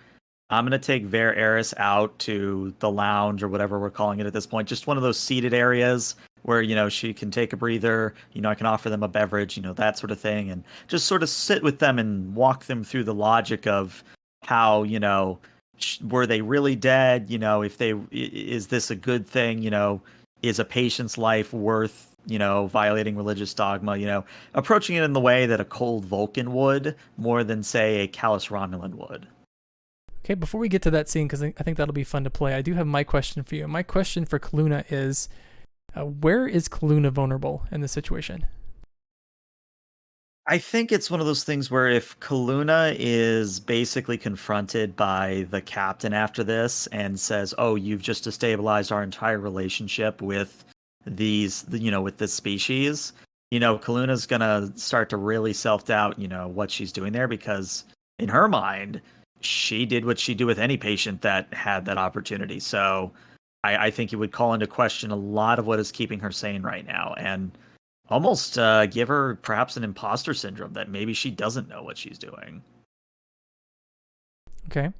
I'm going to take Ver Eris out to the lounge or whatever we're calling it at this point. Just one of those seated areas where, she can take a breather. I can offer them a beverage, that sort of thing. And just sort of sit with them and walk them through the logic of how, were they really dead? Is this a good thing? Is a patient's life worth, violating religious dogma? Approaching it in the way that a cold Vulcan would more than, say, a callous Romulan would. Okay, before we get to that scene, because I think that'll be fun to play, I do have my question for you. My question for Kaluna is, where is Kaluna vulnerable in this situation? I think it's one of those things where if Kaluna is basically confronted by the captain after this and says, "Oh, you've just destabilized our entire relationship with with this species," Kaluna's gonna start to really self-doubt, what she's doing there, because in her mind, she did what she'd do with any patient that had that opportunity. So I think it would call into question a lot of what is keeping her sane right now, and almost give her perhaps an imposter syndrome that maybe she doesn't know what she's doing. Okay.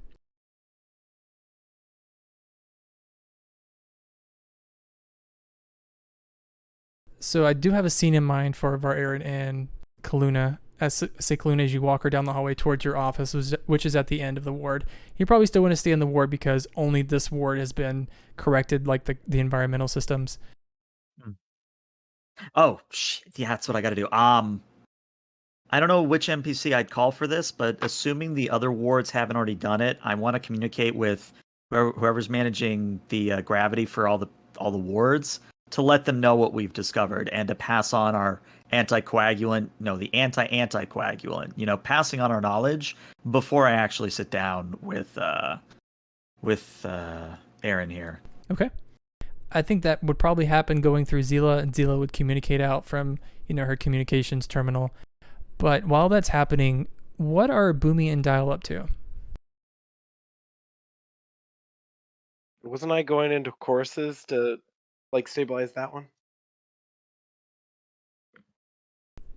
So I do have a scene in mind for Ver Aaron and Kaluna. Say Kaluna, as you walk her down the hallway towards your office, which is at the end of the ward. You probably still want to stay in the ward because only this ward has been corrected, like the environmental systems. Oh, shit, yeah, that's what I got to do. I don't know which NPC I'd call for this, but assuming the other wards haven't already done it, I want to communicate with whoever's managing the gravity for all the wards to let them know what we've discovered and to pass on our the anti-anticoagulant, passing on our knowledge before I actually sit down with Aaron here. Okay. I think that would probably happen going through Zila, and Zila would communicate out from, her communications terminal. But while that's happening, what are Boomy and Dial up to? Wasn't I going into courses to stabilize that one?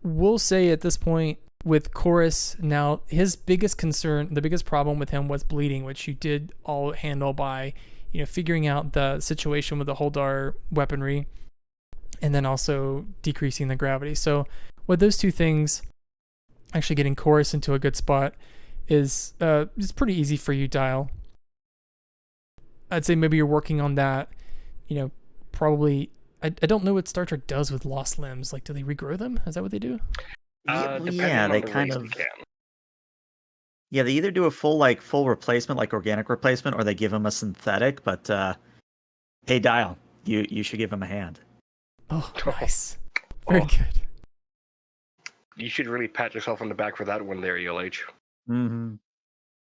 We'll say at this point, with Chorus now, his biggest concern, the biggest problem with him was bleeding, which you did all handle by, figuring out the situation with the Holdar weaponry, and then also decreasing the gravity. So with those two things, actually getting Chorus into a good spot is pretty easy for you, Dial. I'd say maybe you're working on that. Probably. I don't know what Star Trek does with lost limbs. Like, do they regrow them? Is that what they do? Depending they on the kind race, of. you can. Yeah, they either do a full replacement, like organic replacement, or they give him a synthetic. But hey, Dial, you should give him a hand. Oh, nice. Very good. You should really pat yourself on the back for that one there, ELH. Mm-hmm.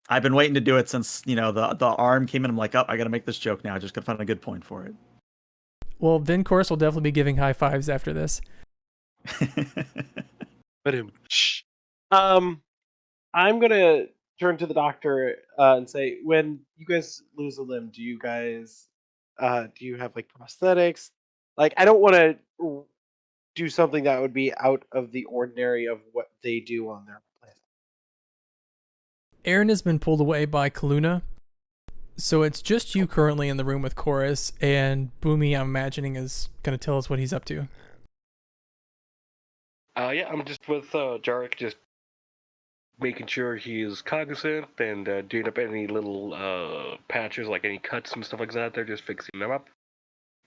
I've been waiting to do it since the arm came in. I'm like, oh, I got to make this joke now. I just got to find a good point for it. Well, then Chorus will definitely be giving high fives after this. But I'm gonna turn to the doctor and say, when you guys lose a limb, do you guys do you have like prosthetics? Like, I don't want to do something that would be out of the ordinary of what they do on their planet. Aaron has been pulled away by Kaluna, so it's just you currently in the room with Chorus, and Boomy, I'm imagining, is going to tell us what he's up to. Yeah, I'm just with Jarek, just making sure he is cognizant and doing up any little patches, like any cuts and stuff like that. They're just fixing them up.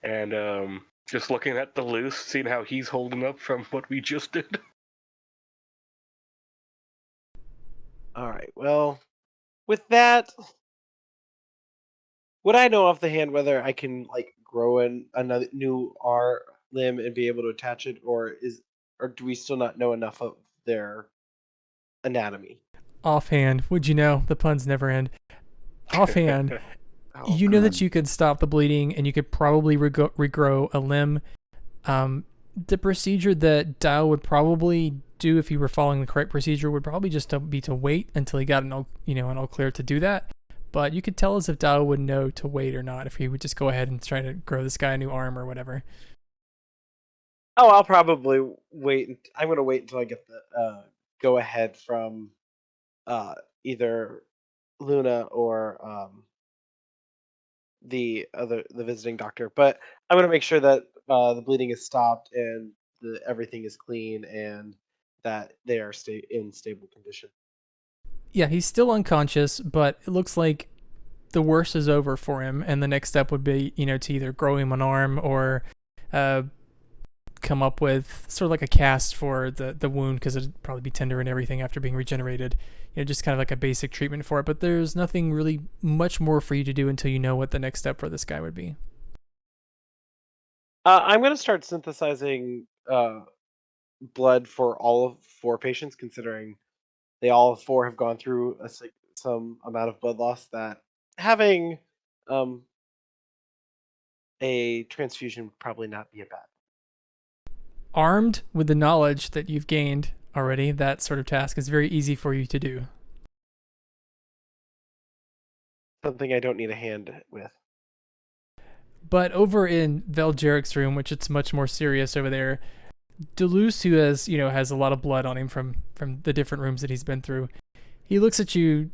And just looking at the loose, seeing how he's holding up from what we just did. All right. Well, with that, would I know off the hand whether I can like grow another new limb and be able to attach it, or do we still not know enough of their anatomy? Offhand, would you know? The puns never end. Offhand, you know that you could stop the bleeding and you could probably regrow a limb. The procedure that Dial would probably do if you were following the correct procedure would probably just be to wait until he got an all clear to do that. But you could tell us if Dial would know to wait or not, if he would just go ahead and try to grow this guy a new arm or whatever. Oh, I'll probably wait. I'm going to wait until I get the go ahead from either Luna or the visiting doctor. But I'm going to make sure that the bleeding is stopped and everything is clean and that they are in stable condition. Yeah, he's still unconscious, but it looks like the worst is over for him, and the next step would be, to either grow him an arm or come up with sort of like a cast for the wound, because it'd probably be tender and everything after being regenerated. Just kind of like a basic treatment for it, but there's nothing really much more for you to do until you know what the next step for this guy would be. I'm going to start synthesizing blood for all of 4 patients, considering they all 4 have gone through some amount of blood loss, that having a transfusion would probably not be a bad. Armed with the knowledge that you've gained already, that sort of task is very easy for you to do. Something I don't need a hand with. But over in Veljarek's room, which it's much more serious over there, Deleuze, who has a lot of blood on him from the different rooms that he's been through, he looks at you,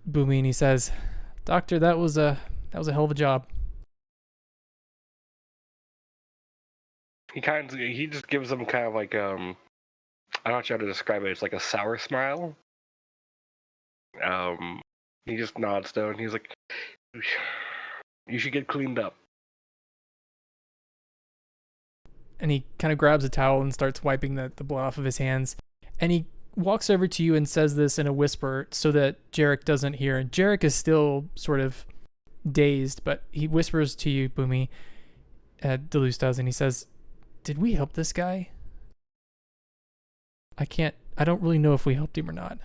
Boomy, and he says, "Doctor, that was a hell of a job." He just gives them kind of like I don't know how to describe it. It's like a sour smile. He just nods though, and he's like, "You should get cleaned up." And he kind of grabs a towel and starts wiping the blood off of his hands. And he walks over to you and says this in a whisper so that Jarek doesn't hear. And Jarek is still sort of dazed, but he whispers to you, Boomy, Deleuze does, and he says, "Did we help this guy? I don't really know if we helped him or not."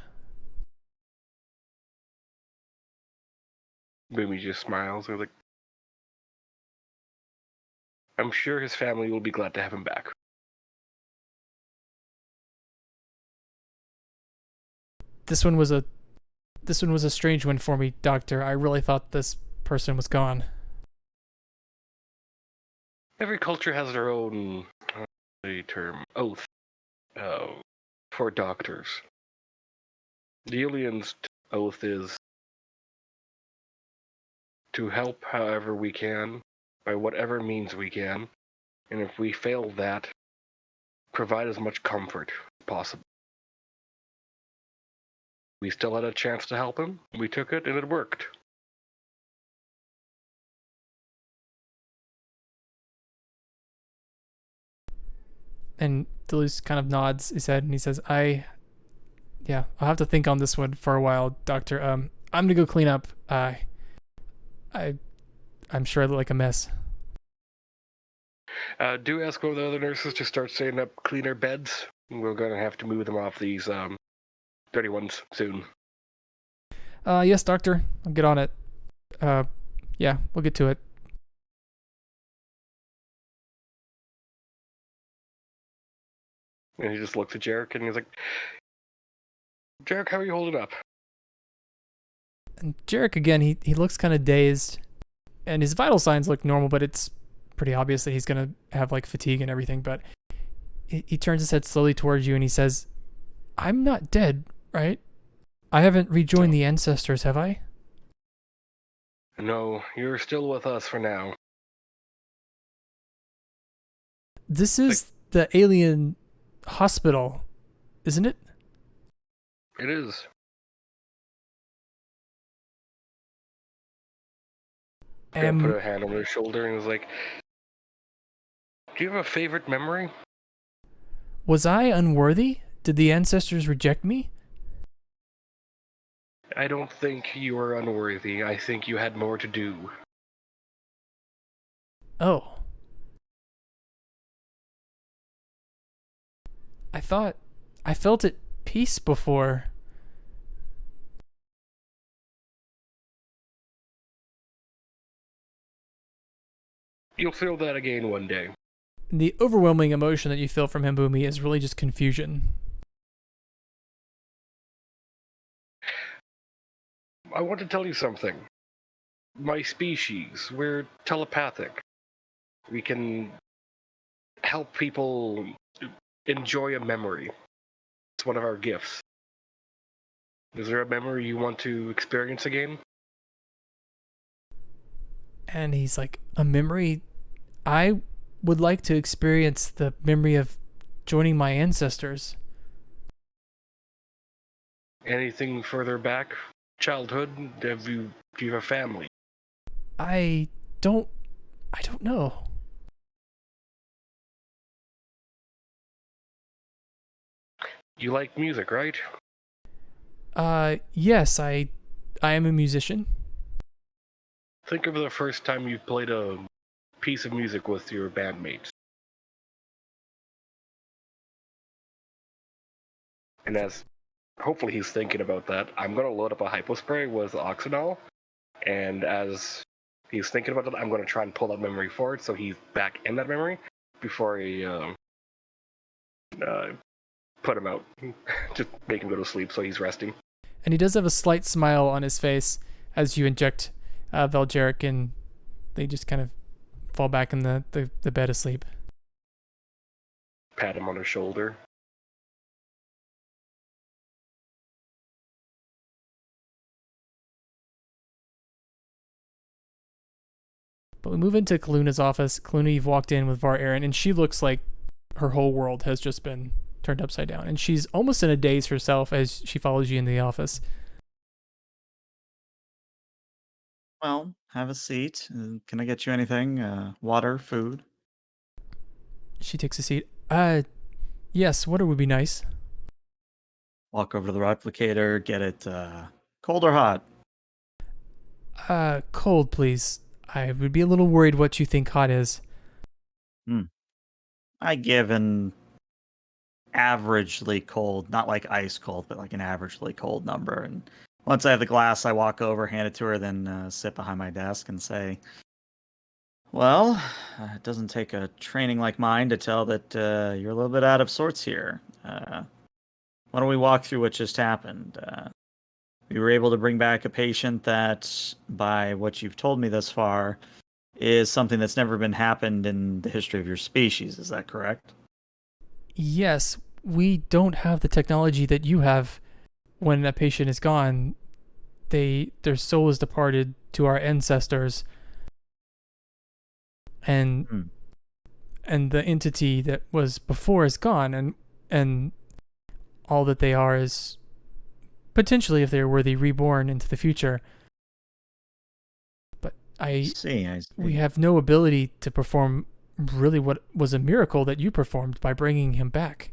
Boomy just smiles. They're like, "I'm sure his family will be glad to have him back." This one was a strange one for me, Doctor. I really thought this person was gone. Every culture has their own term, oath, for doctors. The alien's oath is to help however we can, by whatever means we can, and if we fail that, provide as much comfort as possible. We still had a chance to help him. We took it, and it worked. And Deleuze kind of nods his head and he says, I'll have to think on this one for a while, Doctor. I'm gonna go clean up. I'm sure I look like a mess. Do ask one of the other nurses to start setting up cleaner beds. We're gonna have to move them off these dirty ones soon. Yes, Doctor. I'll get on it. Yeah, we'll get to it. And he just looks at Jarek and he's like, Jarek, how are you holding up? And Jarek, again, he looks kind of dazed, and his vital signs look normal, but it's pretty obvious that he's going to have, like, fatigue and everything. But he turns his head slowly towards you, and he says, I'm not dead, right? I haven't rejoined the ancestors, have I? No, you're still with us for now. This is the alien hospital, isn't it? It is. Put a hand on her shoulder and was like, do you have a favorite memory? Was I unworthy? Did the ancestors reject me? I don't think you were unworthy. I think you had more to do. Oh. I thought I felt at peace before. You'll feel that again one day. And the overwhelming emotion that you feel from him, Boomy, is really just confusion. I want to tell you something. My species, we're telepathic. We can help people enjoy a memory. It's one of our gifts. Is there a memory you want to experience again? And he's like, a memory? I would like to experience the memory of joining my ancestors. Anything further back? Childhood? Do you have a family? I don't know. You like music, right? Yes, I am a musician. Think of the first time you played a piece of music with your bandmates. And as hopefully he's thinking about that, I'm going to load up a hypospray with oxynol, and as he's thinking about that, I'm going to try and pull that memory forward so he's back in that memory before he put him out. Just make him go to sleep so he's resting. And he does have a slight smile on his face as you inject Valgeric, and they just kind of fall back in the bed asleep. Pat him on his shoulder. But we move into Kaluna's office. Kaluna, you've walked in with Var Aaron, and she looks like her whole world has just been turned upside down. And she's almost in a daze herself as she follows you in the office. Well, have a seat. Can I get you anything? Water, food? She takes a seat. Yes, water would be nice. Walk over to the replicator, get it cold or hot? Cold, please. I would be a little worried what you think hot is. I give an averagely cold, not like ice cold, but like an averagely cold number. And once I have the glass, I walk over, hand it to her, then sit behind my desk and say, well, it doesn't take a training like mine to tell that you're a little bit out of sorts here. Why don't we walk through what just happened? We were able to bring back a patient that, by what you've told me thus far, is something that's never been happened in the history of your species. Is that correct? Yes, we don't have the technology that you have. when a patient is gone, their soul is departed to our ancestors, and Hmm. and the entity that was before is gone, and all that they are is potentially, if they're worthy, reborn into the future. But I see. we have no ability to perform really what was a miracle that you performed by bringing him back.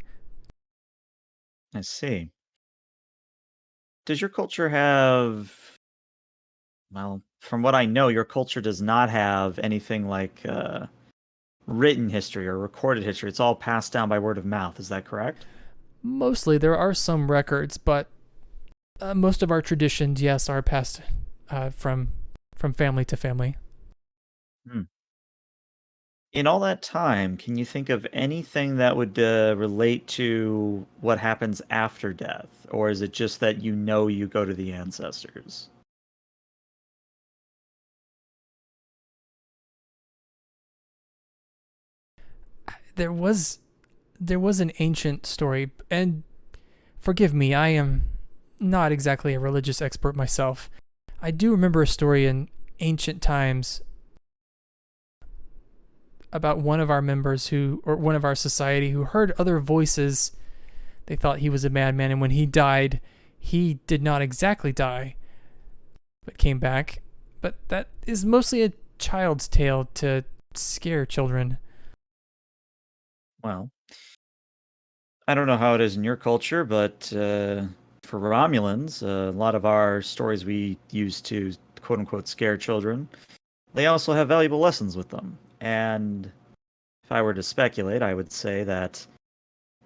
I see. Does your culture have? Well, from what I know, your culture does not have anything like written history or recorded history. It's all passed down by word of mouth. Is that correct? Mostly, there are some records, but most of our traditions, yes, are passed from family to family. Hmm. In all that time, can you think of anything that would relate to what happens after death? Or is it just that you know you go to the ancestors? There was an ancient story, and forgive me, I am not exactly a religious expert myself. I do remember a story in ancient times about one of our members or one of our society who heard other voices. They thought he was a madman, and when he died, he did not exactly die, but came back. But that is mostly a child's tale to scare children. Well, I don't know how it is in your culture, but for Romulans, a lot of our stories we use to quote unquote scare children, they also have valuable lessons with them. And if I were to speculate, I would say that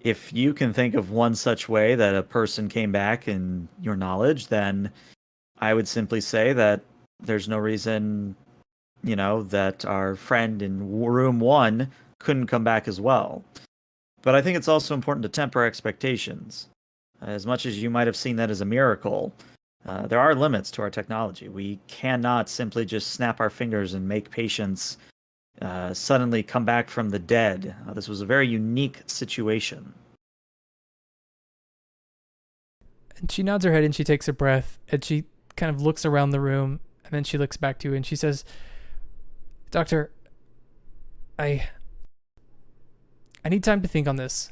if you can think of one such way that a person came back in your knowledge, then I would simply say that there's no reason, that our friend in room one couldn't come back as well. But I think it's also important to temper expectations. As much as you might have seen that as a miracle, there are limits to our technology. We cannot simply just snap our fingers and make patients suddenly come back from the dead. This was a very unique situation. And she nods her head and she takes a breath and she kind of looks around the room and then she looks back to you and she says, "Doctor, I need time to think on this.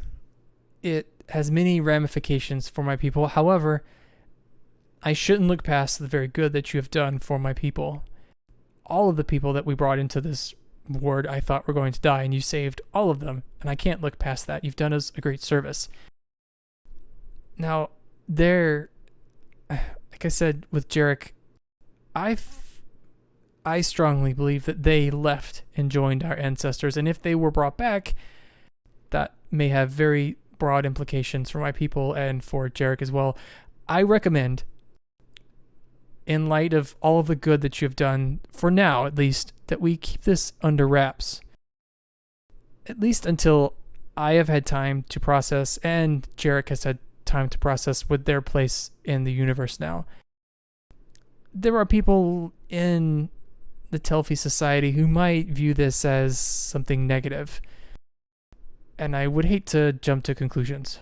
It has many ramifications for my people. However, I shouldn't look past the very good that you have done for my people. All of the people that we brought into this ward I thought were going to die, and you saved all of them, and I can't look past that. You've done us a great service. Now, like I said with Jarek, I strongly believe that they left and joined our ancestors, and if they were brought back, that may have very broad implications for my people and for Jarek as well. I recommend, in light of all of the good that you have done, for now at least, that we keep this under wraps. At least until I have had time to process and Jarek has had time to process with their place in the universe now. There are people in the Telfi society who might view this as something negative, and I would hate to jump to conclusions."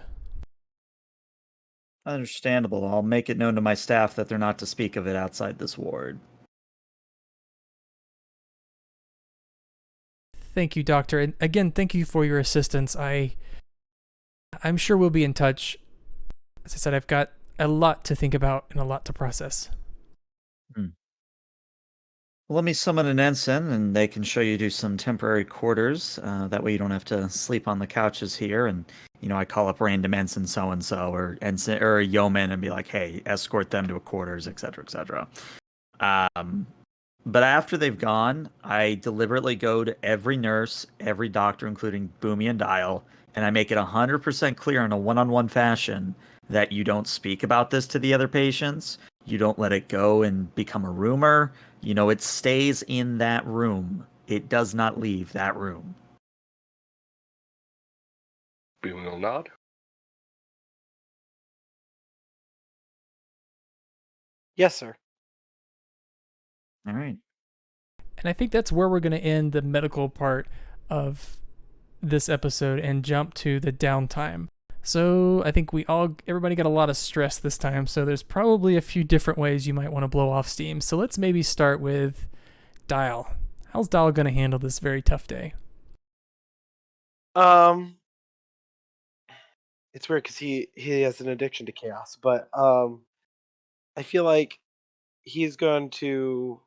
Understandable. I'll make it known to my staff that they're not to speak of it outside this ward. Thank you, Doctor. And again, thank you for your assistance. I'm sure we'll be in touch. As I said, I've got a lot to think about and a lot to process. Well, let me summon an ensign, and they can show you to some temporary quarters. That way you don't have to sleep on the couches here. And, I call up random ensign so-and-so or ensign or a yeoman and be like, hey, escort them to a quarters, etc., etc. But after they've gone, I deliberately go to every nurse, every doctor, including Boomy and Dial, and I make it 100% clear in a one-on-one fashion that you don't speak about this to the other patients. You don't let it go and become a rumor. It stays in that room. It does not leave that room. Boom will nod. Yes, sir. All right. And I think that's where we're going to end the medical part of this episode and jump to the downtime. So I think everybody got a lot of stress this time. So there's probably a few different ways you might want to blow off steam. So let's maybe start with Dial. How's Dial going to handle this very tough day? It's weird because he has an addiction to chaos, but I feel like he's going to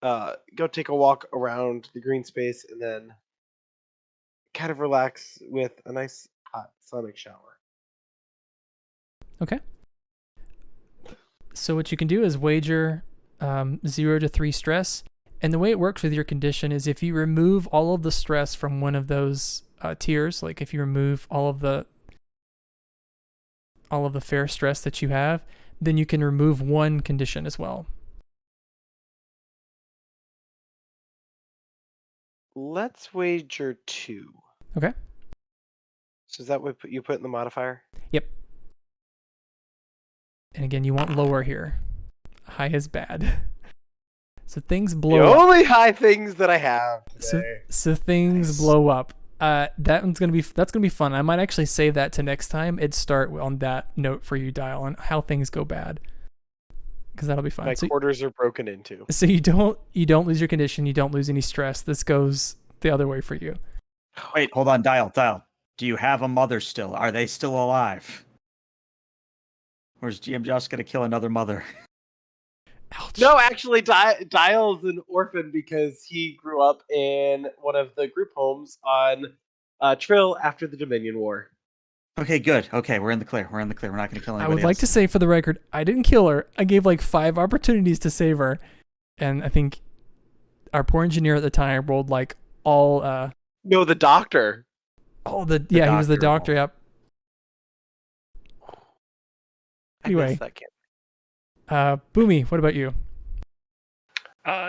go take a walk around the green space and then kind of relax with a nice hot sonic shower. Okay. So what you can do is wager 0 to 3 stress. And the way it works with your condition is if you remove all of the stress from one of those tiers, like if you remove all of the fair stress that you have, then you can remove one condition as well. Let's wager 2. Okay. So is that what you put in the modifier? Yep. And again, you want lower here. High is bad. So things blow The up. only high things that I have today. So things blow up. That's gonna be fun. I might actually save that to next time. It'd start on that note for you, Dial, on how things go bad, because that'll be fun. My quarters are broken into. So you don't lose your condition. You don't lose any stress. This goes the other way for you. Wait, hold on, Dial. Do you have a mother still? Are they still alive? Or is GM just gonna kill another mother? Ouch. No, actually, Dial's an orphan because he grew up in one of the group homes on Trill after the Dominion War. Okay, good. Okay, we're in the clear. We're not gonna kill anybody I would like to else. say for the record, I didn't kill her. I gave like 5 opportunities to save her, and I think our poor engineer at the time rolled like all. No, the doctor. Oh, he was the doctor. Yep. I Anyway. missed that kid. Boomy, what about you?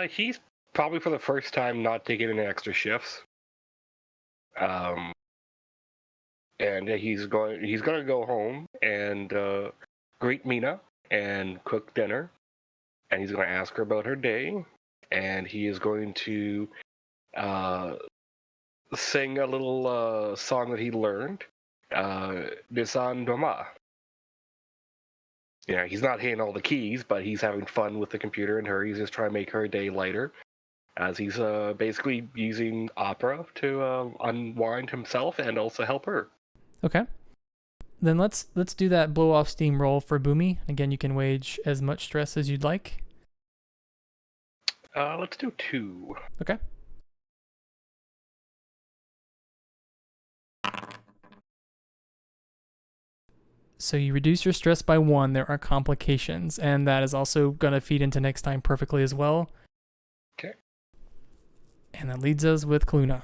He's probably for the first time not taking any extra shifts. And he's gonna go home and greet Mina and cook dinner, and he's gonna ask her about her day, and he is going to sing a little song that he learned, Nisan Doma. Yeah, he's not hitting all the keys, but he's having fun with the computer and her. He's just trying to make her day lighter, as he's basically using opera to unwind himself and also help her. Okay. Then let's do that blow off steam roll for Boomy. Again, you can wage as much stress as you'd like. Let's do 2. Okay. So you reduce your stress by 1. There are complications, and that is also going to feed into next time perfectly as well. Okay. And that leads us with Cluna.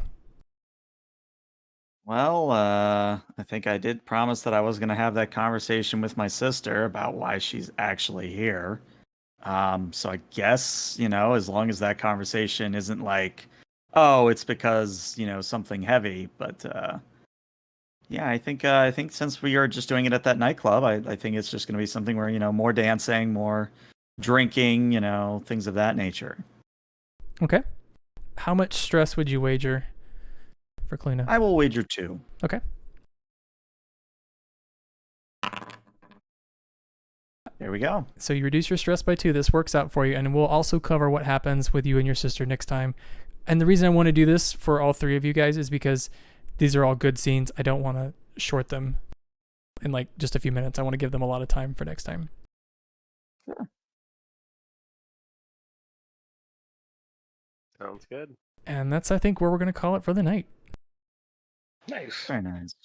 Well, I think I did promise that I was going to have that conversation with my sister about why she's actually here. So I guess, as long as that conversation isn't like, oh, it's because, something heavy. But yeah, I think since we are just doing it at that nightclub, I think it's just going to be something where, more dancing, more drinking, things of that nature. Okay. How much stress would you wager for Cluna? I will wager 2. Okay. There we go. So you reduce your stress by 2. This works out for you, and we'll also cover what happens with you and your sister next time. And the reason I want to do this for all 3 of you guys is because these are all good scenes. I don't want to short them in like just a few minutes. I want to give them a lot of time for next time. Sure. Sounds good. And that's, I think, where we're going to call it for the night. Nice. Very nice.